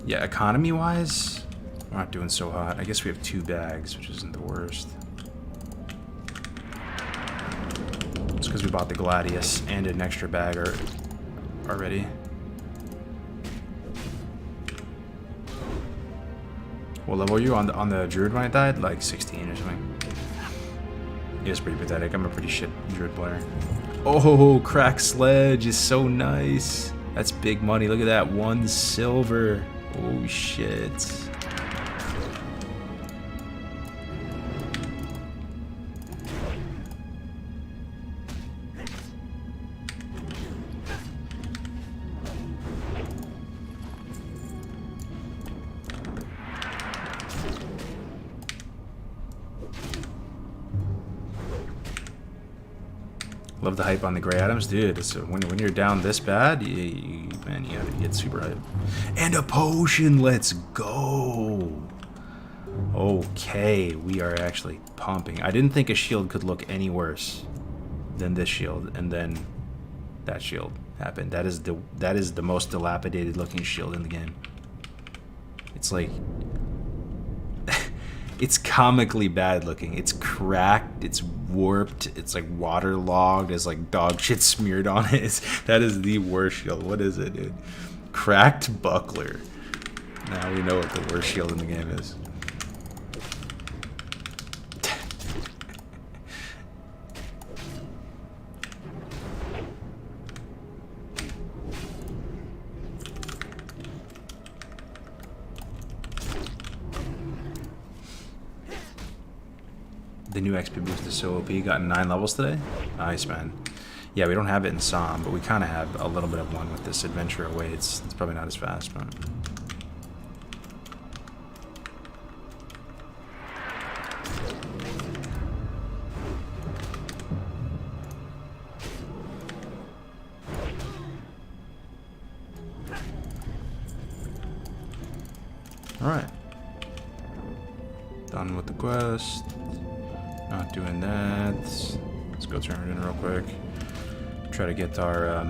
Yeah, economy-wise, we're not doing so hot. I guess we have 2 bags, which isn't the worst. It's because we bought the Gladius and an extra bag already. What level are you on the Druid when I died? Like 16 or something. It was pretty pathetic. I'm a pretty shit Druid player. Oh, Crack Sledge is so nice. That's big money. Look at that. 1 silver. Oh shit. Love the hype on the Grey Atoms, dude. It's, when you're down this bad, man, you gotta get super hype. And a potion, let's go. Okay, we are actually pumping. I didn't think a shield could look any worse than this shield, and then that shield happened. That is the most dilapidated looking shield in the game. It's like it's comically bad looking. It's cracked, it's warped, it's like waterlogged, it's like dog shit smeared on it. That is the worst shield. What is it, dude? Cracked buckler. Now we know what the worst shield in the game is. The new XP boost is so OP. Gotten 9 levels today? Nice, man. Yeah, we don't have it in Som, but we kind of have a little bit of one with this Adventure Awaits. It's probably not as fast, but... Alright. Done with the quest. Not doing that. Let's go turn it in real quick. Try to get our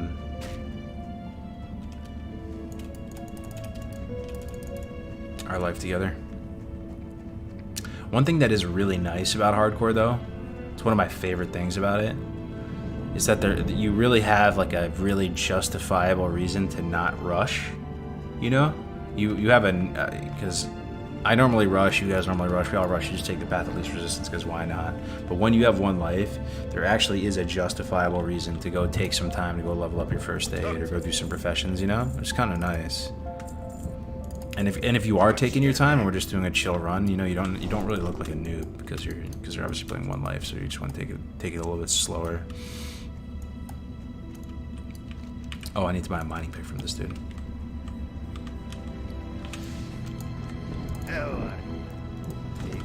life together. One thing that is really nice about hardcore, though, it's one of my favorite things about it, is that you really have like a really justifiable reason to not rush. You know, you have because. I normally rush, you guys normally rush, we all rush, you just take the path of least resistance because why not? But when you have 1 life, there actually is a justifiable reason to go take some time to go level up your first aid or go do some professions, you know? It's kind of nice. And if you are taking your time and we're just doing a chill run, you know, you don't really look like a noob because you're obviously playing 1 life, so you just want to take it a little bit slower. Oh, I need to buy a mining pick from this dude.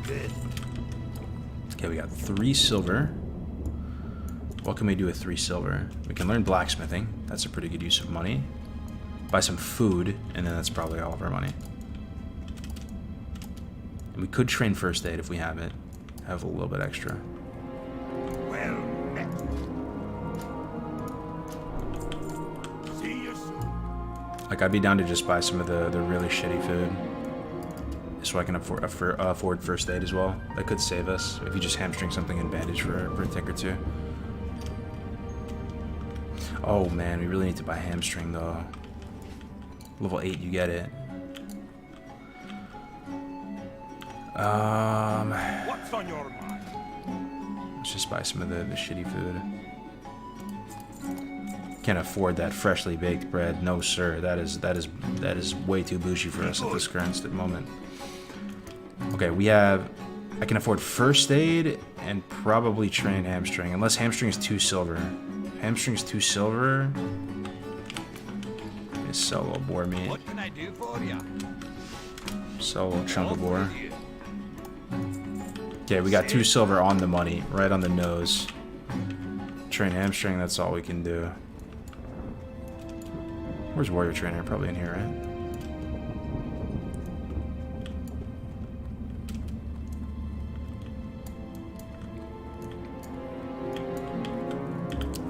Good. Okay, we got 3 silver. What can we do with 3 silver? We can learn blacksmithing. That's a pretty good use of money. Buy some food, and then that's probably all of our money. And we could train first aid if we have it. Have a little bit extra.
Well met. See you soon.
Like, I'd be down to just buy some of the really shitty food. So I can afford first aid as well. That could save us if you just hamstring something and bandage for a tick or two. Oh man, we really need to buy hamstring though. Level 8, you get it.
What's on your mind?
Let's just buy some of the shitty food. Can't afford that freshly baked bread. No sir, that is way too bougie for us at this current moment. Okay, we have... I can afford first aid and probably train hamstring. Unless hamstring is 2 silver. Hamstring's 2 silver. It's solo boar meat.
What can I do for you?
Solo chunk of boar. Okay, we got 2 silver on the money. Right on the nose. Train hamstring, that's all we can do. Where's warrior trainer? Probably in here, right?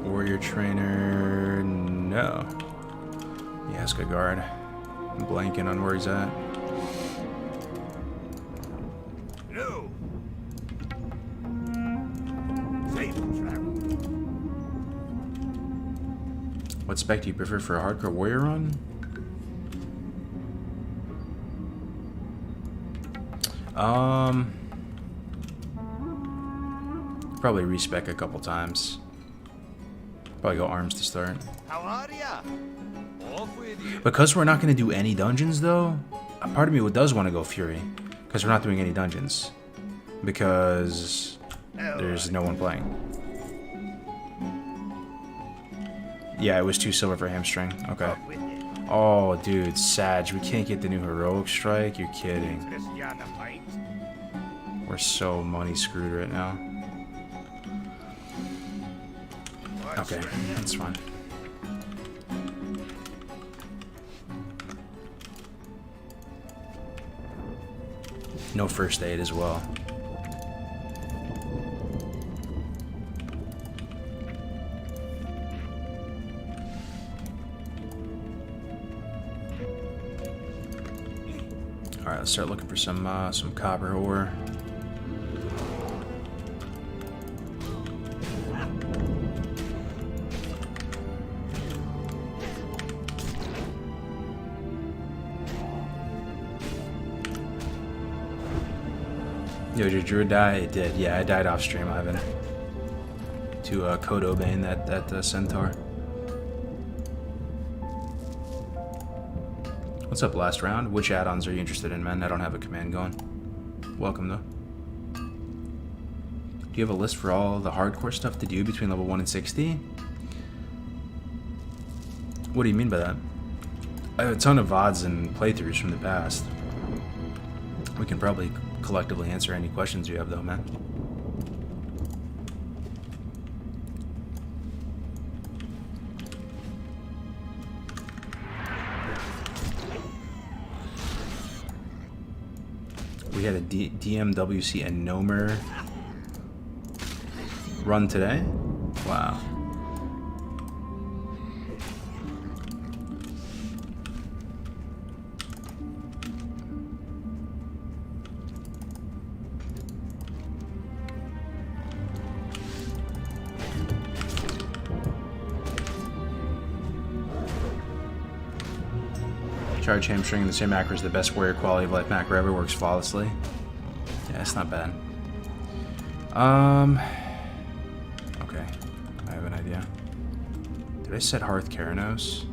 Warrior trainer, no. Yaska guard. I'm blanking on where he's at.
No. Safe travel.
What spec do you prefer for a hardcore warrior run? Probably respec a couple times. Probably go arms to start.
How are ya? Off with you.
Because we're not going to do any dungeons, though, a part of me does want to go Fury. Because we're not doing any dungeons. Because there's no one playing. Yeah, it was 2 silver for hamstring. Okay. Oh, dude, Sag, we can't get the new heroic strike? You're kidding. We're so money screwed right now. Okay, that's fine. No first aid as well. All right, let's start looking for some copper ore. Yo, did your druid die? It did. Yeah, I died off stream, Ivan. To Kodo Bane, that centaur. What's up, last round? Which add-ons are you interested in, man? I don't have a command going. Welcome, though. Do you have a list for all the hardcore stuff to do between level 1 and 60? What do you mean by that? I have a ton of VODs and playthroughs from the past. We can probably collectively answer any questions you have, though, man. We had a DMWC and Gnomer run today? Wow. Charge hamstring in the same macro as the best warrior quality of life macro ever, works flawlessly. Yeah, it's not bad. Okay, I have an idea. Did I set Hearth Keranos?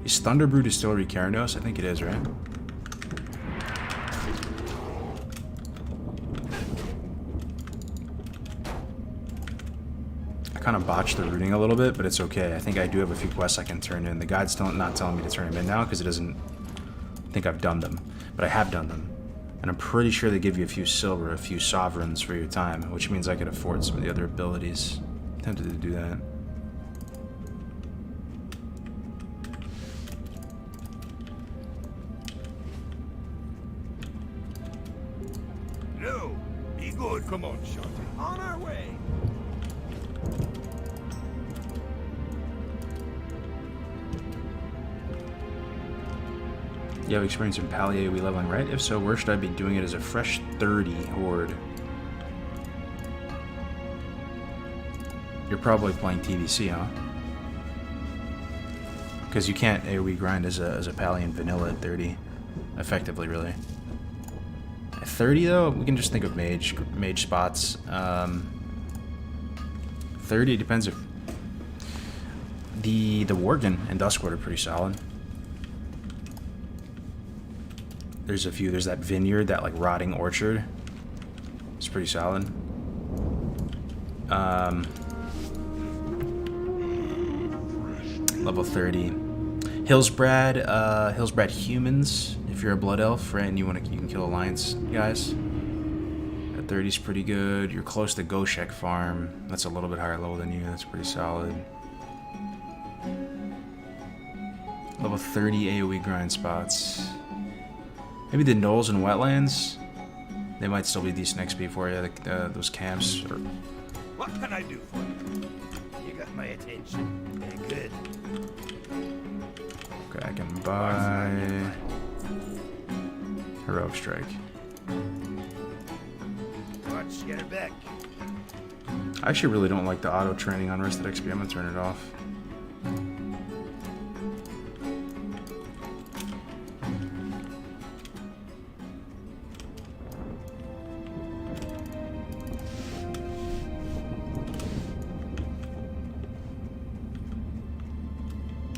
Is Thunderbrew Distillery Keranos? I think it is, right? Kind of botched the routing a little bit, but it's okay. I think I do have a few quests I can turn in. The guide's still not telling me to turn them in now because it doesn't think I've done them, but I have done them, and I'm pretty sure they give you a few silver, a few sovereigns for your time, which means I could afford some of the other abilities. I'm tempted to do that.
come on, Shorty. On our way.
You have experience in Pally AoE leveling, right? If so, where should I be doing it as a fresh 30 horde? You're probably playing TVC, huh? Because you can't AoE grind as a Pally in vanilla at 30. Effectively, really. At 30, though, we can just think of mage spots. 30 depends if... The Worgen and Duskward are pretty solid. There's a few. There's that vineyard, that like rotting orchard. It's pretty solid. Level 30. Hillsbrad humans. If you're a blood elf, right, and you can kill alliance guys. At 30 is pretty good. You're close to Goshek farm. That's a little bit higher level than you. That's pretty solid. Level 30 AoE grind spots. Maybe the knolls and wetlands. They might still be decent XP for you. Those camps.
What can I do for you? You got my attention. Very good.
Okay, I can buy Heroic Strike.
Watch your back.
I actually really don't like the auto training on Rested XP. I'm gonna turn it off.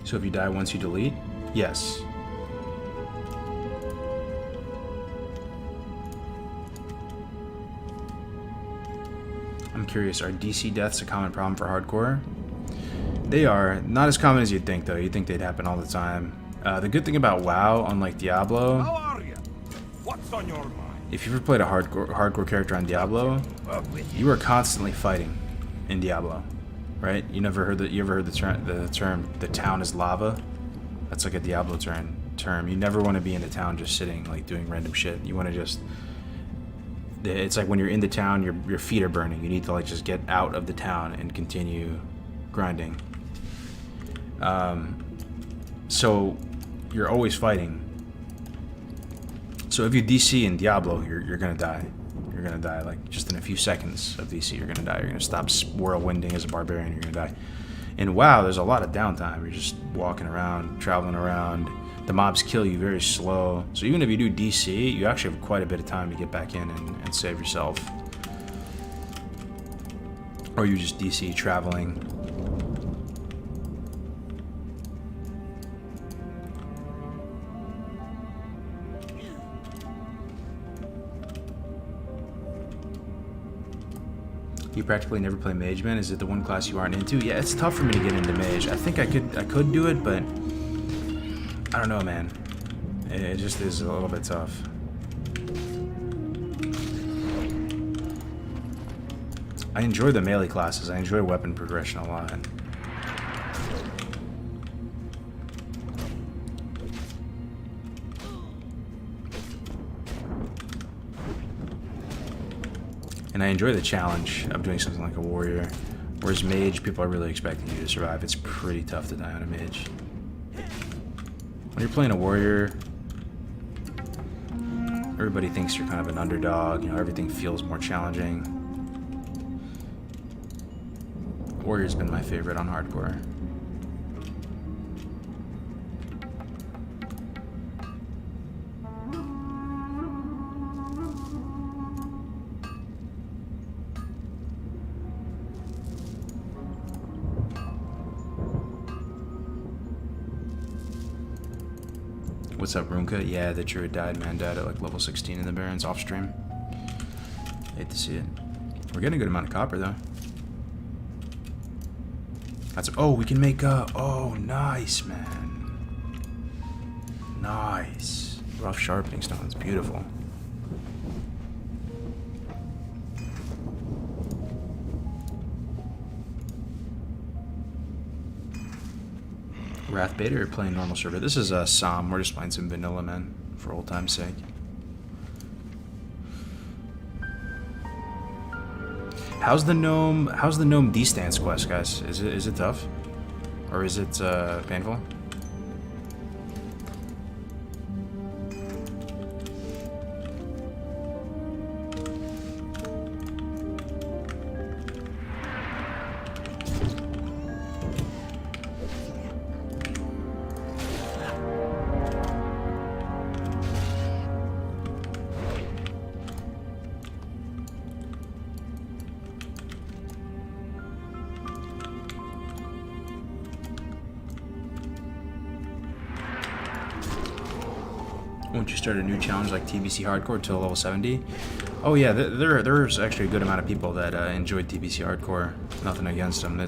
So if you die once you delete? Yes. I'm curious, are DC deaths a common problem for hardcore? They are. Not as common as you'd think, though. You'd think they'd happen all the time. The good thing about WoW, unlike Diablo...
How are you? What's on your mind?
If you've ever played a hardcore character on Diablo, you are constantly fighting in Diablo. Right? You ever heard the term the town is lava? That's like a Diablo term. You never want to be in the town just sitting like doing random shit. You want to just... It's like when you're in the town, your feet are burning. You need to like just get out of the town and continue grinding. So you're always fighting. So if you DC in Diablo, you're gonna die. You're gonna die like just in a few seconds of DC. You're gonna die. You're gonna stop whirlwinding as a barbarian. You're gonna die. And WoW, there's a lot of downtime. You're just walking around, traveling around. The mobs kill you very slow. So even if you do DC, you actually have quite a bit of time to get back in and save yourself. Or you just DC traveling. You practically never play Mage, man. Is it the one class you aren't into? Yeah, it's tough for me to get into Mage. I think I could do it, but I don't know, man. It just is a little bit tough. I enjoy the melee classes. I enjoy weapon progression a lot. And I enjoy the challenge of doing something like a warrior. Whereas mage, people are really expecting you to survive. It's pretty tough to die on a mage. When you're playing a warrior, everybody thinks you're kind of an underdog. You know, everything feels more challenging. Warrior's been my favorite on hardcore. What's up, Runka? Yeah, the druid died, man. Died at like level 16 in the Barrens off stream. Hate to see it. We're getting a good amount of copper, though. That's... Oh, we can make a... Oh, nice, man. Nice. Rough sharpening stones. Beautiful. Wrath Beta or playing normal server? This is Som. We're just playing some vanilla, man, for old time's sake. How's the gnome D-stance quest, guys? Is it tough? Or is it painful? Won't you start a new challenge like TBC Hardcore till level 70? Oh yeah, there's actually a good amount of people that enjoyed TBC Hardcore. Nothing against them.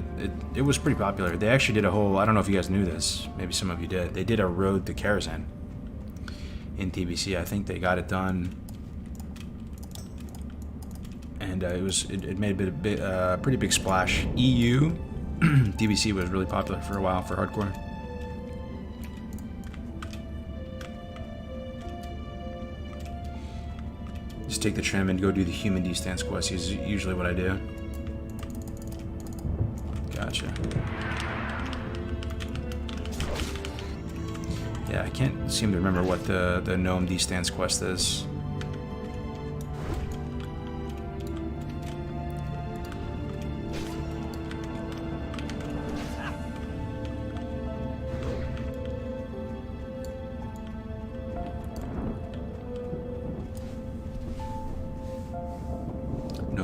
It was pretty popular. They actually did a whole, I don't know if you guys knew this, maybe some of you did. They did a road to Karazhan in TBC. I think they got it done. And it made a pretty big splash. EU, TBC was really popular for a while for hardcore. Just take the trim and go do the human D-stance quest is usually what I do. Gotcha. Yeah, I can't seem to remember what the gnome D-stance quest is.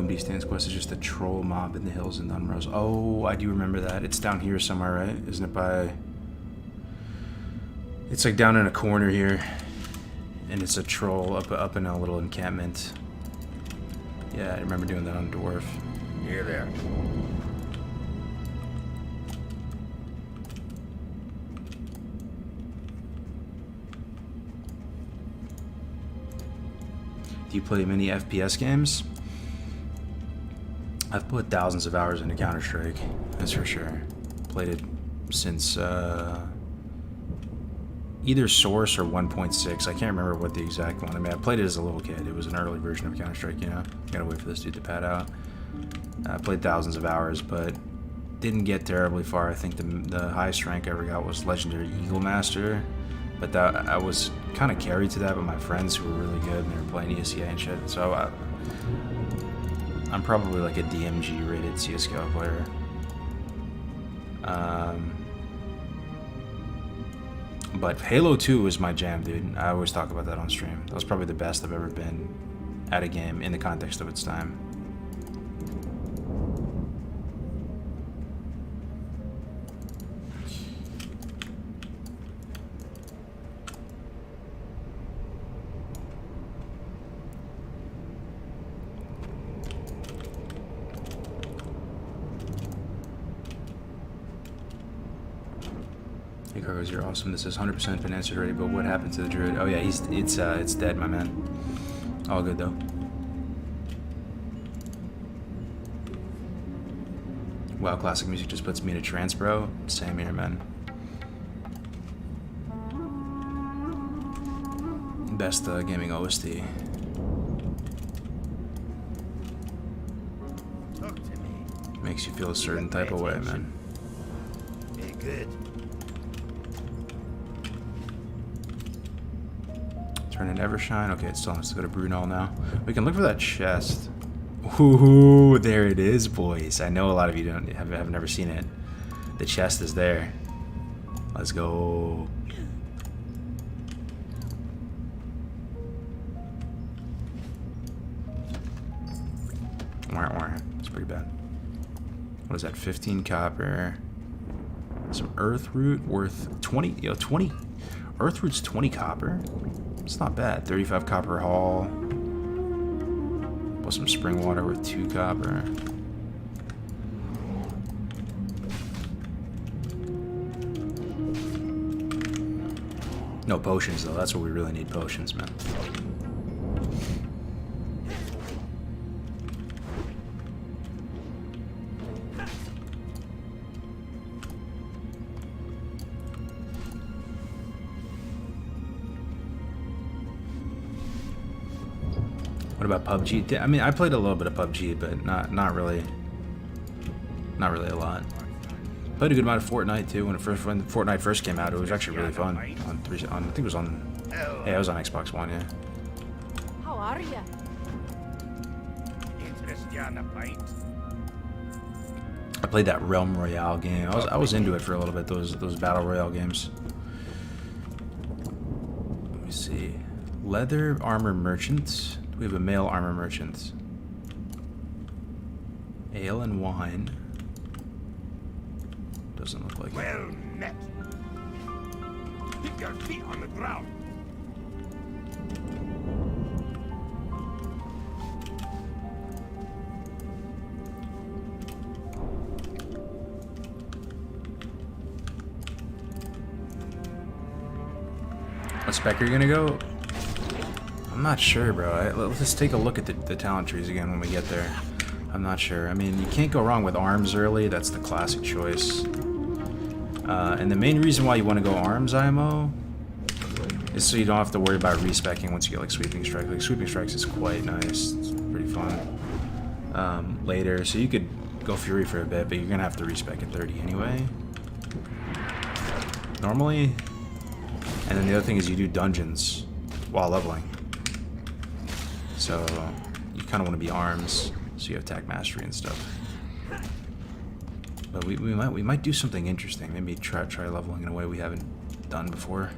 D-stance quest is just a troll mob in the hills in Dunrose. Oh, I do remember that. It's down here somewhere, right? Isn't it by... It's like down in a corner here. And it's a troll up in a little encampment. Yeah, I remember doing that on Dwarf.
Here there.
Do you play many FPS games? I've put thousands of hours into Counter-Strike, that's for sure. Played it since either Source or 1.6. I can't remember what the exact one. I mean, I played it as a little kid. It was an early version of Counter-Strike, you know? Gotta wait for this dude to pad out. I played thousands of hours, but didn't get terribly far. I think the highest rank I ever got was Legendary Eagle Master. But that, I was kind of carried to that by my friends who were really good and they were playing ESEA and shit. So I'm probably like a DMG rated CSGO player. But Halo 2 was my jam, dude. I always talk about that on stream. That was probably the best I've ever been at a game in the context of its time. Hey Cargos, you're awesome. This has 100% been answered already, but what happened to the druid? Oh yeah, it's dead, my man. All good though. Wow, classic music just puts me in a trance, bro. Same here, man. Best gaming OST.
Talk to me.
Makes you feel a certain type of way, man.
Very good.
Turn in Evershine. Okay, it still has to go to Brunel now. We can look for that chest. Ooh, there it is, boys. I know a lot of you have never seen it. The chest is there. Let's go. It's pretty bad. What is that? 15 copper. Some earth root worth 20. Yo, 20. Earth root's 20 copper. It's not bad. 35 copper haul. Plus some spring water worth 2 copper. No potions though. That's what we really need, potions, man. What about PUBG? I mean, I played a little bit of PUBG, but not really a lot. Played a good amount of Fortnite too. When Fortnite first came out, it was actually really fun. I think it was on. Yeah, it was on Xbox One. Yeah.
How are you?
I played that Realm Royale game. I was into it for a little bit. Those battle royale games. Let me see. Leather armor merchant. We have a male armor merchant. Ale and wine. Doesn't look like
Well
it.
met. Keep your feet on the ground.
What spec are you gonna go? I'm not sure, bro. Let's just take a look at the talent trees again when we get there. I'm not sure. I mean, you can't go wrong with arms early. That's the classic choice. And the main reason why you want to go arms IMO is so you don't have to worry about respecking once you get like sweeping strikes. Like sweeping strikes is quite nice. It's pretty fun. Later, so you could go fury for a bit, but you're gonna have to respec at 30 anyway. Normally. And then the other thing is you do dungeons while leveling. So you kind of want to be arms, so you have attack mastery and stuff. But we might do something interesting. Maybe try leveling in a way we haven't done before.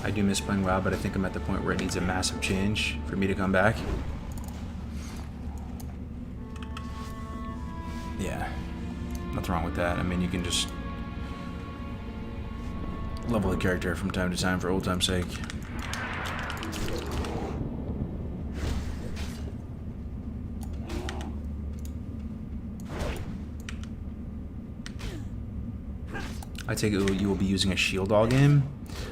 I do miss playing WoW, but I think I'm at the point where it needs a massive change for me to come back. Yeah, nothing wrong with that. I mean, you can just level the character from time to time for old time's sake. I take it you will be using a shield all game?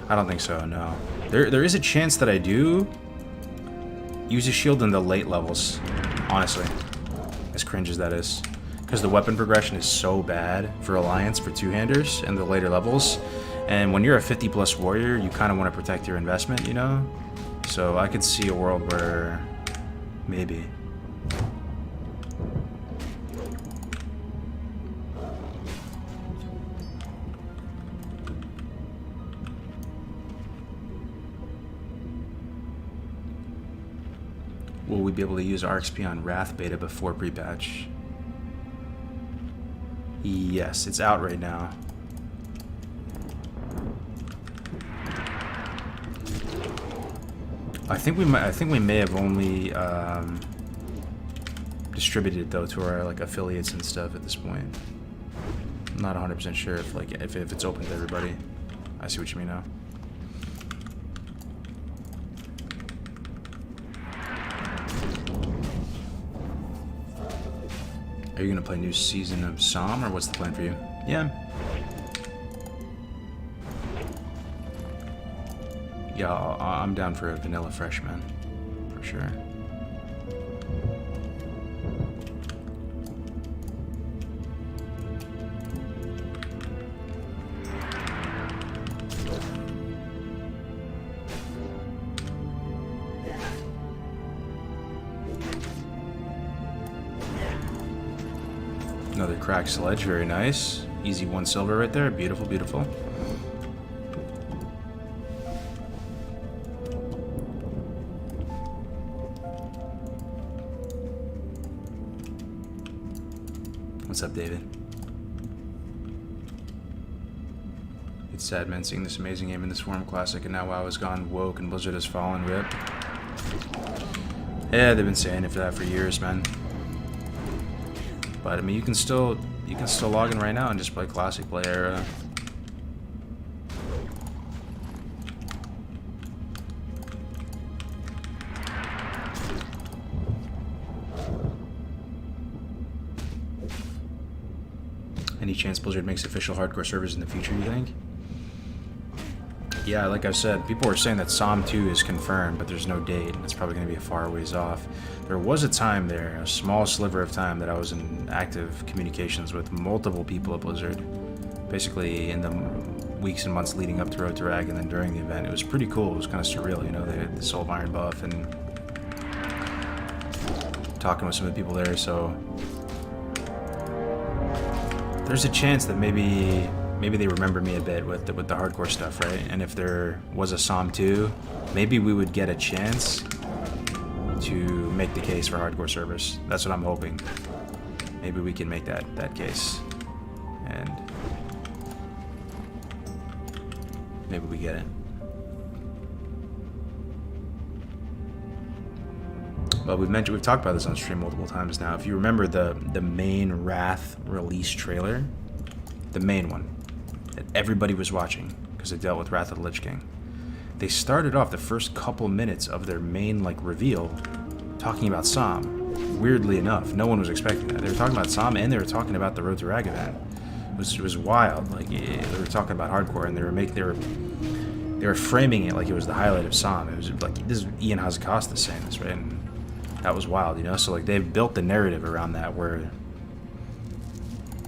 I don't think so, no. There is a chance that I do use a shield in the late levels, honestly. As cringe as that is. Because the weapon progression is so bad for Alliance, for two-handers, and the later levels. And when you're a 50-plus warrior, you kind of want to protect your investment, you know? So I could see a world where... maybe. Will we be able to use RXP on Wrath Beta before pre-patch? Yes, it's out right now. I think we may have only distributed it though to our like affiliates and stuff at this point. I'm not 100% sure if it's open to everybody. I see what you mean now. Are you gonna play new season of Psalm, or what's the plan for you? Yeah. Yeah, I'm down for a vanilla freshman, for sure. Another cracked sledge, very nice. Easy 1 silver right there, beautiful, beautiful. What's up, David? It's sad, man, seeing this amazing game in the Swarm Classic, and now WoW is gone woke and Blizzard has fallen, rip. Yeah, they've been saying it for that for years, man. But I mean, you can still log in right now and just play Classic, play Era. Any chance Blizzard makes official hardcore servers in the future, you think? Yeah, like I said, people were saying that Psalm 2 is confirmed, but there's no date. It's probably going to be a far ways off. There was a time there, a small sliver of time, that I was in active communications with multiple people at Blizzard. Basically, in the weeks and months leading up to Road to Rag, and then during the event. It was pretty cool. It was kind of surreal, you know, they had the Soul of Iron buff, and talking with some of the people there, so there's a chance that maybe they remember me a bit with the hardcore stuff, right? And if there was a Psalm 2, maybe we would get a chance to make the case for hardcore service. That's what I'm hoping. Maybe we can make that case. And maybe we get it. But we've talked about this on stream multiple times now. If you remember the main Wrath release trailer, the main one that everybody was watching because it dealt with Wrath of the Lich King, they started off the first couple minutes of their main reveal talking about Psalm. Weirdly enough, no one was expecting that. They were talking about Psalm, and they were talking about the Road to Rag event. It was wild. They were talking about hardcore, and they were framing it like it was the highlight of Psalm. It was like, this is Ian Hazzikostas saying this, right? And that was wild, you know? So they've built the narrative around that where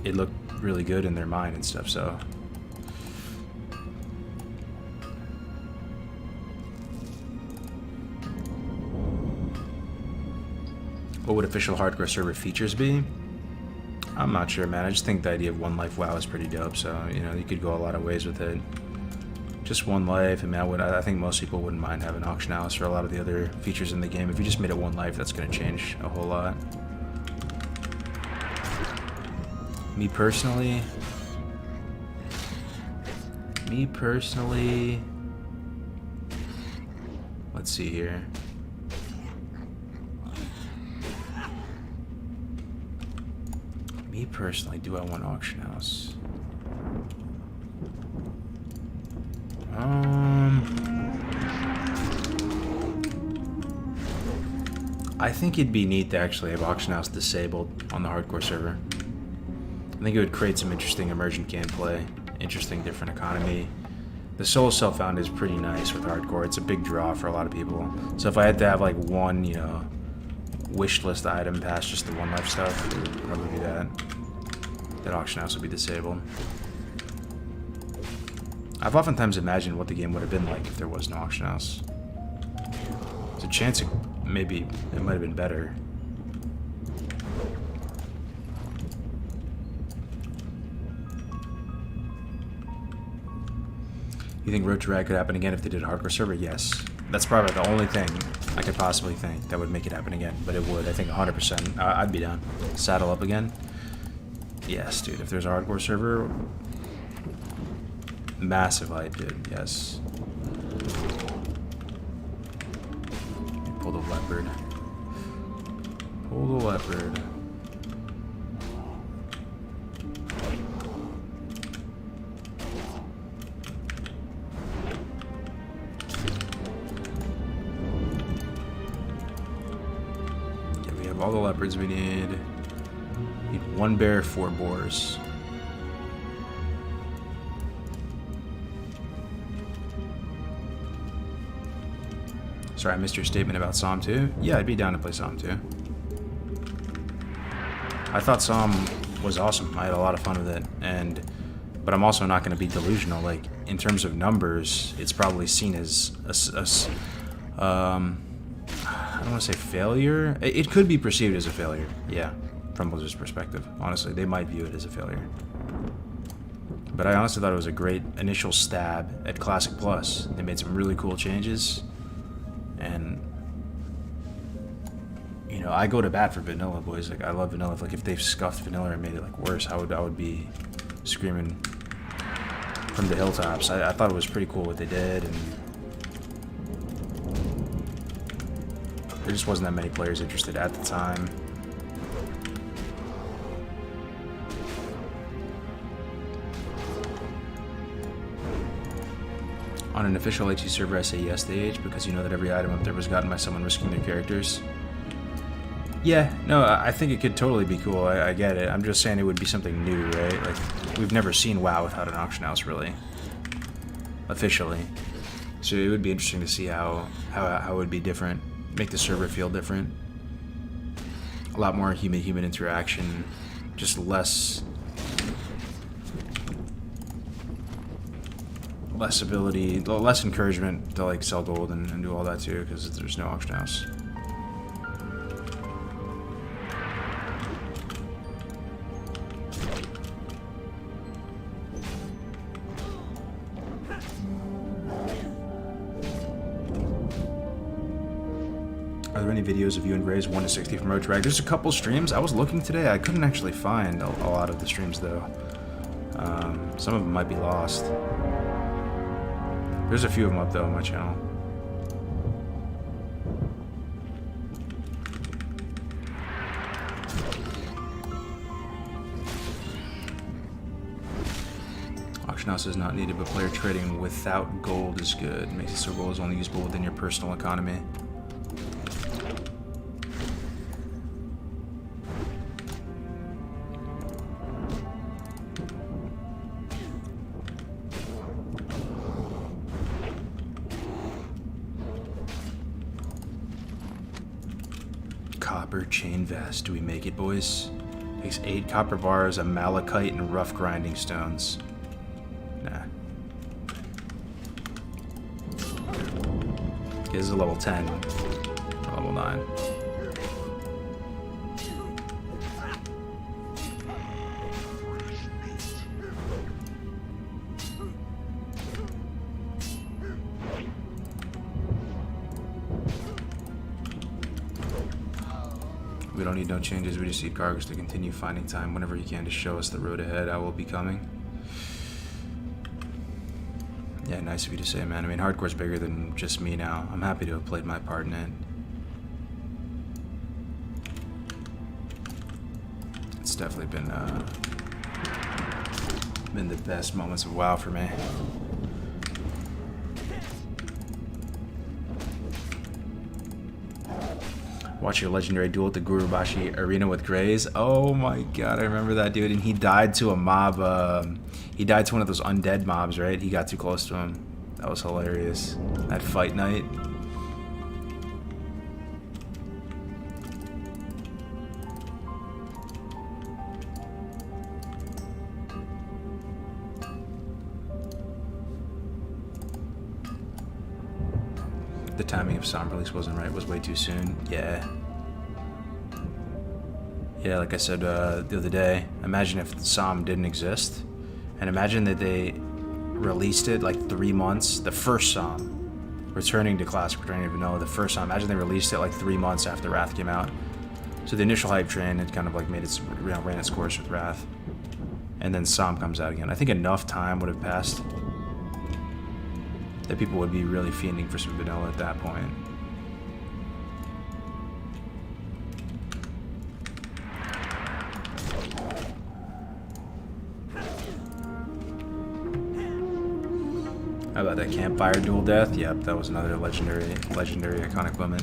it looked really good in their mind and stuff, so what would official hardcore server features be? I'm not sure, man. I just think the idea of One Life WoW is pretty dope, so you know, you could go a lot of ways with it. Just One Life. I mean, I think most people wouldn't mind having auction house or a lot of the other features in the game. If you just made it One Life, that's going to change a whole lot. Me personally, let's see here. Me personally, do I want auction house? I think it'd be neat to actually have auction house disabled on the hardcore server. I think it would create some interesting emergent gameplay, interesting different economy. The Soul Self-Found is pretty nice with hardcore. It's a big draw for a lot of people. So if I had to have one, you know, wish list item past just the One Life stuff, it would probably be that. That auction house would be disabled. I've oftentimes imagined what the game would have been like if there was no auction house. There's a chance maybe it might have been better. You think Road to Rag could happen again if they did a hardcore server? Yes. That's probably the only thing I could possibly think that would make it happen again. But it would, I think 100%. I'd be down. Saddle up again? Yes, dude. If there's a hardcore server, massive hype, dude. Yes. Pull the leopard. Pull the leopard. All the leopards we need. Need 1 bear, 4 boars. Sorry, I missed your statement about Psalm 2. Yeah, I'd be down to play Psalm 2. I thought Psalm was awesome. I had a lot of fun with it, but I'm also not going to be delusional. In terms of numbers, it's probably seen as I don't want to say failure. It could be perceived as a failure, yeah, from Blizzard's perspective. Honestly, they might view it as a failure. But I honestly thought it was a great initial stab at Classic Plus. They made some really cool changes, and you know, I go to bat for vanilla, boys. I love vanilla. If they've scuffed vanilla and made it worse, I would be screaming from the hilltops. I thought it was pretty cool what they did, and there just wasn't that many players interested at the time. On an official HC server, I say yes to Age because you know that every item up there was gotten by someone risking their characters. Yeah, no, I think it could totally be cool. I get it. I'm just saying it would be something new, right? Like, we've never seen WoW without an auction house, really. Officially. So it would be interesting to see how it would be different. Make the server feel different. A lot more human interaction. Just less ability, less encouragement to like sell gold and do all that too, because there's no auction house. Are there any videos of you and Gray's 1 to 60 from Road Rag? There's a couple streams. I was looking today. I couldn't actually find a lot of the streams though. Some of them might be lost. There's a few of them up though on my channel. Auction house is not needed, but player trading without gold is good. Makes it so gold is only usable within your personal economy. Copper chain vest. Do we make it, boys? Takes 8 copper bars, a malachite, and rough grinding stones. Nah. This is a level 10. Level 9. We don't need no changes, we just need cargoes to continue finding time whenever you can to show us the road ahead. I will be coming. Yeah, nice of you to say, man. I mean, hardcore's bigger than just me now. I'm happy to have played my part in it. It's definitely been the best moments of WoW for me. Watch your legendary duel at the Gurubashi arena with Grays. Oh my god, I remember that dude. And he died to a mob. He died to one of those undead mobs, right? He got too close to him. That was hilarious. That fight night. The timing of Psalm release wasn't right. It was way too soon. Yeah. Yeah, like I said the other day, imagine if Psalm didn't exist. And imagine that they released it like 3 months. The first Psalm. Returning to Classic, returning to Vanilla. The first Psalm. Imagine they released it like 3 months after Wrath came out. So the initial hype train had kind of like made its, ran its course with Wrath. And then Psalm comes out again. I think enough time would have passed that people would be really fiending for some vanilla at that point. How about that campfire dual death? Yep, that was another legendary iconic moment.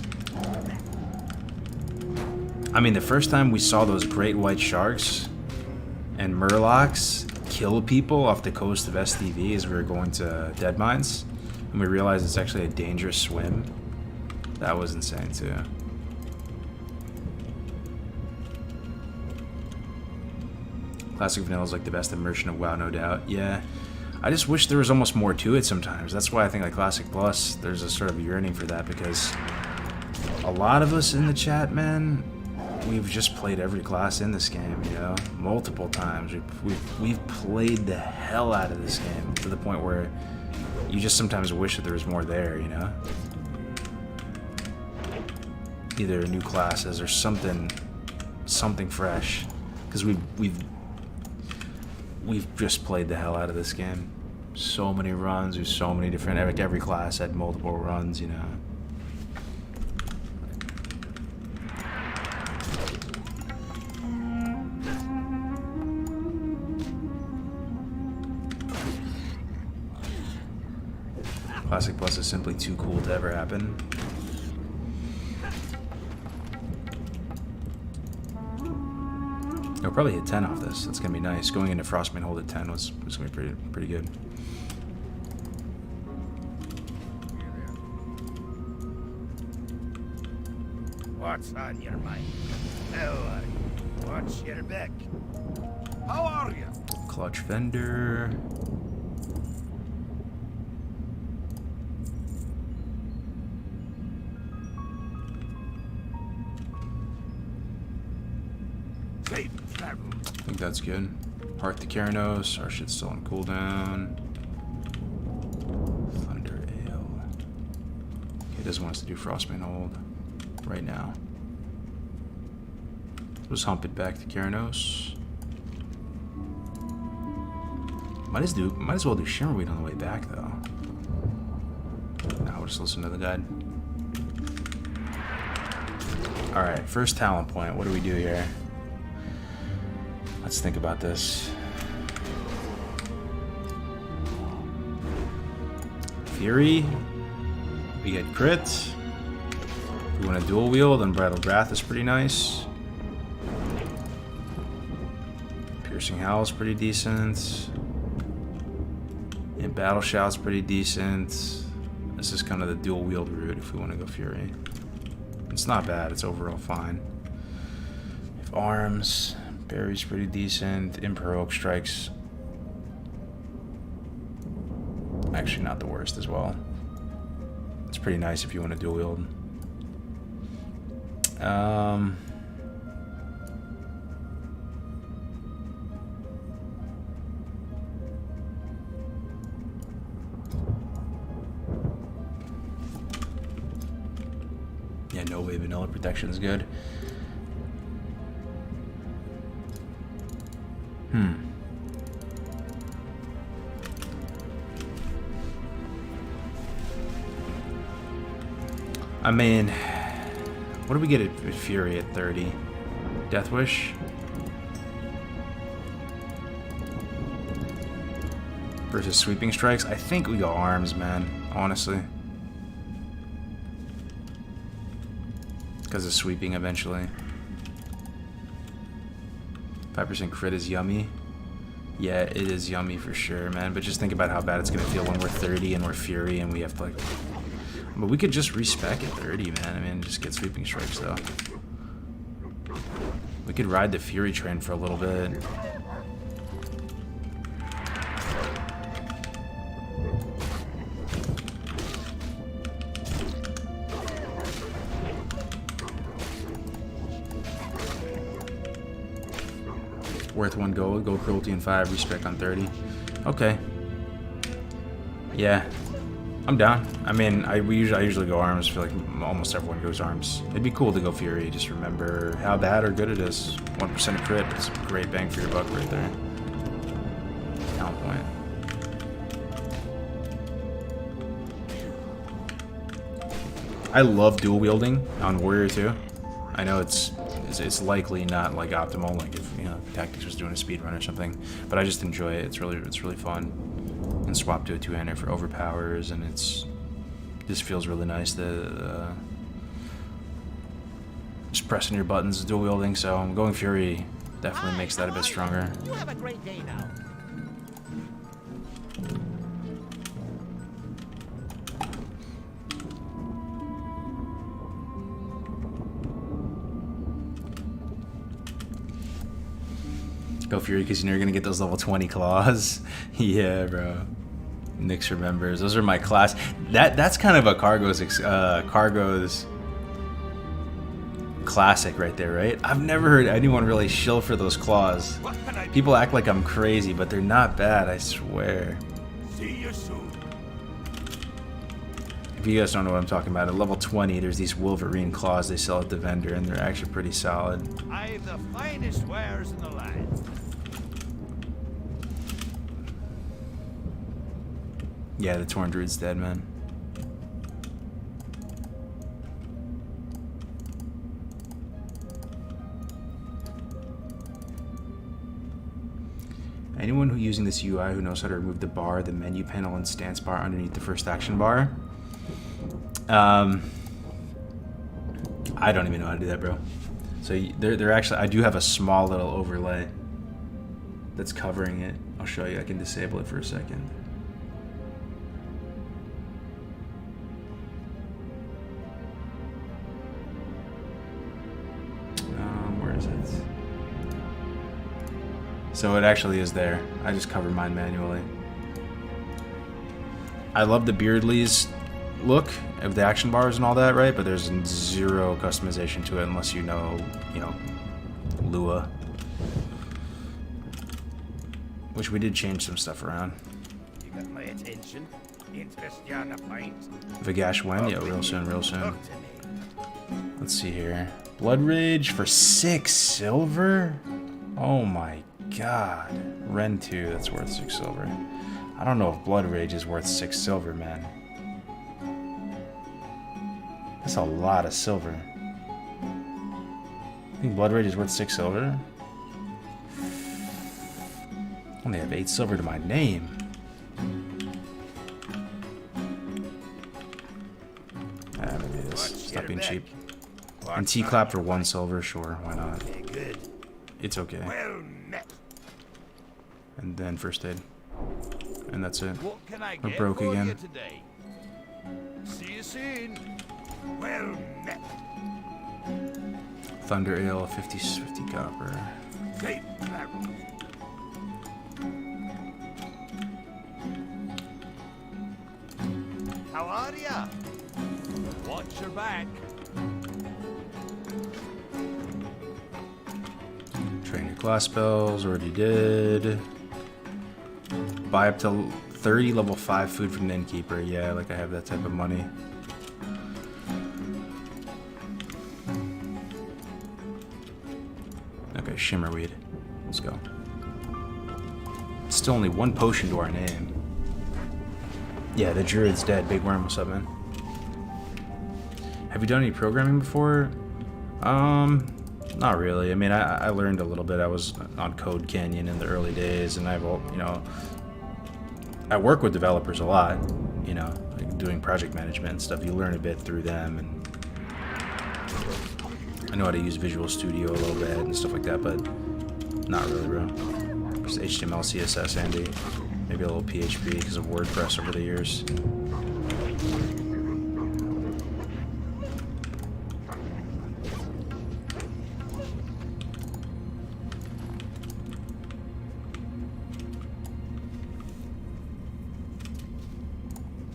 I mean, the first time we saw those great white sharks and murlocs kill people off the coast of STV as we were going to Dead Mines, and we realized it's actually a dangerous swim. That was insane too. Classic Vanilla is like the best immersion of WoW, no doubt. Yeah, I just wish there was almost more to it sometimes. That's why I think like Classic Plus, there's a sort of yearning for that, because a lot of us in the chat, man, we've just played every class in this game, you know, multiple times. We've played the hell out of this game to the point where you just sometimes wish that there was more there, you know? Either new classes or something fresh, because we've just played the hell out of this game. So many runs, there's so many different, every class had multiple runs, you know? Classic Plus is simply too cool to ever happen. I'll probably hit 10 off this. That's gonna be nice. Going into Frostbane Hold at 10 was gonna be pretty good.
What's on your mind? How are you? Watch your back. How are you?
Clutch Vendor.
Safe travel.
I think that's good. Hearth to Keranos. Our shit's still on cooldown. Thunder Ale. Okay, it doesn't want us to do Frostbane Hold right now. Let's hump it back to Keranos. Might as well do Shimmerweed on the way back, though. Now we'll just listen to the guide. Alright, first talent point. What do we do here? Let's think about this. Fury. We get crit. If we want to dual wield, Unbridled Wrath is pretty nice. Piercing Howl is pretty decent. And Battle Shout's pretty decent. This is kind of the dual wield route if we want to go Fury. It's not bad, it's overall fine. If Arms, Barry's pretty decent. Imperheroic Strikes. Actually not the worst as well. It's pretty nice if you want to dual wield. Yeah, no way vanilla protection is good. I mean, what do we get at Fury at 30? Death Wish? Versus Sweeping Strikes? I think we go Arms, man, honestly. Because of sweeping eventually. 5% crit is yummy. Yeah, it is yummy for sure, man. But just think about how bad it's gonna feel when we're 30 and we're Fury and we have to like... But we could just respec at 30, man. I mean, just get Sweeping Strikes though. We could ride the Fury train for a little bit. Worth one go Cruelty and 5, respec on 30. Okay. Yeah. I'm down. I mean, I usually go Arms. I feel like almost everyone goes Arms. It'd be cool to go Fury. Just remember how bad or good it is. 1% of crit is a great bang for your buck right there. Talent point. I love dual wielding on Warrior too. I know it's likely not like optimal, like if Tactics was doing a speed run or something, but I just enjoy it. It's really fun. And swap to a two-hander for overpowers, and this feels really nice. Just pressing your buttons, dual wielding. So I'm going Fury definitely makes that a bit stronger.
You have a great day now.
Go Fury because you know you're gonna get those level 20 claws. Yeah, bro. Nyx remembers. Those are my class. That's kind of a Cargo's classic right there, right? I've never heard anyone really shill for those claws. People act like I'm crazy, but they're not bad, I swear.
See you soon.
If you guys don't know what I'm talking about, at level 20, there's these Wolverine claws they sell at the vendor, and they're actually pretty solid.
I've the finest wares in the land.
Yeah, the Torn Druid's dead, man. Anyone who using this UI who knows how to remove the bar, the menu panel, and stance bar underneath the first action bar? I don't even know how to do that, bro. So they're actually, I do have a small little overlay that's covering it. I'll show you. I can disable it for a second. Where is it? So it actually is there. I just covered mine manually. I love the Beardley's look of the action bars and all that, right? But there's zero customization to it unless you know, Lua. Which we did change some stuff around.
You got my attention. Interest you on a pint?
Vagash when? Yeah, real soon, real soon. Let's see here. Blood Rage for 6 silver? Oh my god. Ren 2, that's worth 6 silver. I don't know if Blood Rage is worth 6 silver, man. That's a lot of silver. I think Blood Rage is worth 6 silver? I only have 8 silver to my name. Maybe this. Stop being cheap. And T-Clap for 1 silver, sure, why not?
Good.
It's okay.
Well met.
And then first aid. And that's it.
What can I
We're
get
broke
for
again.
you today? See you soon. Well met.
Thunder Ale, 50 copper.
Safe travels. How are ya? Watch your back.
Train your class spells, already did. Buy up to 30 level 5 food from the innkeeper. Yeah, like I have that type of money. Okay, Shimmerweed. Let's go. Still only 1 potion to our name. Yeah, the druid's dead. Big Worm, what's up, man? Have you done any programming before? Not really. I mean, I learned a little bit. I was on Code Canyon in the early days, and I've, I work with developers a lot, like doing project management and stuff. You learn a bit through them, and I know how to use Visual Studio a little bit and stuff like that, but not really, bro. Just HTML, CSS, Andy. Maybe a little PHP because of WordPress over the years.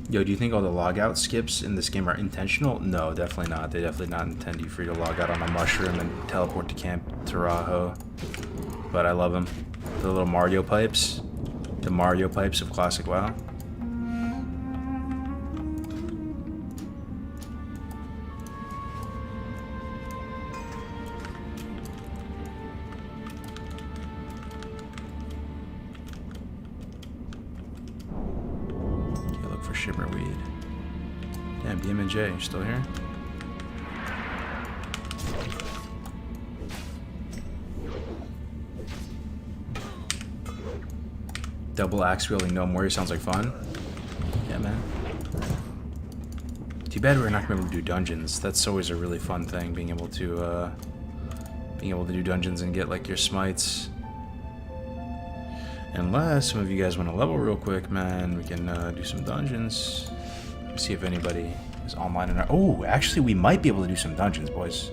Yo, do you think all the logout skips in this game are intentional? No, definitely not. They definitely not intend you for you to log out on a mushroom and teleport to Camp Tarajo. But I love them. The little Mario pipes. The Mario pipes of classic WoW. Okay, look for Shimmerweed. Damn, BM&J, you're still here? Double axe wielding Gnome Warrior sounds like fun. Yeah, man. Too bad we're not going to be able to do dungeons. That's always a really fun thing, being able to do dungeons and get like your smites. Unless some of you guys want to level real quick, man, we can do some dungeons. Let me see if anybody is online in our. Oh, actually, we might be able to do some dungeons, boys.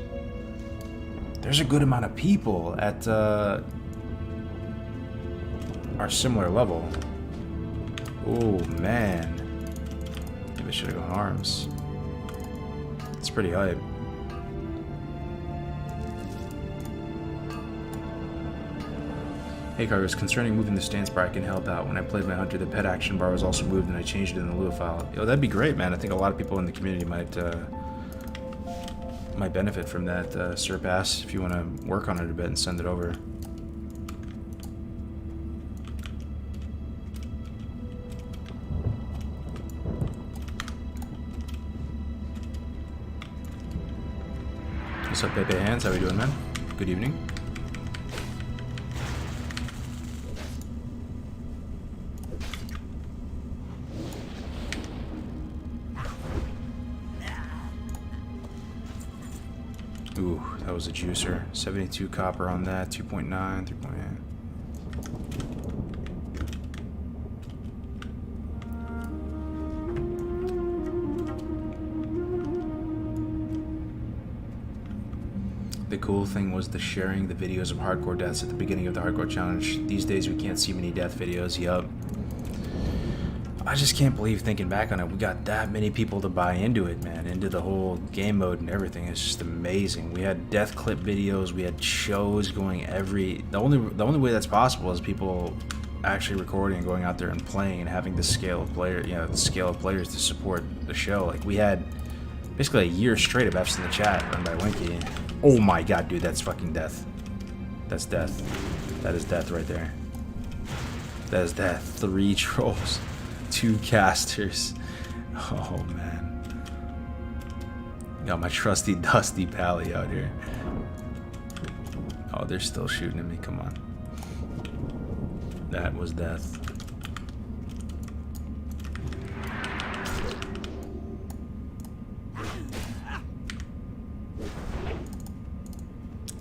There's a good amount of people at our similar level. Oh man, maybe I should have gone arms. It's pretty hype. Hey Cargos, concerning moving the stance bar, I can help out. When I played my hunter, the pet action bar was also moved and I changed it in the Lua file. Yo, that'd be great, man. I think a lot of people in the community might benefit from that, Surpass, if you want to work on it a bit and send it over. What's up, Pepe Hands? How we doing, man? Good evening. Ooh, That was a juicer. 72 copper on that. 2.9, 3.8. The cool thing was the sharing the videos of hardcore deaths at the beginning of the hardcore challenge. These days we can't see many death videos. Yup. I just can't believe, thinking back on it, we got that many people to buy into it, man, into the whole game mode and everything. It's just amazing. We had death clip videos, we had shows going the only way that's possible is people actually recording and going out there and playing and having the scale of players to support the show. Like, we had basically a year straight of F's in the chat run by Winky. Oh my god, dude, that's fucking death. That's death. That is death right there. That is death. 3 trolls. 2 casters. Oh man. Got my trusty Dusty Pally out here. Oh, they're still shooting at me. Come on. That was death.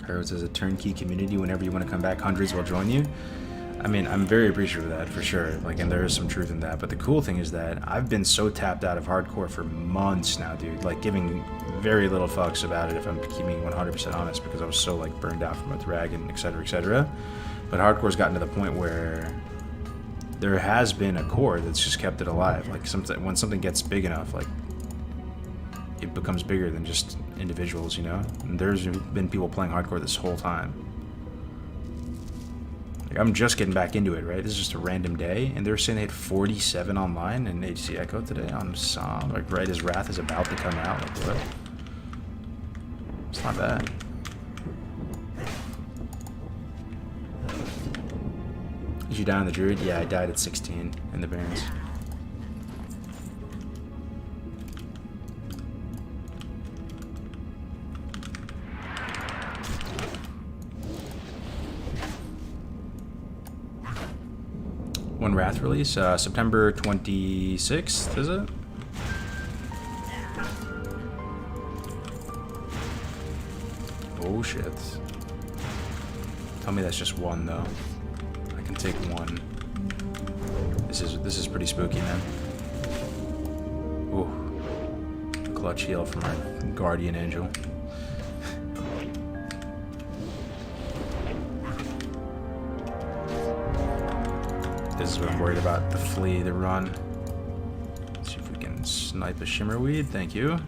Heroes as a turnkey community. Whenever you want to come back, hundreds will join you. I mean, I'm very appreciative of that, for sure. Like, and there is some truth in that. But the cool thing is that I've been so tapped out of hardcore for months now, dude. Like, giving very little fucks about it, if I'm keeping 100% honest, because I was so, like, burned out from a dragon, etc., etc. But hardcore's gotten to the point where there has been a core that's just kept it alive. Like, when something gets big enough, like, it becomes bigger than just individuals, you know? And there's been people playing hardcore this whole time. Like, I'm just getting back into it, right? This is just a random day, and they're saying they had 47 online in HC Echo today on Psalm, like right as Wrath is about to come out. Like, what? It's not bad. Did you die on the Druid? Yeah, I died at 16 in the Barrens. When Wrath release? September 26th, is it? Oh shit. Tell me that's just one though. I can take one. This is pretty spooky, man. Ooh. Clutch heal from our guardian angel. This is what I'm worried about, the flee, the run. Let's see if we can snipe a shimmerweed, thank you.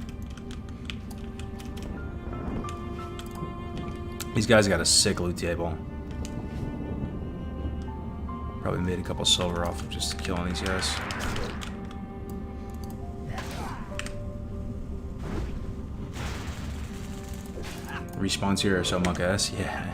These guys got a sick loot table. Probably made a couple silver off of just killing these guys. Respawns here are so monk ass, yeah.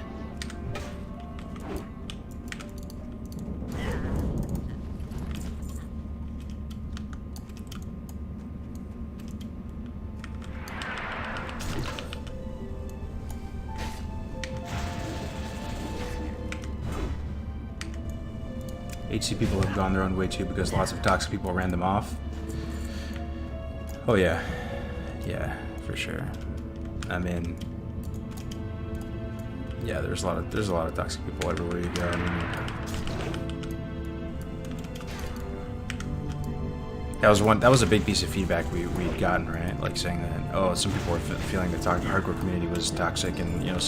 HC people have gone their own way too because lots of toxic people ran them off. Oh yeah. Yeah, for sure. I mean, yeah, there's a lot of toxic people everywhere you go. I mean, that was a big piece of feedback we'd gotten, right? Like saying that, oh, some people were feeling the hardcore community was toxic, and you know,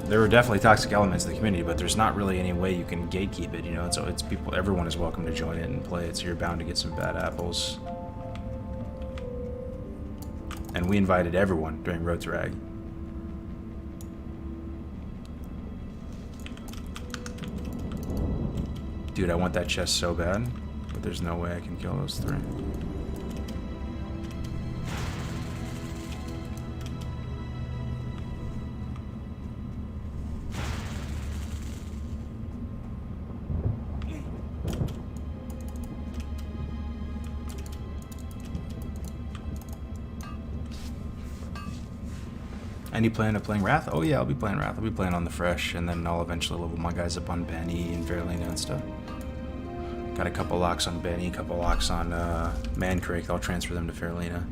there were definitely toxic elements in the community, but there's not really any way you can gatekeep it, you know. So it's people, everyone is welcome to join it and play it. So you're bound to get some bad apples. And we invited everyone during Road to Rag. Dude, I want that chest so bad, but there's no way I can kill those 3. Any plan of playing Wrath? Oh yeah, I'll be playing Wrath. I'll be playing on the Fresh, and then I'll eventually level my guys up on Benny and Fairlane and stuff. Got a couple locks on Benny, a couple locks on Mancrake. I'll transfer them to Fairlena.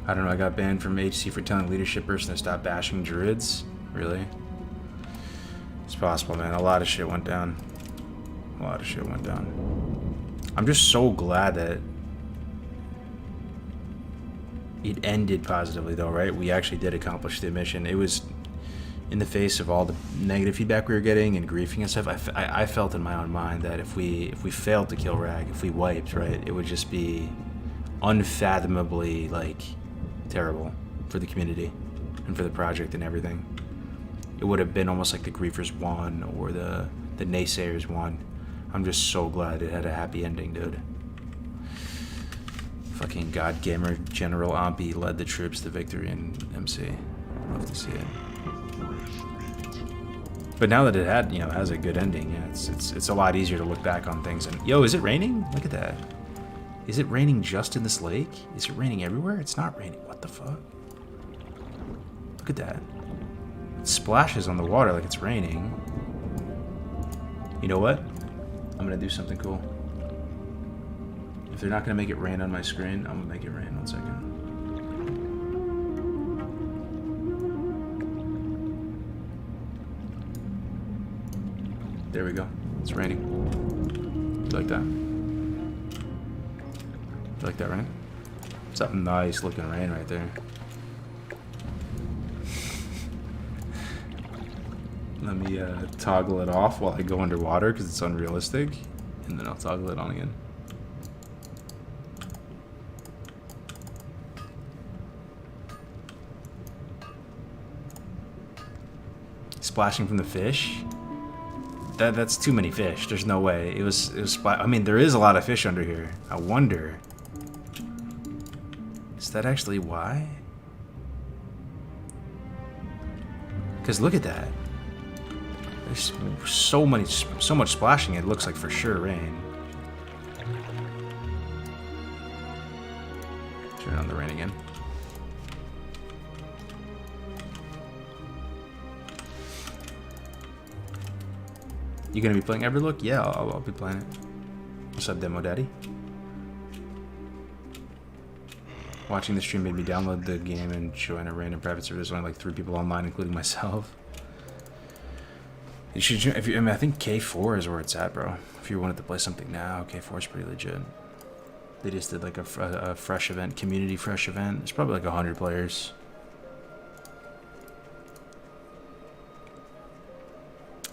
I don't know, I got banned from HC for telling leadership person to stop bashing druids. Really? It's possible, man. A lot of shit went down. A lot of shit went down. I'm just so glad that it ended positively, though, right? We actually did accomplish the mission. It was in the face of all the negative feedback we were getting and griefing and stuff. I felt in my own mind that if we failed to kill Rag, if we wiped, right, it would just be unfathomably, like, terrible for the community and for the project and everything. It would have been almost like the griefers won or the naysayers won. I'm just so glad it had a happy ending, dude. Fucking God Gamer General Ampi led the troops to victory in MC. Love to see it. But now that it had, you know, has a good ending, yeah, it's a lot easier to look back on things and, yo, is it raining? Look at that. Is it raining just in this lake? Is it raining everywhere? It's not raining. What the fuck? Look at that. It splashes on the water like it's raining. You know what? I'm gonna do something cool. If they're not gonna make it rain on my screen, I'm gonna make it rain. 1 second. There we go. It's raining. You like that? You like that rain? It's a nice looking rain right there. Let me toggle it off while I go underwater because it's unrealistic, and then I'll toggle it on again. Splashing from the fish? That's too many fish. There's no way. It was I mean, there is a lot of fish under here. I wonder. Is that actually why? Because look at that. There's so much splashing. It looks like for sure rain. Turn on the rain again. You gonna be playing Everlook? Yeah, I'll be playing it. What's up, Demo Daddy? Watching the stream made me download the game and join a random private server. There's only like 3 people online, including myself. You should. If you, I mean, I think K4 is where it's at, bro. If you wanted to play something now, K4 is pretty legit. They just did like a fresh event, community fresh event. It's probably like 100 players.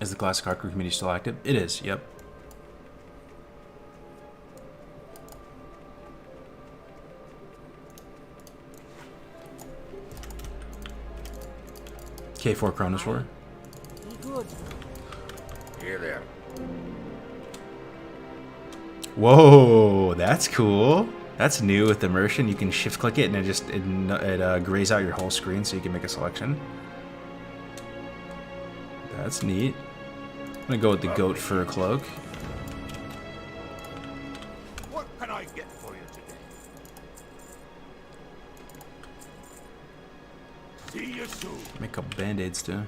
Is the classic hardcore community still active? It is, yep. K4 Chronos War.
Good.
Here there.
Whoa, that's cool. That's new with immersion. You can shift click it and it grays out your whole screen so you can make a selection. That's neat. I'm gonna go with the goat fur cloak.
What can I get for you today? See you soon.
Make a couple band-aids too.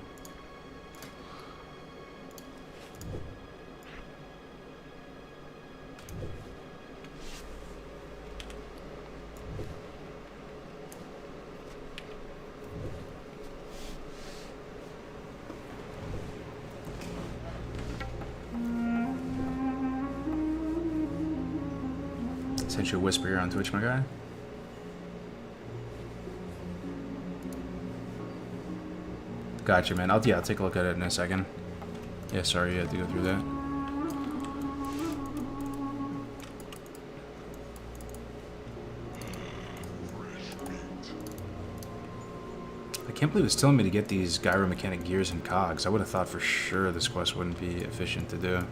Sent you a whisper here on Twitch, my guy. Gotcha, man. I'll take a look at it in a second. Yeah, sorry you had to go through that. I can't believe it's telling me to get these gyromechanic gears and cogs. I would have thought for sure this quest wouldn't be efficient to do.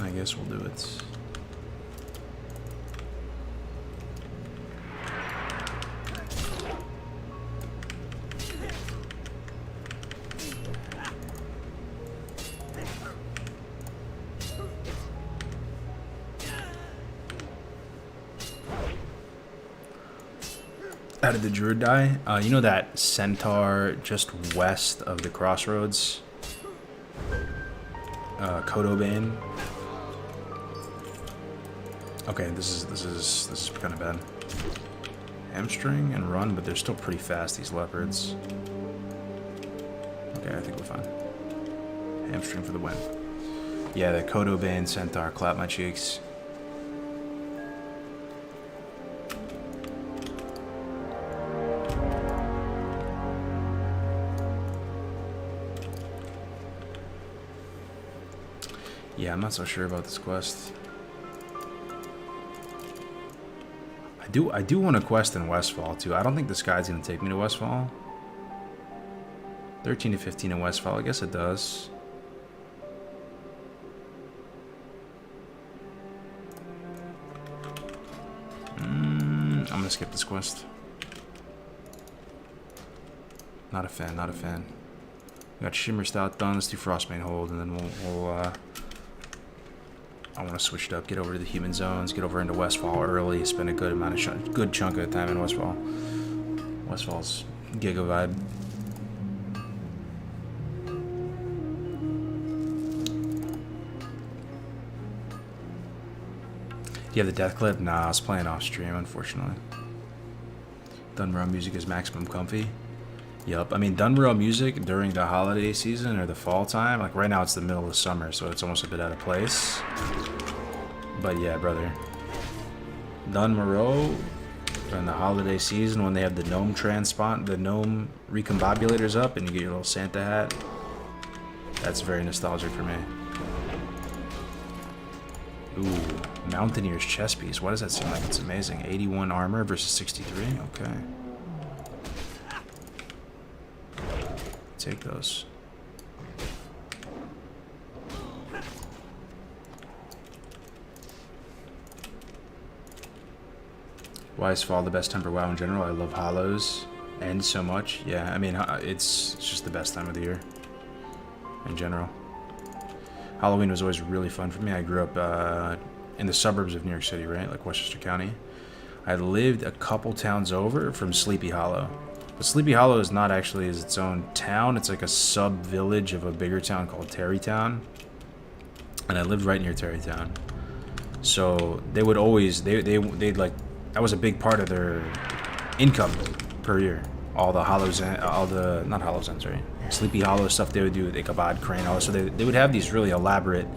I guess we'll do it. How did the druid die? You know that centaur just west of the crossroads? Kodobane? Okay, this is kind of bad. Hamstring and run, but they're still pretty fast, these leopards. Okay, I think we're fine. Hamstring for the win. Yeah, the Kodo Bane Centaur, clap my cheeks. Yeah, I'm not so sure about this quest. I do want a quest in Westfall too. I don't think this guide's gonna take me to Westfall. 13 to 15 in Westfall, I guess it does. I'm gonna skip this quest. Not a fan, not a fan. We got Shimmer Stout done. Let's do Frostbane Hold, and then we'll I want to switch it up, get over to the human zones, get over into Westfall early, spend a good amount of good chunk of time in Westfall. Westfall's Giga vibe. Do you have the death clip? Nah, I was playing off stream, unfortunately. Dunrow music is maximum comfy. Yup, I mean, Dunrow music during the holiday season or the fall time, like right now it's the middle of summer, so it's almost a bit out of place. But yeah, brother. Dunrow during the holiday season when they have the Gnome the Gnome recombobulators up and you get your little Santa hat, that's very nostalgic for me. Ooh, Mountaineer's chest piece. Why does that seem like it's amazing? 81 armor versus 63? Okay. Take those. Why is Fall the best temper WoW in general? I love Hollows and so much. Yeah, I mean, it's just the best time of the year in general. Halloween was always really fun for me. I grew up in the suburbs of New York City, right? Like Westchester County. I lived a couple towns over from Sleepy Hollow. But Sleepy Hollow is not actually its own town. It's like a sub-village of a bigger town called Terrytown. And I lived right near Terrytown. So they would always, they'd like, that was a big part of their income per year. All the Hollows, not Hollows Ends, right? Sleepy Hollow stuff they would do with Ichabod Crane. So they would have these really elaborate,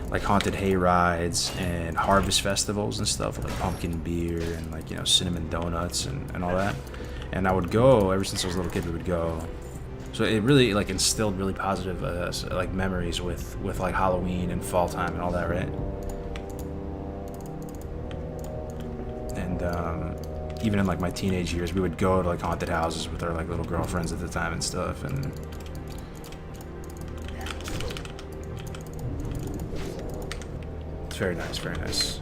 like haunted hay rides and harvest festivals and stuff, like pumpkin beer and like, you know, cinnamon donuts and all that. And I would go, ever since I was a little kid, we would go. So it really like instilled really positive like memories with like Halloween and fall time and all that, right? And even in like my teenage years, we would go to like haunted houses with our like little girlfriends at the time and stuff. And it's very nice, very nice.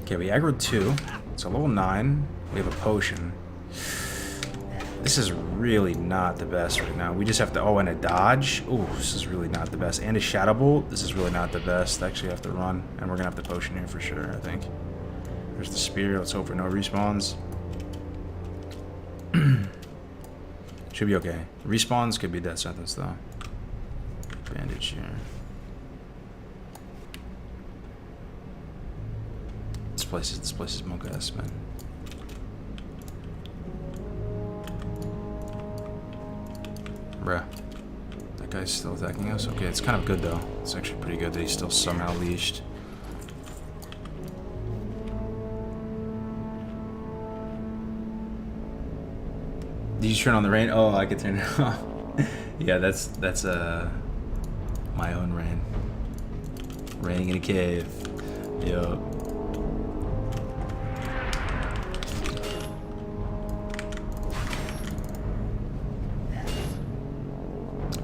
Okay, we aggroed 2. It's a level 9. We have a potion. This is really not the best right now. We just have to... Oh, and a dodge. Oh, this is really not the best. And a shadow bolt. This is really not the best. Actually, have to run. And we're going to have the potion here for sure, I think. There's the spear. Let's hope for no respawns. Should be okay. Respawns could be death sentence, though. Bandage here. This place is monk ass, man. Bruh. That guy's still attacking us? Okay, it's kind of good though. It's actually pretty good that he's still somehow leashed. Did you turn on the rain? Oh, I could turn it off. Yeah, that's my own rain. Raining in a cave. Yup.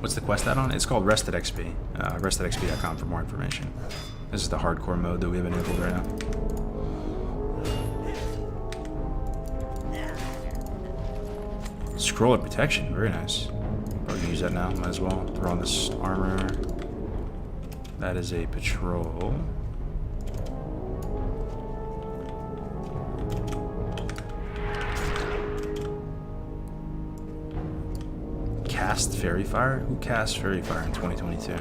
What's the quest add-on? It's called Rested XP. RestedXP.com for more information. This is the hardcore mode that we have enabled right now. Scroll of protection, very nice. Probably use that now, might as well. Throw on this armor. That is a patrol. cast Fairy Fire? Who cast Fairy Fire in 2022?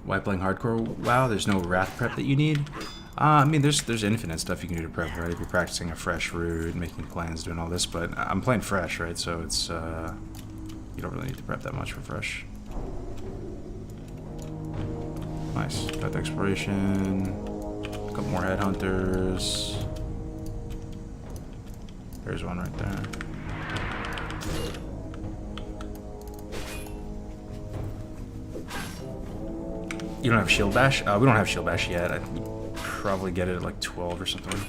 Why playing hardcore WoW? There's no wrath prep that you need. I mean, there's infinite stuff you can do to prep, right? If you're practicing a fresh route, making plans, doing all this, but I'm playing fresh, right? So it's you don't really need to prep that much for fresh. Nice. Got the exploration. A couple more headhunters. There's one right there. You don't have Shield Bash? We don't have Shield Bash yet. I'd probably get it at like 12 or something.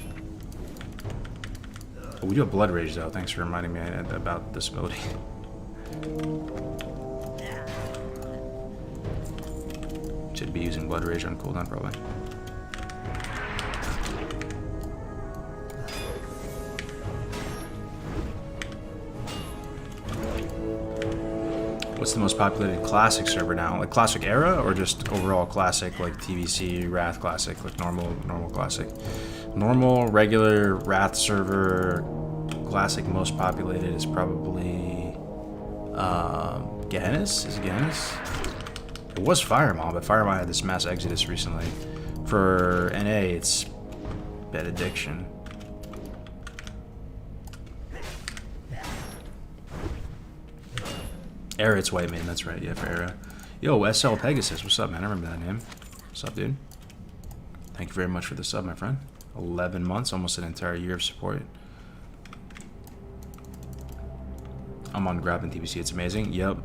Oh, we do have Blood Rage though. Thanks for reminding me about this ability. Should be using Blood Rage on cooldown probably. What's the most populated classic server now? Like classic era or just overall classic, like TVC, Wrath classic, like normal classic? Normal, regular, Wrath server, classic most populated is probably Gehennis? Is it Gehennis? It was Firemaw, but Firemaw had this mass exodus recently. For NA, it's Benediction. Era, it's White Maiden, that's right, yeah, for Era. Yo, SL Pegasus, what's up, man? I remember that name. What's up, dude? Thank you very much for the sub, my friend. 11 months, almost an entire year of support. I'm on Grab and TBC, it's amazing. Yep,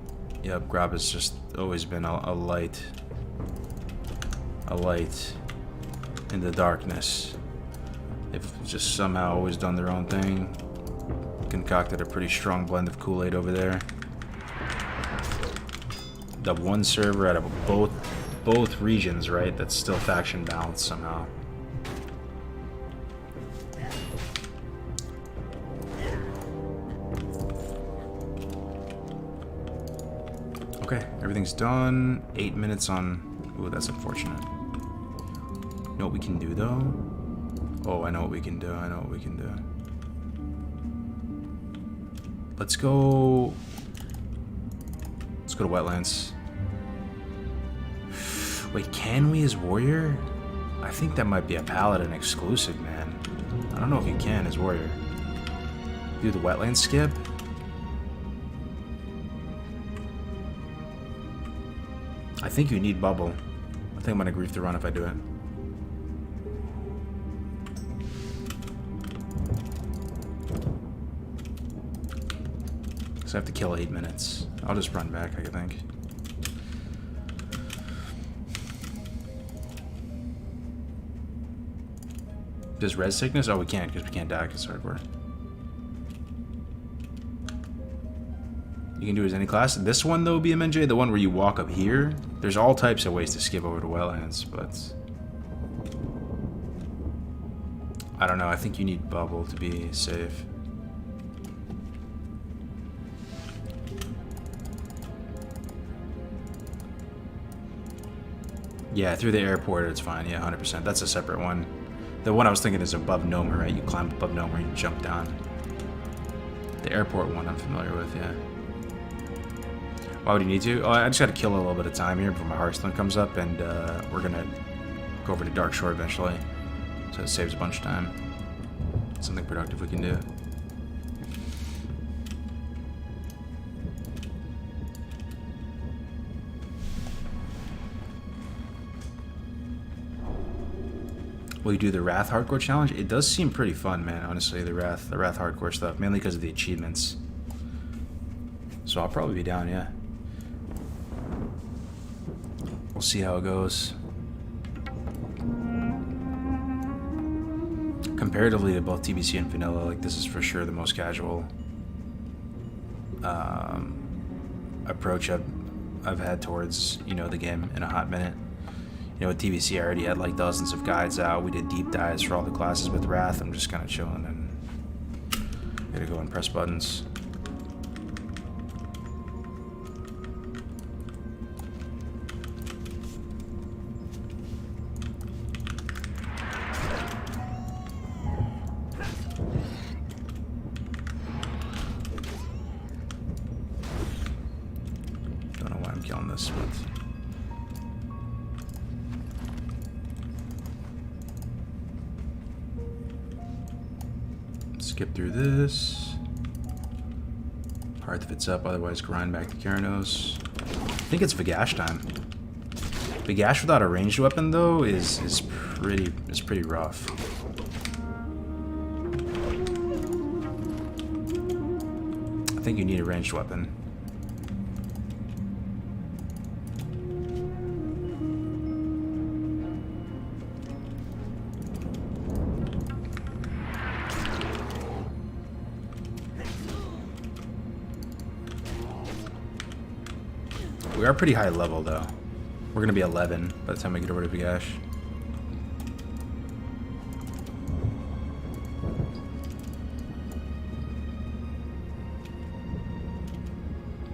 Grab has just always been a light in the darkness. They've just somehow always done their own thing. Concocted a pretty strong blend of Kool-Aid over there. The one server out of both regions, right? That's still faction balanced somehow. Okay, everything's done. 8 minutes on. Ooh, that's unfortunate. You know what we can do though? Oh, I know what we can do. Let's go to Wetlands. Wait, can we as Warrior? I think that might be a Paladin exclusive, man. I don't know if you can as Warrior. Do the Wetlands skip? I think you need Bubble. I think I'm gonna grief the run if I do it. So I have to kill 8 minutes. I'll just run back, I think. Does res sickness? Oh, we can't, because we can't die because hardware. You can do it as any class. This one, though, BMNJ, the one where you walk up here, there's all types of ways to skip over to Wetlands, but I don't know. I think you need Bubble to be safe. Yeah, through the airport, it's fine. Yeah, 100%. That's a separate one. The one I was thinking is above Gnome, right? You climb above Gnome and you jump down. The airport one I'm familiar with, yeah. Why would you need to? Oh, I just got to kill a little bit of time here before my Hearthstone comes up, and we're going to go over to Dark Shore eventually. So it saves a bunch of time. Something productive we can do. Will you do the Wrath Hardcore Challenge? It does seem pretty fun, man, honestly, the Wrath Hardcore stuff, mainly because of the achievements. So I'll probably be down, yeah. We'll see how it goes. Comparatively to both TBC and Vanilla, like, this is for sure the most casual approach I've had towards, you know, the game in a hot minute. You know, with TBC, I already had like dozens of guides out. We did deep dives for all the classes. With Wrath, I'm just kind of chilling Gotta go and press buttons. Don't know why I'm killing this, but skip through this. Hearth if it's up, otherwise grind back to Karanos. I think it's Vagash time. Vagash without a ranged weapon though is pretty rough. I think you need a ranged weapon. We are pretty high level though. We're gonna be 11 by the time we get over to Vagash.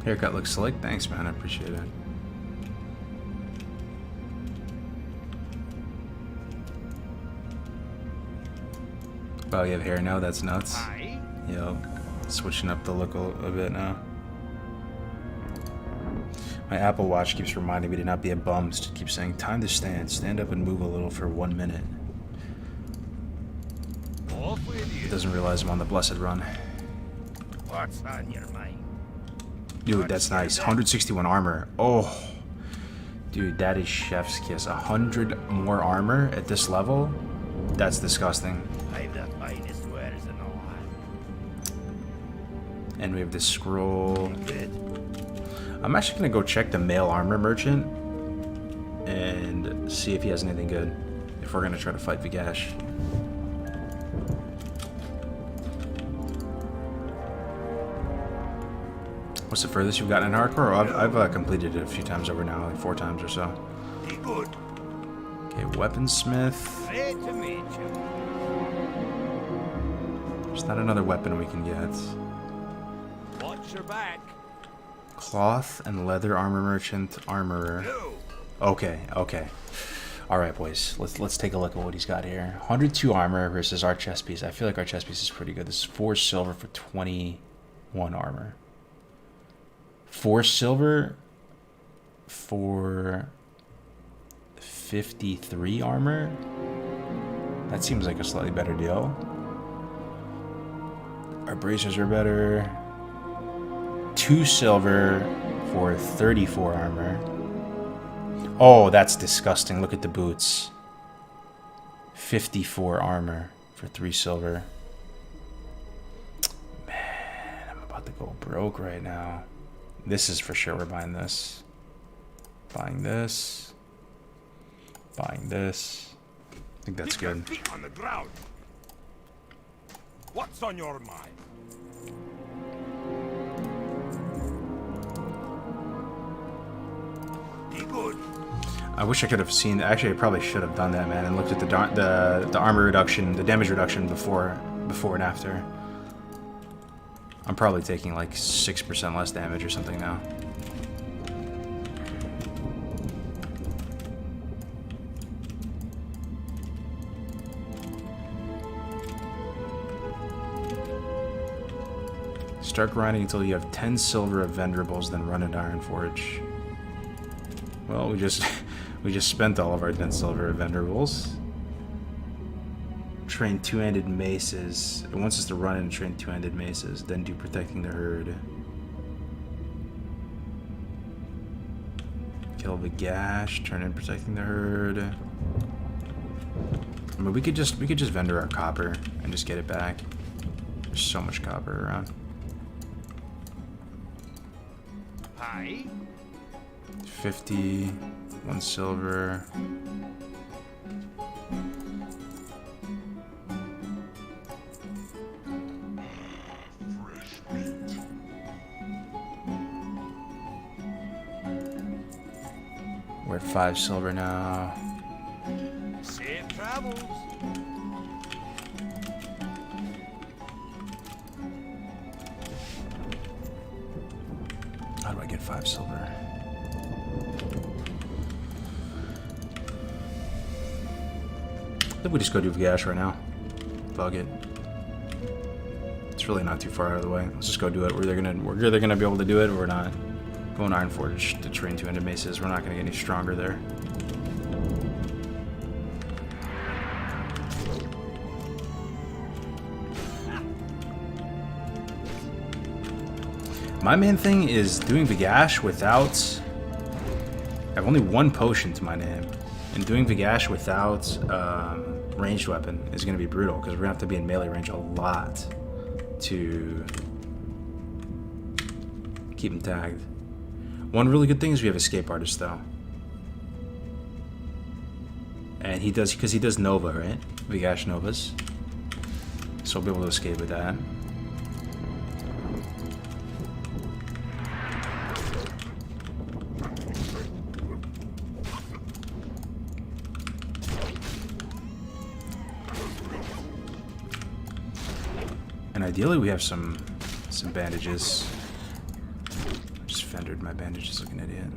Haircut looks slick. Thanks, man. I appreciate it. Wow, you have hair now? That's nuts. Yo, switching up the look a bit now. My Apple Watch keeps reminding me to not be a bum. It keeps saying, time to stand. Stand up and move a little for 1 minute. It doesn't realize I'm on the blessed run.
What's on your mind?
Dude, that's nice. 161 armor. Oh. Dude, that is chef's kiss. 100 more armor at this level? That's disgusting.
I've the finest wares in the land.
And we have this scroll. I'm actually gonna go check the male armor merchant and see if he has anything good. If we're gonna try to fight Vagash. What's the furthest you've gotten in hardcore? Oh, I've completed it a few times over now, like 4 times or so.
Be good.
Okay, weaponsmith.
Great to meet you.
There's not another weapon we can get.
Watch your back.
Cloth and leather armor merchant, armorer. Okay, okay. All right, boys. Let's take a look at what he's got here. 102 armor versus our chest piece. I feel like our chest piece is pretty good. This is 4 silver for 21 armor. 4 silver for 53 armor. That seems like a slightly better deal. Our bracers are better. 2 silver for 34 armor. Oh, that's disgusting. Look at the boots. 54 armor for 3 silver. Man, I'm about to go broke right now. This is for sure. We're buying this. Buying this. Buying this. I think that's good.
Feet on the ground. What's on your mind? Be good.
I wish I could have seen. Actually, I probably should have done that, man, and looked at the armor reduction, the damage reduction before and after. I'm probably taking like 6% less damage or something now. Start grinding until you have 10 silver of venerables, then run into Ironforge. Well, we just spent all of our 10 silver of venerables. Train 2-handed maces. It wants us to run and train 2-handed maces, then do protecting the herd. Kill the gash, turn in protecting the herd. I mean, we could just vendor our copper and just get it back. There's so much copper around.
Hi.
50, 1 silver. We're at 5 silver now.
Safe travels.
get 5 silver. I think we just go do Vagash right now. Bug it. It's really not too far out of the way. Let's just go do it. We're either gonna be able to do it or we're not. Going Ironforge to train 2 maces. We're not gonna get any stronger there. My main thing is doing Vagash without... I have only 1 potion to my name. And doing Vagash without ranged weapon is going to be brutal, because we're going to have to be in melee range a lot to keep him tagged. One really good thing is we have Escape Artist, though. And he does, because he does Nova, right? Vagash Novas. So we'll be able to escape with that. And ideally we have some bandages. Just fendered my bandages like an idiot.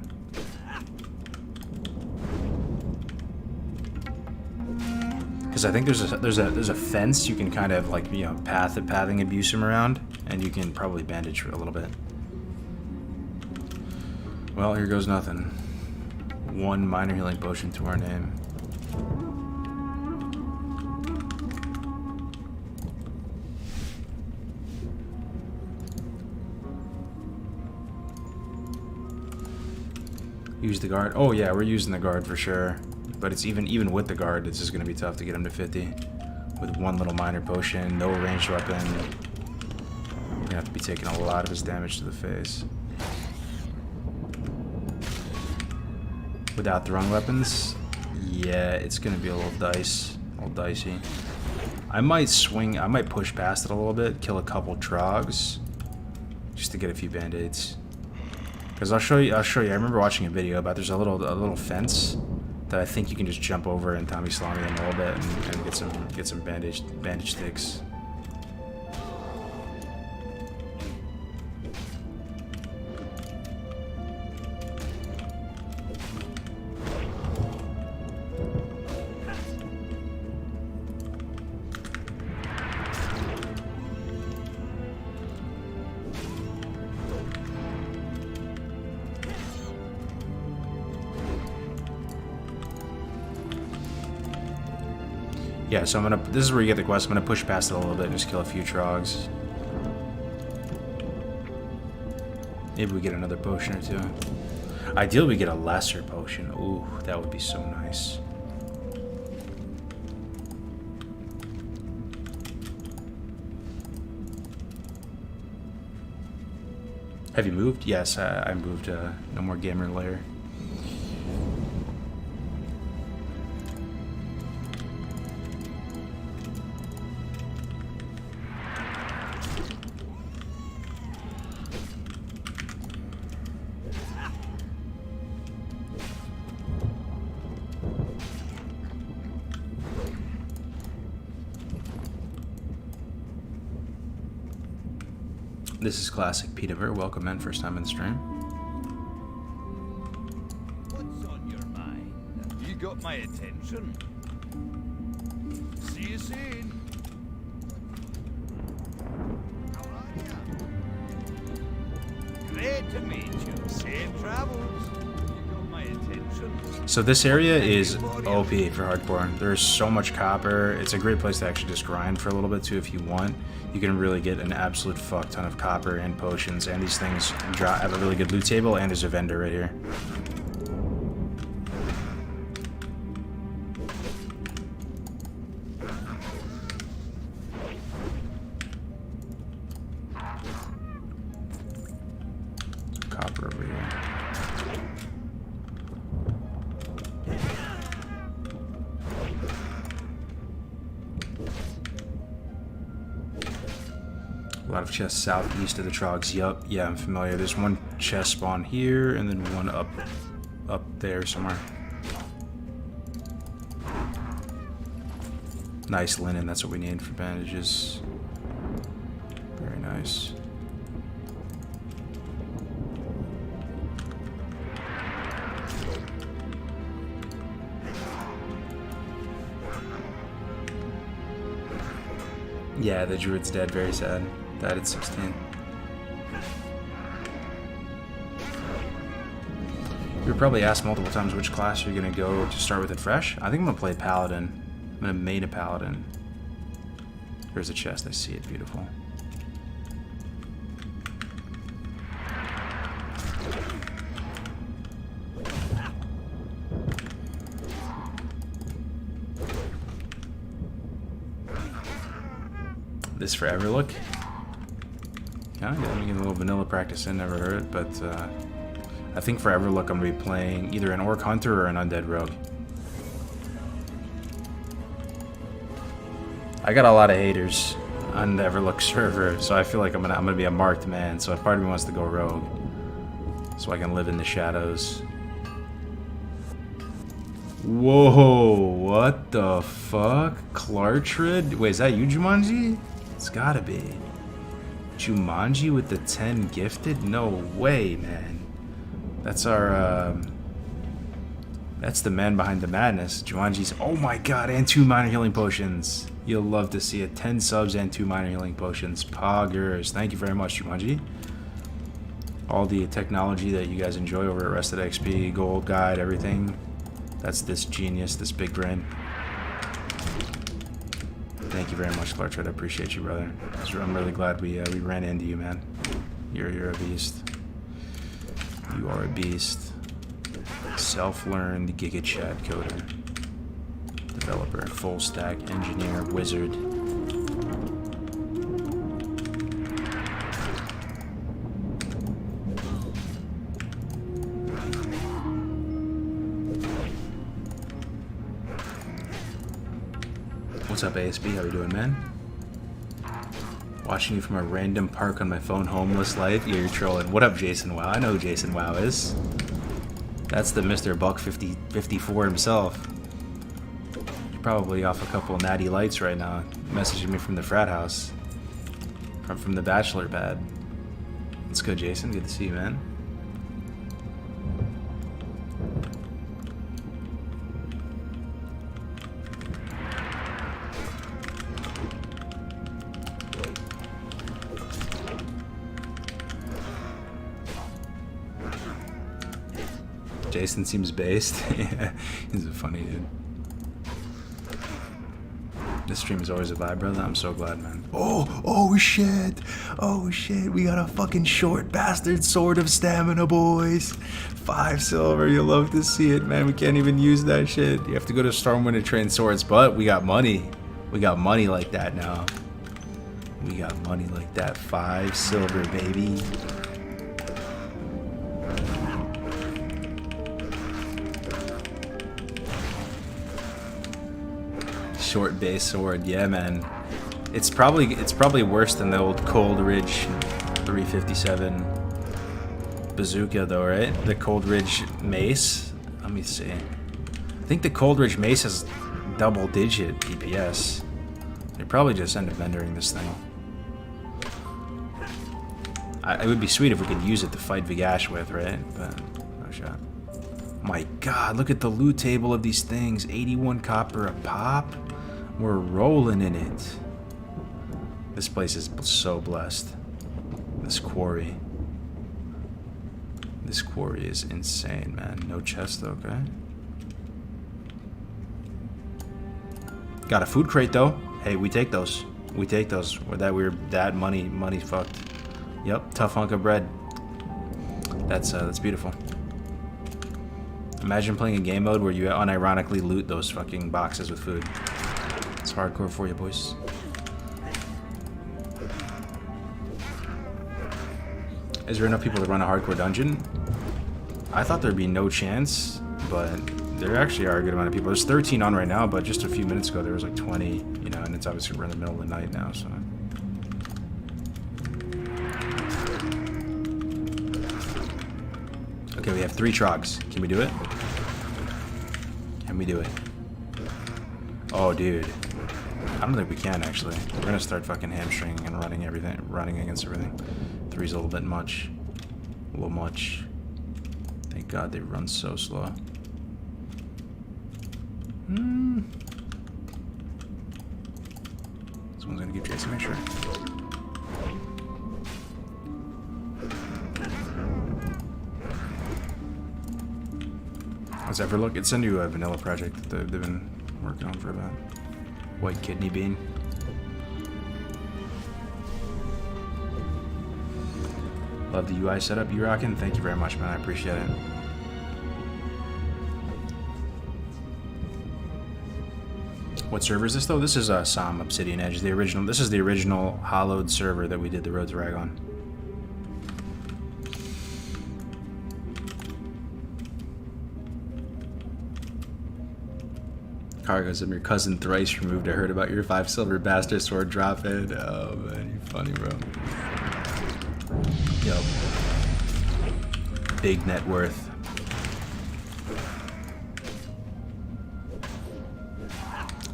Because I think there's a fence you can kind of like, you know, pathing abuse him around, and you can probably bandage for a little bit. Well, here goes nothing. 1 minor healing potion to our name. Use the guard. Oh yeah, we're using the guard for sure. But it's even with the guard, it's just gonna be tough to get him to 50. With 1 little minor potion, no ranged weapon. We're gonna have to be taking a lot of his damage to the face. Without throwing weapons, yeah, it's gonna be a little dicey. I might push past it a little bit, kill a couple trogs, just to get a few band-aids. Because I'll show you. I remember watching a video about there's a little fence that I think you can just jump over and Tommy Salami him a little bit and get some bandage sticks. Yeah, so this is where you get the quest. I'm gonna push past it a little bit and just kill a few trogs. Maybe we get another potion or 2. Ideally we get a lesser potion. Ooh, that would be so nice. Have you moved? Yes, I moved. No more gamer lair. This is classic Petever. Welcome in, first time in the stream.
What's on your mind? You got my attention. See you soon. How are you? Great to meet you. Safe travels. You got my attention.
So this area is OP for hardcore. There's so much copper. It's a great place to actually just grind for a little bit too if you want. You can really get an absolute fuck ton of copper and potions, and these things have a really good loot table, and there's a vendor right here. Copper over here. A lot of chests southeast of the trogs. Yup, yeah, I'm familiar. There's one chest spawn here, and then one up there somewhere. Nice linen, that's what we need for bandages. Very nice. Yeah, the druid's dead. Very sad. Died at 16. You were probably asked multiple times which class you're gonna go to start with it fresh. I think I'm gonna play Paladin. I'm gonna main a Paladin. There's a chest. I see it. Beautiful. This forever look. Yeah, I'm getting a little vanilla practice in. Never heard it, but I think forever look I'm gonna be playing either an Orc Hunter or an Undead Rogue. I got a lot of haters on the Everlook server, so I feel like I'm gonna be a marked man. So part of me wants to go rogue, so I can live in the shadows. Whoa! What the fuck? Clartrid? Wait, is that you, Jumanji? It's gotta be. Jumanji with the 10 gifted? No way, man. That's our, that's the man behind the madness. Jumanji's, oh my god, and 2 minor healing potions. You'll love to see it. 10 subs and 2 minor healing potions. Poggers. Thank you very much, Jumanji. All the technology that you guys enjoy over at Rested XP, Gold Guide, everything. That's this genius, this big brain. Thank you very much, Clartrid. I appreciate you, brother. I'm really glad we ran into you, man. You're a beast. You are a beast. Self-learned Giga Chat coder. Developer, full stack, engineer, wizard. What's up, ASB? How you doing, man? Watching you from a random park on my phone, homeless life. Yeah, you're trolling. What up, Jason Wow? I know who Jason Wow is. That's the Mr. Buck 54 himself. You're probably off a couple natty lights right now, messaging me from the frat house. From the bachelor pad. It's good, Jason. Good to see you, man. Jason seems based. Yeah, he's a funny dude. This stream is always a vibe, brother. I'm so glad, man. Oh shit. Oh shit. We got a fucking short bastard sword of stamina, boys. 5 silver. You'll love to see it, man. We can't even use that shit. You have to go to Stormwind to train swords, but we got money. We got money like that now. We got money like that. 5 silver, baby. Short base sword, yeah, man. It's probably worse than the old Cold Ridge 357 bazooka, though, right? The Cold Ridge mace. Let me see. I think the Cold Ridge mace has double-digit DPS. They probably just end up mentoring this thing. It would be sweet if we could use it to fight Vigash with, right? But no shot. My God, look at the loot table of these things. 81 copper a pop. We're rolling in it. This place is so blessed. This quarry. This quarry is insane, man. No chest, okay? Got a food crate, though. Hey, we take those. We take those. We're that money fucked. Yep, tough hunk of bread. That's beautiful. Imagine playing a game mode where you unironically loot those fucking boxes with food. It's hardcore for you, boys. Is there enough people to run a hardcore dungeon? I thought there'd be no chance, but there actually are a good amount of people. There's 13 on right now, but just a few minutes ago there was like 20, you know, and it's obviously we're in the middle of the night now, so. Okay, we have 3 trogs. Can we do it? Can we do it? Oh, dude. I don't think we can, actually. We're gonna start fucking hamstringing and running against everything. 3's a little bit much. A little much. Thank God they run so slow. Let's Someone's gonna keep chasing me, sure. Let's ever look. It's a new vanilla project that they've been working on for about. White kidney bean. Love the UI setup you rockin'. Thank you very much, man. I appreciate it. What server is this though? This is Som Obsidian Edge, the original. This is the original hollowed server that we did the Road to Rag on. Cargo said your cousin thrice removed. I heard about your 5 silver bastard sword drop in. Oh man, you're funny, bro. Yo, big net worth.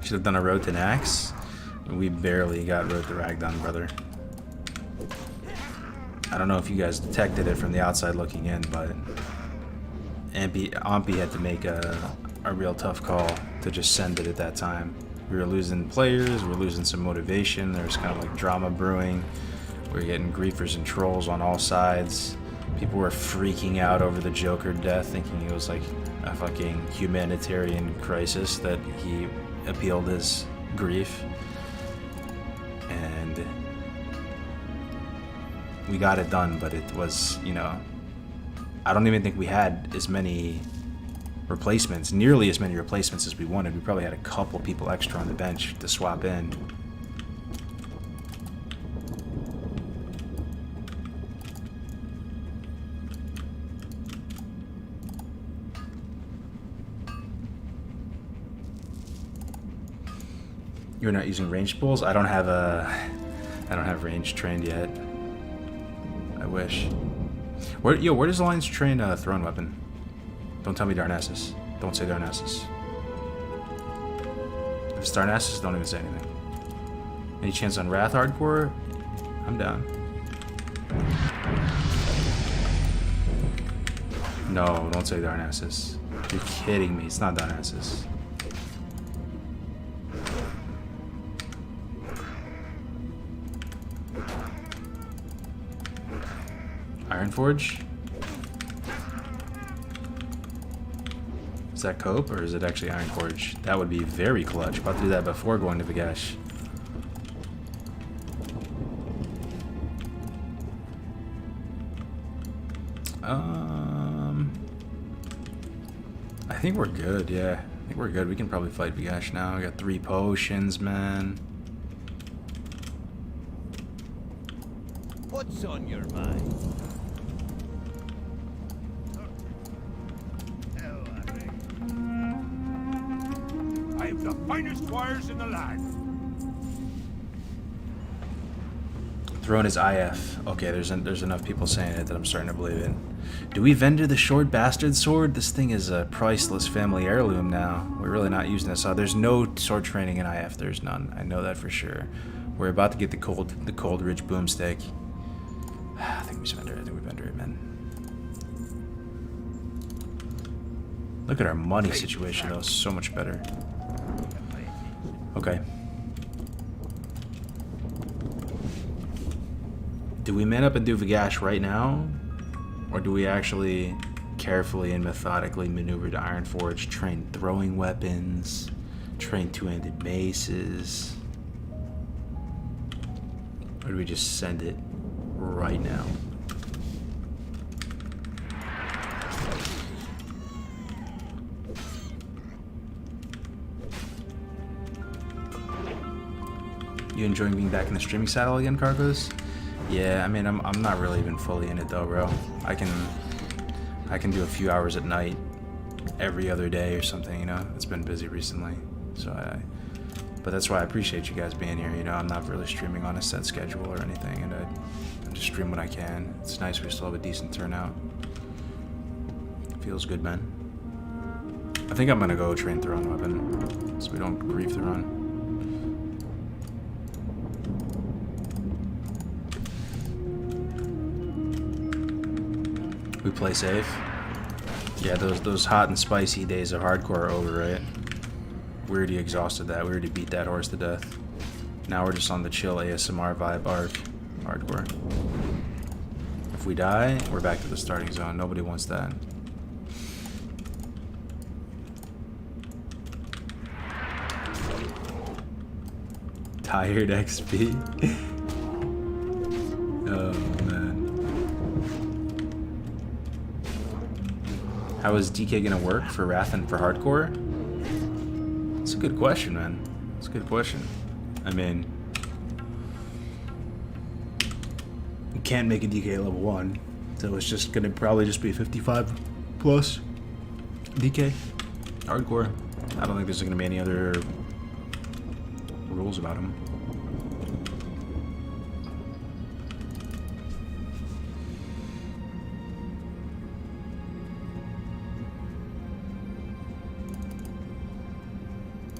Should have done a road to Nax. We barely got road to Rag done, brother. I don't know if you guys detected it from the outside looking in, but Ampy had to make a real tough call to just send it at that time. We were losing players, we were losing some motivation, there was kind of like drama brewing. We were getting griefers and trolls on all sides. People were freaking out over the Joker death, thinking it was like a fucking humanitarian crisis that he appealed his grief. And we got it done, but it was, you know, I don't even think we had as many replacements, nearly as many replacements as we wanted. We probably had a couple people extra on the bench to swap in. You're not using ranged pulls? I don't have range trained yet. I wish. Where does the Lions train thrown weapon? Don't tell me Darnassus. Don't say Darnassus. If it's Darnassus, don't even say anything. Any chance on Wrath Hardcore? I'm down. No, don't say Darnassus. You're kidding me. It's not Darnassus. Ironforge? Is that Cope or is it actually Ironforge? That would be very clutch. About to do that before going to Vagash. I think we're good, yeah. I think we're good. We can probably fight Vagash now. I got 3 potions, man.
What's on your mind? I've the finest wires in the land.
Throne is IF. Okay, there's enough people saying it that I'm starting to believe it. Do we vendor the short bastard sword? This thing is a priceless family heirloom now. We're really not using this. There's no sword training in IF. There's none. I know that for sure. We're about to get the cold ridge boomstick. I think we vendor it. I think we vendor it, man. Look at our money situation though. So much better. Okay. Do we man up and do Vagash right now? Or do we actually carefully and methodically maneuver to Ironforge, train throwing weapons, train two-handed maces? Or do we just send it right now? You enjoying being back in the streaming saddle again, Cargos? Yeah, I mean, I'm not really even fully in it though, bro. I can do a few hours at night every other day or something, you know. It's been busy recently, so but that's why I appreciate you guys being here. You know, I'm not really streaming on a set schedule or anything, and I just stream when I can. It's nice we still have a decent turnout. Feels good, man. I think I'm gonna go train Throne weapon so we don't grief the run. We play safe. Yeah, those hot and spicy days of hardcore are over, right? We already exhausted that. We already beat that horse to death. Now we're just on the chill ASMR vibe arc. Hardcore. If we die, we're back to the starting zone. Nobody wants that. Tired XP? Oh, man. How is DK gonna work for Wrath and for Hardcore? It's a good question, man. It's a good question. I mean, you can't make a DK level 1, so it's just gonna probably just be 55 plus DK. Hardcore. I don't think there's gonna be any other rules about him.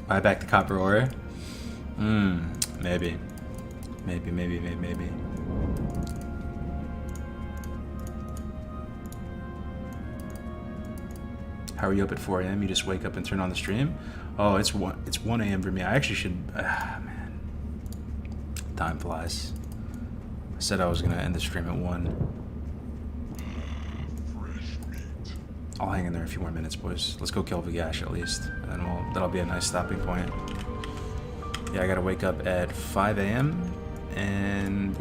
Buy back the copper ore? Maybe. Maybe. How are you up at 4 a.m.? You just wake up and turn on the stream? Oh, it's 1 a.m. for me. I actually should... man. Time flies. I said I was going to end the stream at 1. I'll hang in there a few more minutes, boys. Let's go kill Vigash at least. And that'll be a nice stopping point. Yeah, I gotta wake up at 5 a.m. and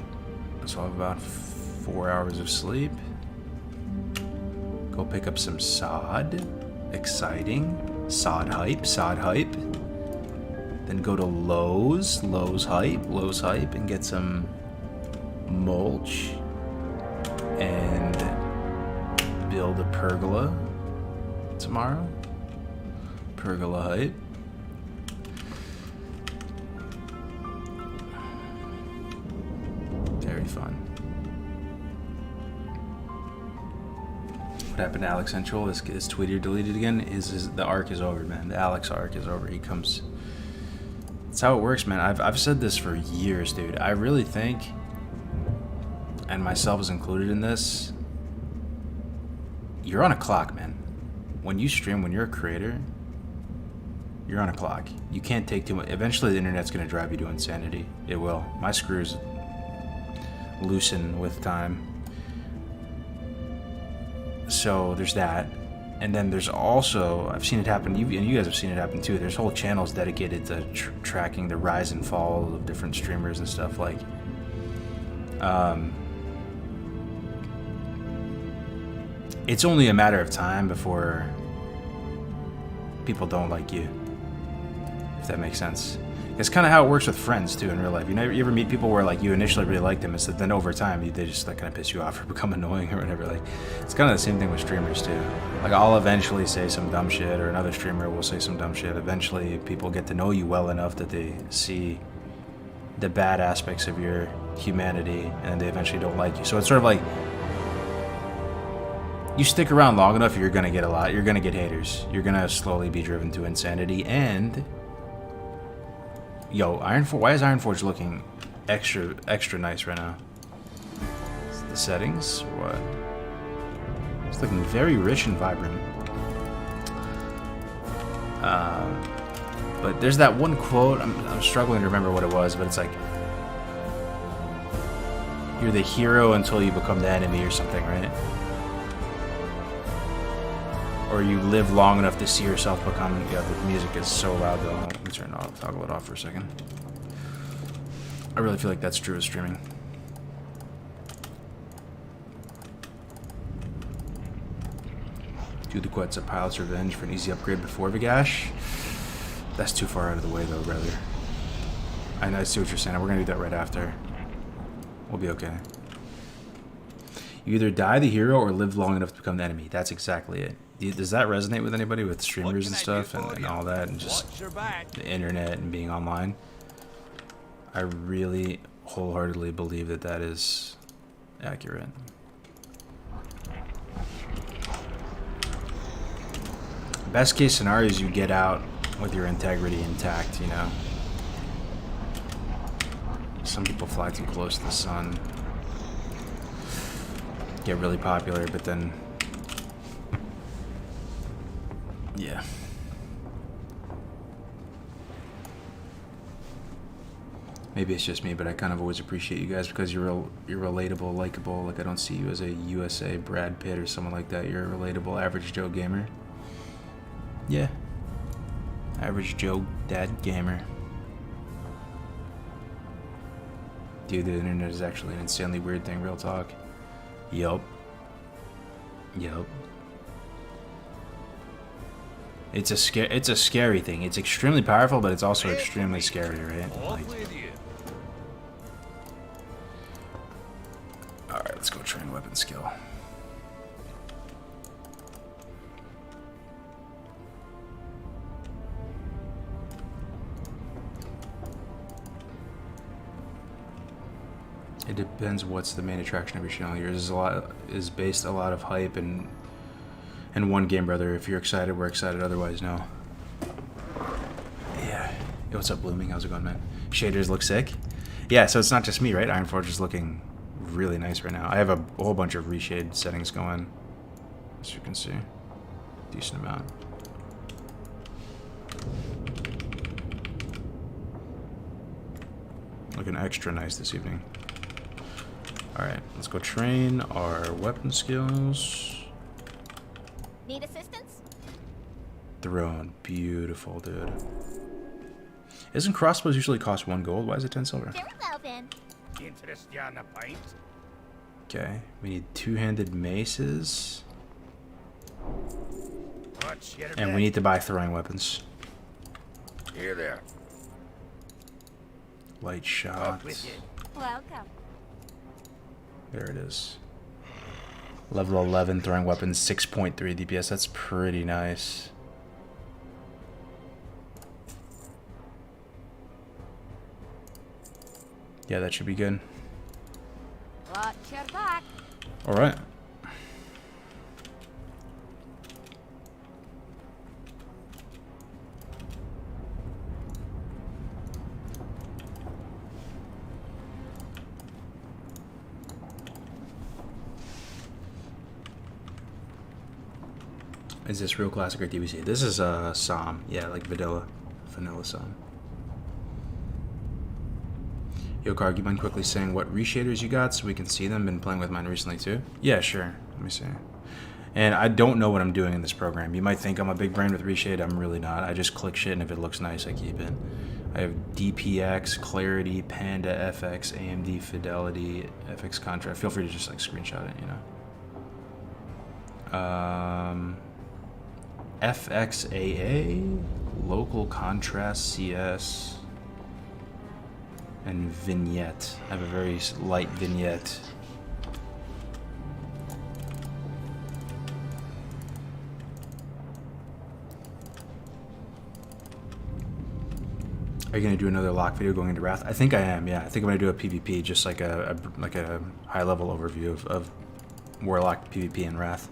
so I'll have about 4 hours of sleep. Go pick up some sod. Exciting. Sod hype. Then go to Lowe's hype, and get some mulch. And build a pergola tomorrow. Pergola hype. Very fun. What happened to Alex Central? Is Tweeter deleted again? The arc is over, man. The Alex arc is over. He comes. That's how it works, man. I've said this for years, dude. I really think, and myself is included in this, you're on a clock, man. When you stream, when you're a creator, you're on a clock. You can't take too much. Eventually, the internet's going to drive you to insanity. It will. My screws loosen with time. So there's that. And then there's also, I've seen it happen, and you guys have seen it happen too. There's whole channels dedicated to tracking the rise and fall of different streamers and stuff. Like, it's only a matter of time before people don't like you, if that makes sense. It's kind of how it works with friends too in real life. You ever meet people where like you initially really like them, and so then over time they just like kind of piss you off or become annoying or whatever. Like, it's kind of the same thing with streamers too. Like, I'll eventually say some dumb shit, or another streamer will say some dumb shit. Eventually people get to know you well enough that they see the bad aspects of your humanity, and they eventually don't like you. So it's sort of like, you stick around long enough, you're gonna get you're gonna get haters. You're gonna slowly be driven to insanity. And yo, Ironforge, why is Ironforge looking extra nice right now? It's the settings or what? It's looking very rich and vibrant. But there's that one quote, I'm struggling to remember what it was, but it's like, you're the hero until you become the enemy or something, right? Or you live long enough to see yourself become... Yeah, the music is so loud though. Let me turn it off, toggle it off for a second. I really feel like that's true of streaming. Do the quests at Pilot's Revenge for an easy upgrade before Vigash. That's too far out of the way though, brother. I see what you're saying. We're gonna do that right after. We'll be okay. You either die the hero or live long enough to become the enemy. That's exactly it. Does that resonate with anybody, with streamers and stuff and all that, and just the internet and being online? I really wholeheartedly believe that that is accurate. Best case scenario is you get out with your integrity intact, you know? Some people fly too close to the sun, get really popular, but then... yeah. Maybe it's just me, but I kind of always appreciate you guys because you're relatable, likable. Like I don't see you as a USA Brad Pitt or someone like that. You're a relatable, average Joe gamer. Yeah. Average Joe dad gamer. Dude, the internet is actually an insanely weird thing, real talk. Yup. Yup. It's a scary thing. It's extremely powerful, but it's also extremely scary, right? Like, alright, let's go train weapon skill. It depends what's the main attraction of your channel. Yours is based a lot of hype and one game, brother. If you're excited, we're excited. Otherwise, no. Yeah. Yo, what's up, Blooming? How's it going, man? Shaders look sick. Yeah, so it's not just me, right? Ironforge is looking really nice right now. I have a whole bunch of reshade settings going, as you can see. Decent amount. Looking extra nice this evening. Alright, let's go train our weapon skills.
Need assistance?
Throne. Beautiful, dude. Isn't crossbows usually cost 1 gold? Why is it 10 silver?
Very well then.
Interest you on a pint?
Okay, we need 2-handed maces.
What's your
And we need to buy throwing weapons.
Here there.
Light
Up with
shots.
you.
Welcome.
There it is. Level 11 throwing weapons, 6.3 DPS. That's pretty nice. Yeah, that should be good.
Watch your back.
Alright. Is this real classic or DBC? This is Psalm. Yeah, like vanilla Psalm. Yo, Karg, you mind quickly saying what reshaders you got so we can see them? Been playing with mine recently too. Yeah, sure. Let me see. And I don't know what I'm doing in this program. You might think I'm a big brain with reshade. I'm really not. I just click shit, and if it looks nice, I keep it. I have DPX, Clarity, Panda, FX, AMD, Fidelity, FX Contrast. Feel free to just like screenshot it, you know. FXAA, Local Contrast CS, and Vignette. I have a very light Vignette. Are you gonna do another lock video going into Wrath? I think I am. Yeah, I think I'm gonna do a PvP, just like a high level overview of Warlock PvP and Wrath.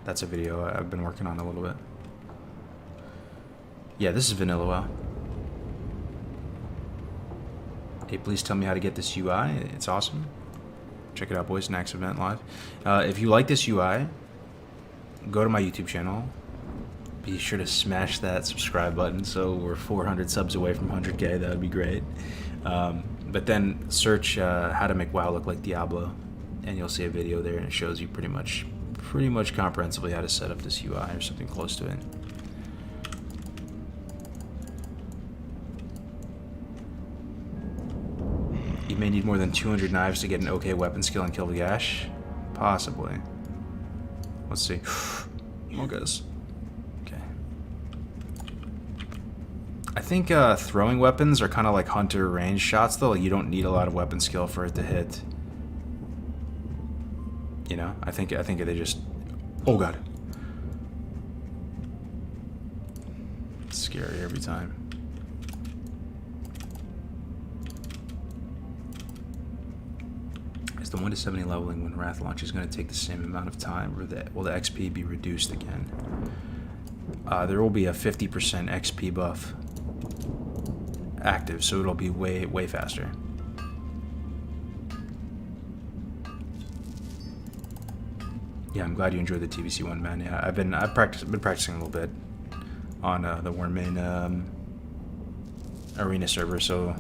That's a video I've been working on a little bit. Yeah, this is vanilla WoW. Hey, please tell me how to get this UI. It's awesome. Check it out, boys. Next event live. If you like this UI, go to my YouTube channel. Be sure to smash that subscribe button. So we're 400 subs away from 100K. That would be great. But then search how to make WoW look like Diablo, and you'll see a video there, and it shows you pretty much comprehensively how to set up this UI or something close to it. You may need more than 200 knives to get an okay weapon skill and kill the Gash. Possibly. Let's see. More guys. Okay. I think throwing weapons are kind of like hunter range shots, though. You don't need a lot of weapon skill for it to hit. You know, I think they just. Oh god. It's scary every time. Is the 1 to 70 leveling when Wrath launches going to take the same amount of time, or will the XP be reduced again? There will be a 50% XP buff active, so it'll be way faster. Yeah, I'm glad you enjoyed the TBC one, man. Yeah, I've been practicing a little bit on the Warmain arena server, so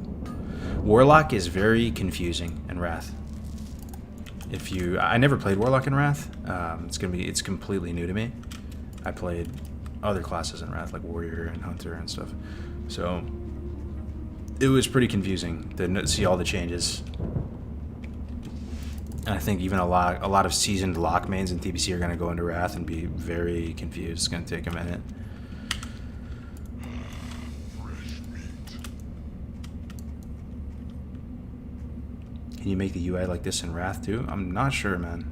Warlock is very confusing in Wrath. I never played Warlock in Wrath. It's completely new to me. I played other classes in Wrath, like Warrior and Hunter and stuff. So it was pretty confusing to see all the changes. And I think even a lot of seasoned lock mains in TBC are going to go into Wrath and be very confused. It's going to take a minute. Can you make the UI like this in Wrath too? I'm not sure, man.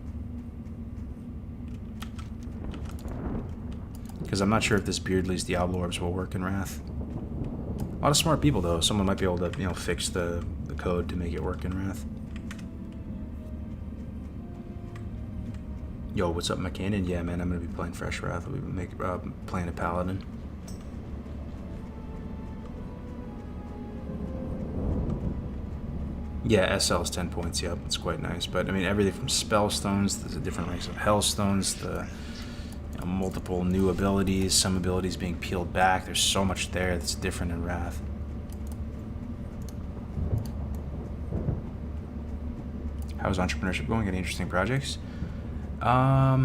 Because I'm not sure if this Beardley's Diablo Orbs will work in Wrath. A lot of smart people though. Someone might be able to, fix the code to make it work in Wrath. Yo, what's up, McCannon? Yeah, man, I'm gonna be playing Fresh Wrath. We'll be playing a Paladin. Yeah, SL is 10 points. Yep, it's quite nice. But I mean, everything from spell stones, the different ranks of hell stones, the multiple new abilities, some abilities being peeled back. There's so much there that's different in Wrath. How's entrepreneurship going? Any interesting projects? Yeah,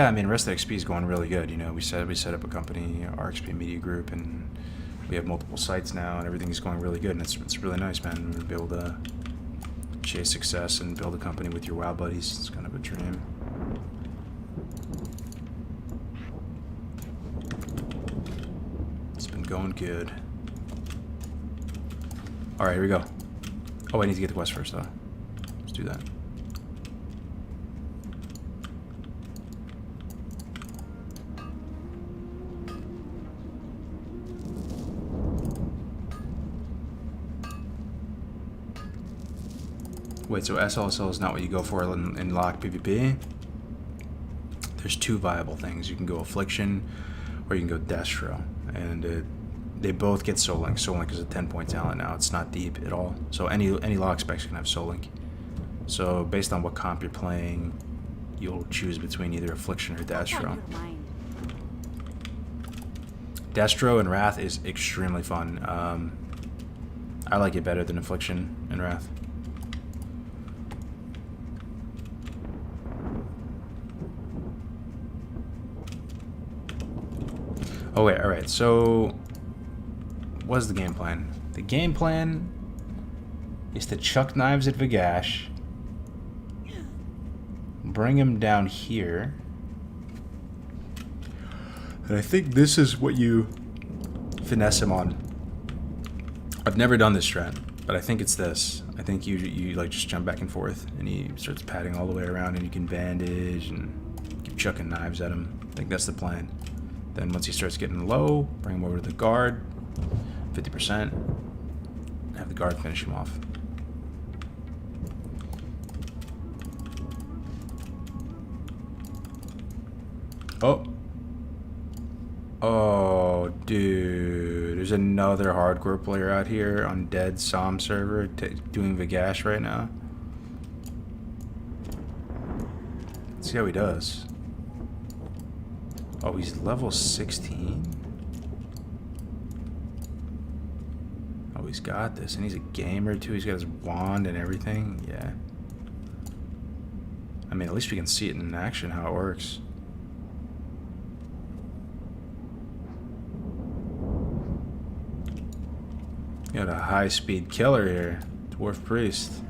I mean, Rest of XP is going really good. We set up a company, RXP Media Group, and we have multiple sites now, and everything's going really good. And it's really nice, man. To be able to chase success and build a company with your WoW buddies. It's kind of a dream. It's been going good. All right, here we go. Oh, I need to get the quest first, though. Let's do that. Wait, so SLSL is not what you go for in locked PvP? There's two viable things. You can go Affliction, or you can go Destro. And they both get Soul Link. Soul Link is a 10-point talent now. It's not deep at all. So any lock specs can have Soul Link. So based on what comp you're playing, you'll choose between either Affliction or Destro. Destro in Wrath is extremely fun. I like it better than Affliction in Wrath. Oh wait, alright, so what's the game plan? The game plan is to chuck knives at Vagash, bring him down here, and I think this is what you finesse him on. I've never done this strat, but I think it's this. I think you like just jump back and forth, and he starts padding all the way around, and you can bandage and keep chucking knives at him. I think that's the plan. Then once he starts getting low, bring him over to the guard, 50%, have the guard finish him off. Oh. Oh, dude. There's another hardcore player out here on Dead Som server doing Vagash right now. Let's see how he does. Oh, he's level 16? Oh, he's got this. And he's a gamer, too. He's got his wand and everything. Yeah. I mean, at least we can see it in action, how it works. Got a high-speed killer here. Dwarf Priest.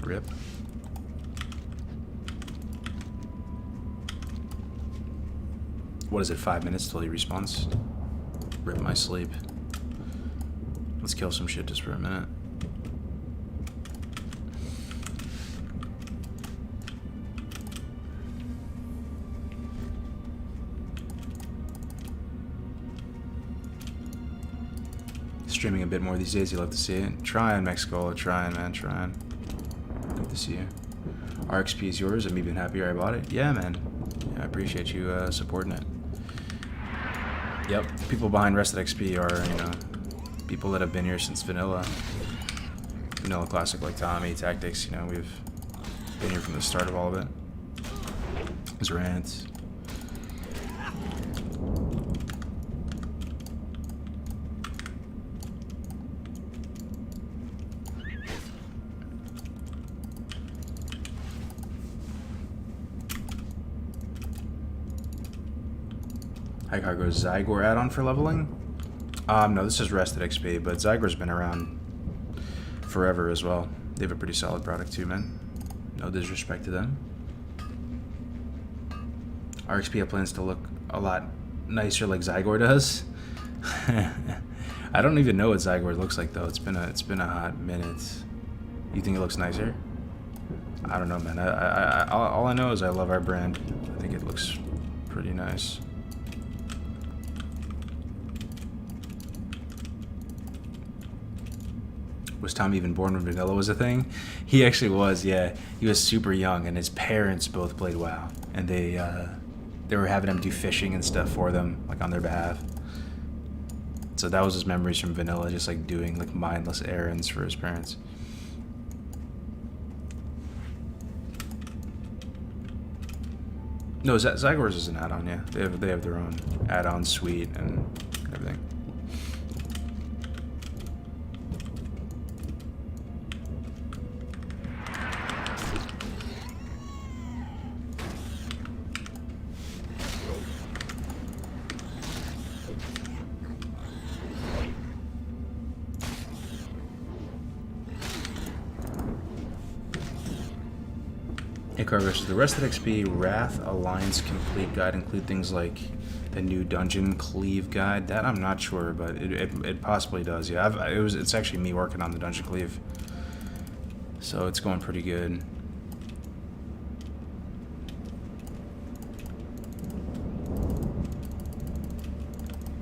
Rip. What is it, 5 minutes till he respawns? Rip my sleep. Let's kill some shit just for a minute. Streaming a bit more these days, you love to see it. Trying, Mexico, trying, man, trying. Good to see you. RXP is yours, I'm even happier I bought it. Yeah, man. Yeah, I appreciate you supporting it. Yep, people behind Rested XP are, people that have been here since Vanilla. Vanilla Classic like Tommy, Tactics, we've been here from the start of all of it. Zrant. High Cargo Zygor add-on for leveling? No, this is rested XP, but Zygor's been around forever as well. They have a pretty solid product too, man. No disrespect to them. RXP have plans to look a lot nicer like Zygor does. I don't even know what Zygor looks like though. It's been a hot minute. You think it looks nicer? I don't know, man. All I know is I love our brand. I think it looks pretty nice. Was Tom even born when vanilla was a thing? He actually was, yeah. He was super young, and his parents both played WoW, and they were having him do fishing and stuff for them, like on their behalf. So that was his memories from vanilla, just like doing like mindless errands for his parents. No, Zygor's is an add-on, yeah. They have their own add-on suite and everything. Versus the Rested XP Wrath Alliance Complete Guide include things like the new Dungeon Cleave Guide. That I'm not sure, but it possibly does. Yeah, it's actually me working on the Dungeon Cleave, so it's going pretty good.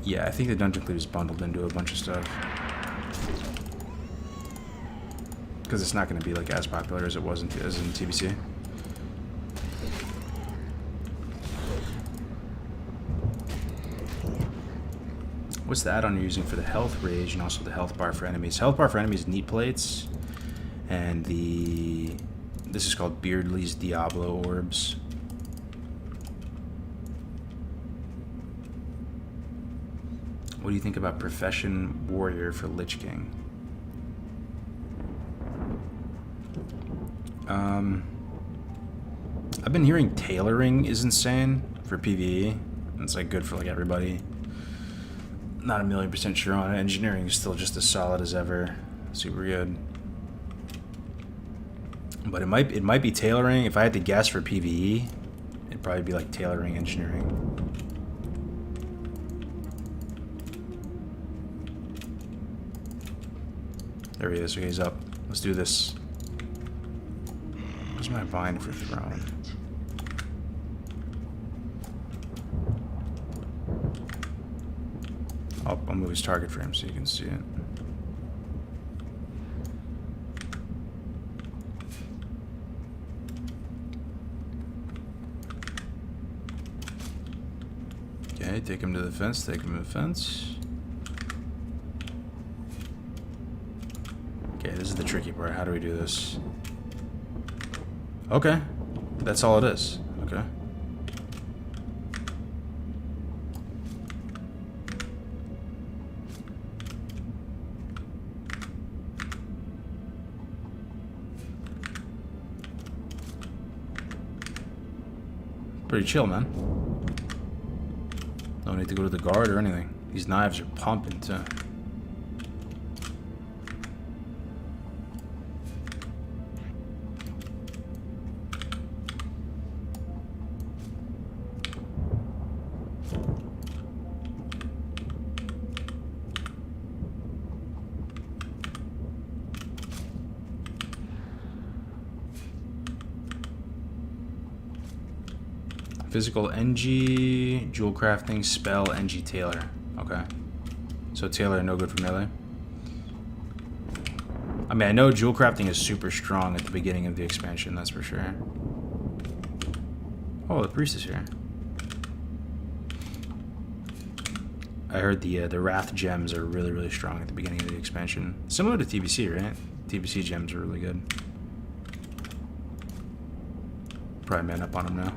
Yeah, I think the Dungeon Cleave is bundled into a bunch of stuff because it's not going to be like as popular as it was in TBC. What's the add-on you're using for the health rage and also the health bar for enemies? Health bar for enemies, neat plates, and this is called Beardley's Diablo orbs. What do you think about Profession Warrior for Lich King? I've been hearing tailoring is insane for PvE. It's like good for like everybody. Not 1,000,000% sure on it. Engineering is still just as solid as ever. Super good. But it might be tailoring. If I had to guess for PvE, it'd probably be like tailoring engineering. There he is. Okay, he's up. Let's do this. Where's my vine for throne? I'll move his target frame so you can see it. Okay, take him to the fence, take him to the fence. Okay, this is the tricky part. How do we do this? Okay, that's all it is. Okay. Pretty chill, man. Don't need to go to the guard or anything. These knives are pumping, too. Physical NG, jewel crafting, spell, NG tailor. Okay. So tailor, no good for melee. I mean, I know jewel crafting is super strong at the beginning of the expansion, that's for sure. Oh, the priest is here. I heard the Wrath gems are really, really strong at the beginning of the expansion. Similar to TBC, right? TBC gems are really good. Probably man up on them now.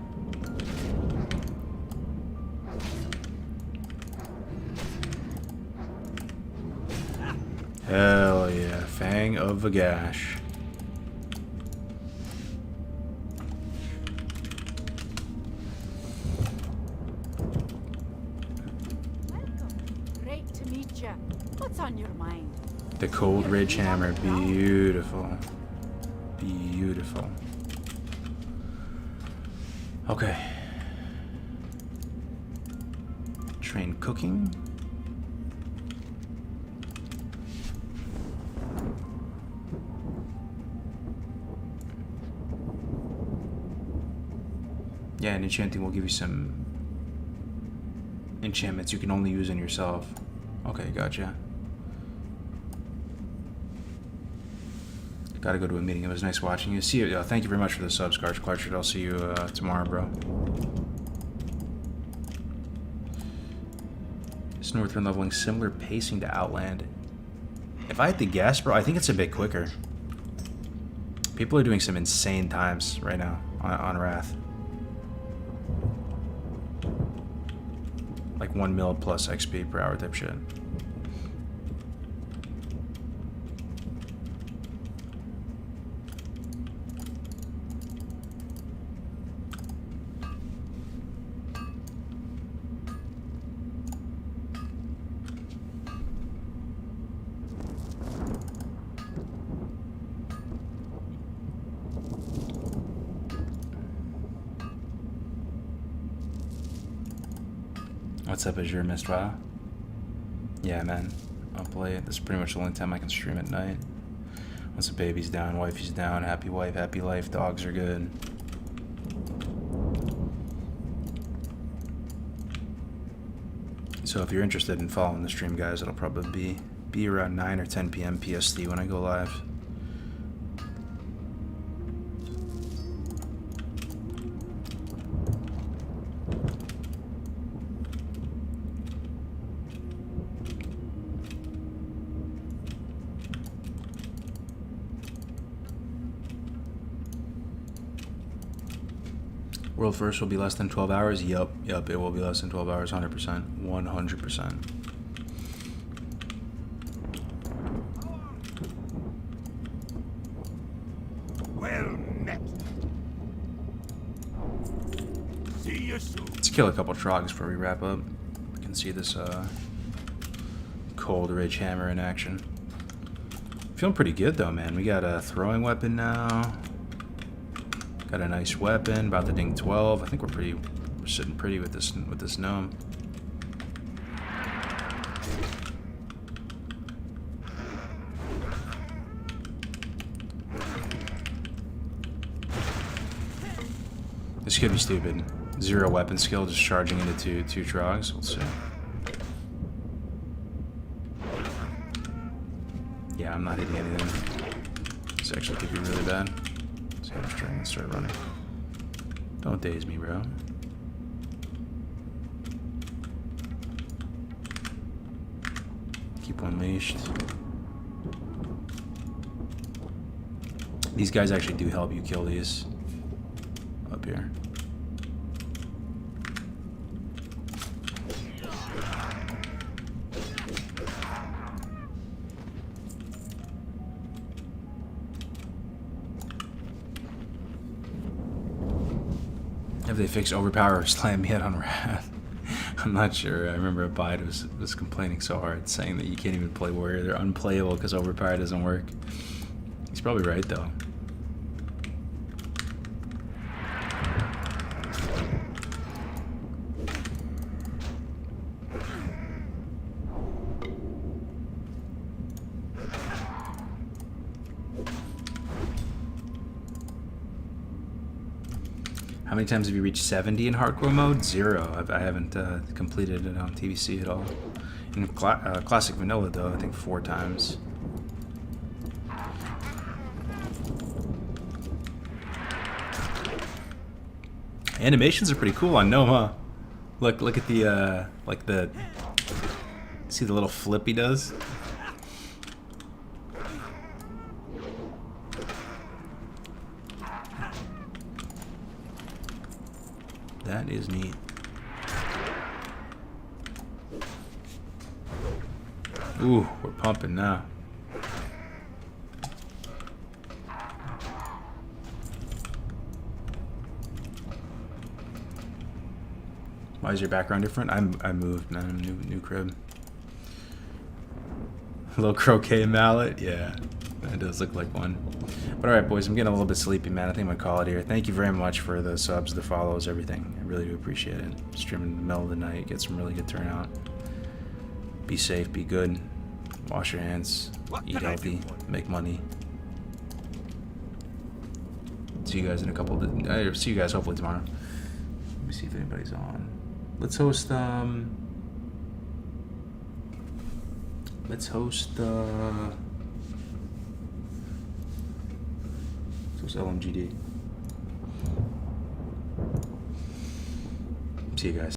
Hell yeah, Fang of Vagash.
ya. What's on your mind?
The cold ridge hammer, beautiful. Beautiful. Okay. Train cooking. Yeah, and enchanting will give you some enchantments you can only use on yourself. Okay, gotcha. Gotta go to a meeting. It was nice watching you. See you. Thank you very much for the subs, Clarchard. I'll see you tomorrow, bro. Is Northrend leveling similar pacing to Outland? If I had to guess, bro, I think it's a bit quicker. People are doing some insane times right now on Wrath. Like 1 mil plus XP per hour type shit. What's up, Azure Mistwa? Yeah, man. I'll play it. This is pretty much the only time I can stream at night. Once the baby's down, wifey's down, happy wife, happy life, dogs are good. So if you're interested in following the stream, guys, it'll probably be around 9 or 10 p.m. PST when I go live. World first will be less than 12 hours? Yup, it will be less than 12 hours, 100%. 100%.
Well met. See you soon.
Let's kill a couple trogs before we wrap up. We can see this cold ridge hammer in action. Feeling pretty good though, man. We got a throwing weapon now. Got a nice weapon, about to ding 12. I think we're sitting pretty with this gnome. This could be stupid. 0 weapon skill, just charging into two trogs. Let's see. Yeah, I'm not hitting anything. This actually could be really bad. Hamstring and start running. Don't daze me, bro. Keep unleashed. These guys actually do help you kill these up here. If they fix overpower or slam hit on Wrath, I'm not sure. I remember Abide was complaining so hard, saying that you can't even play Warrior. They're unplayable because overpower doesn't work. He's probably right though. How many times have you reached 70 in hardcore mode? 0. I haven't completed it on TVC at all. In classic vanilla, though, I think 4 times. Animations are pretty cool on Gnome, huh? Look at the like the. See the little flip he does? That is neat. Ooh, we're pumping now. Why is your background different? I moved, man. New crib. Little croquet mallet, yeah. That does look like one. But alright, boys, I'm getting a little bit sleepy, man. I think I'm gonna call it here. Thank you very much for the subs, the follows, everything. I really do appreciate it. Streaming in the middle of the night, get some really good turnout. Be safe, be good. Wash your hands, eat healthy, make money. See you guys in a couple of see you guys hopefully tomorrow. Let me see if anybody's on. Let's host LMGD. See you guys.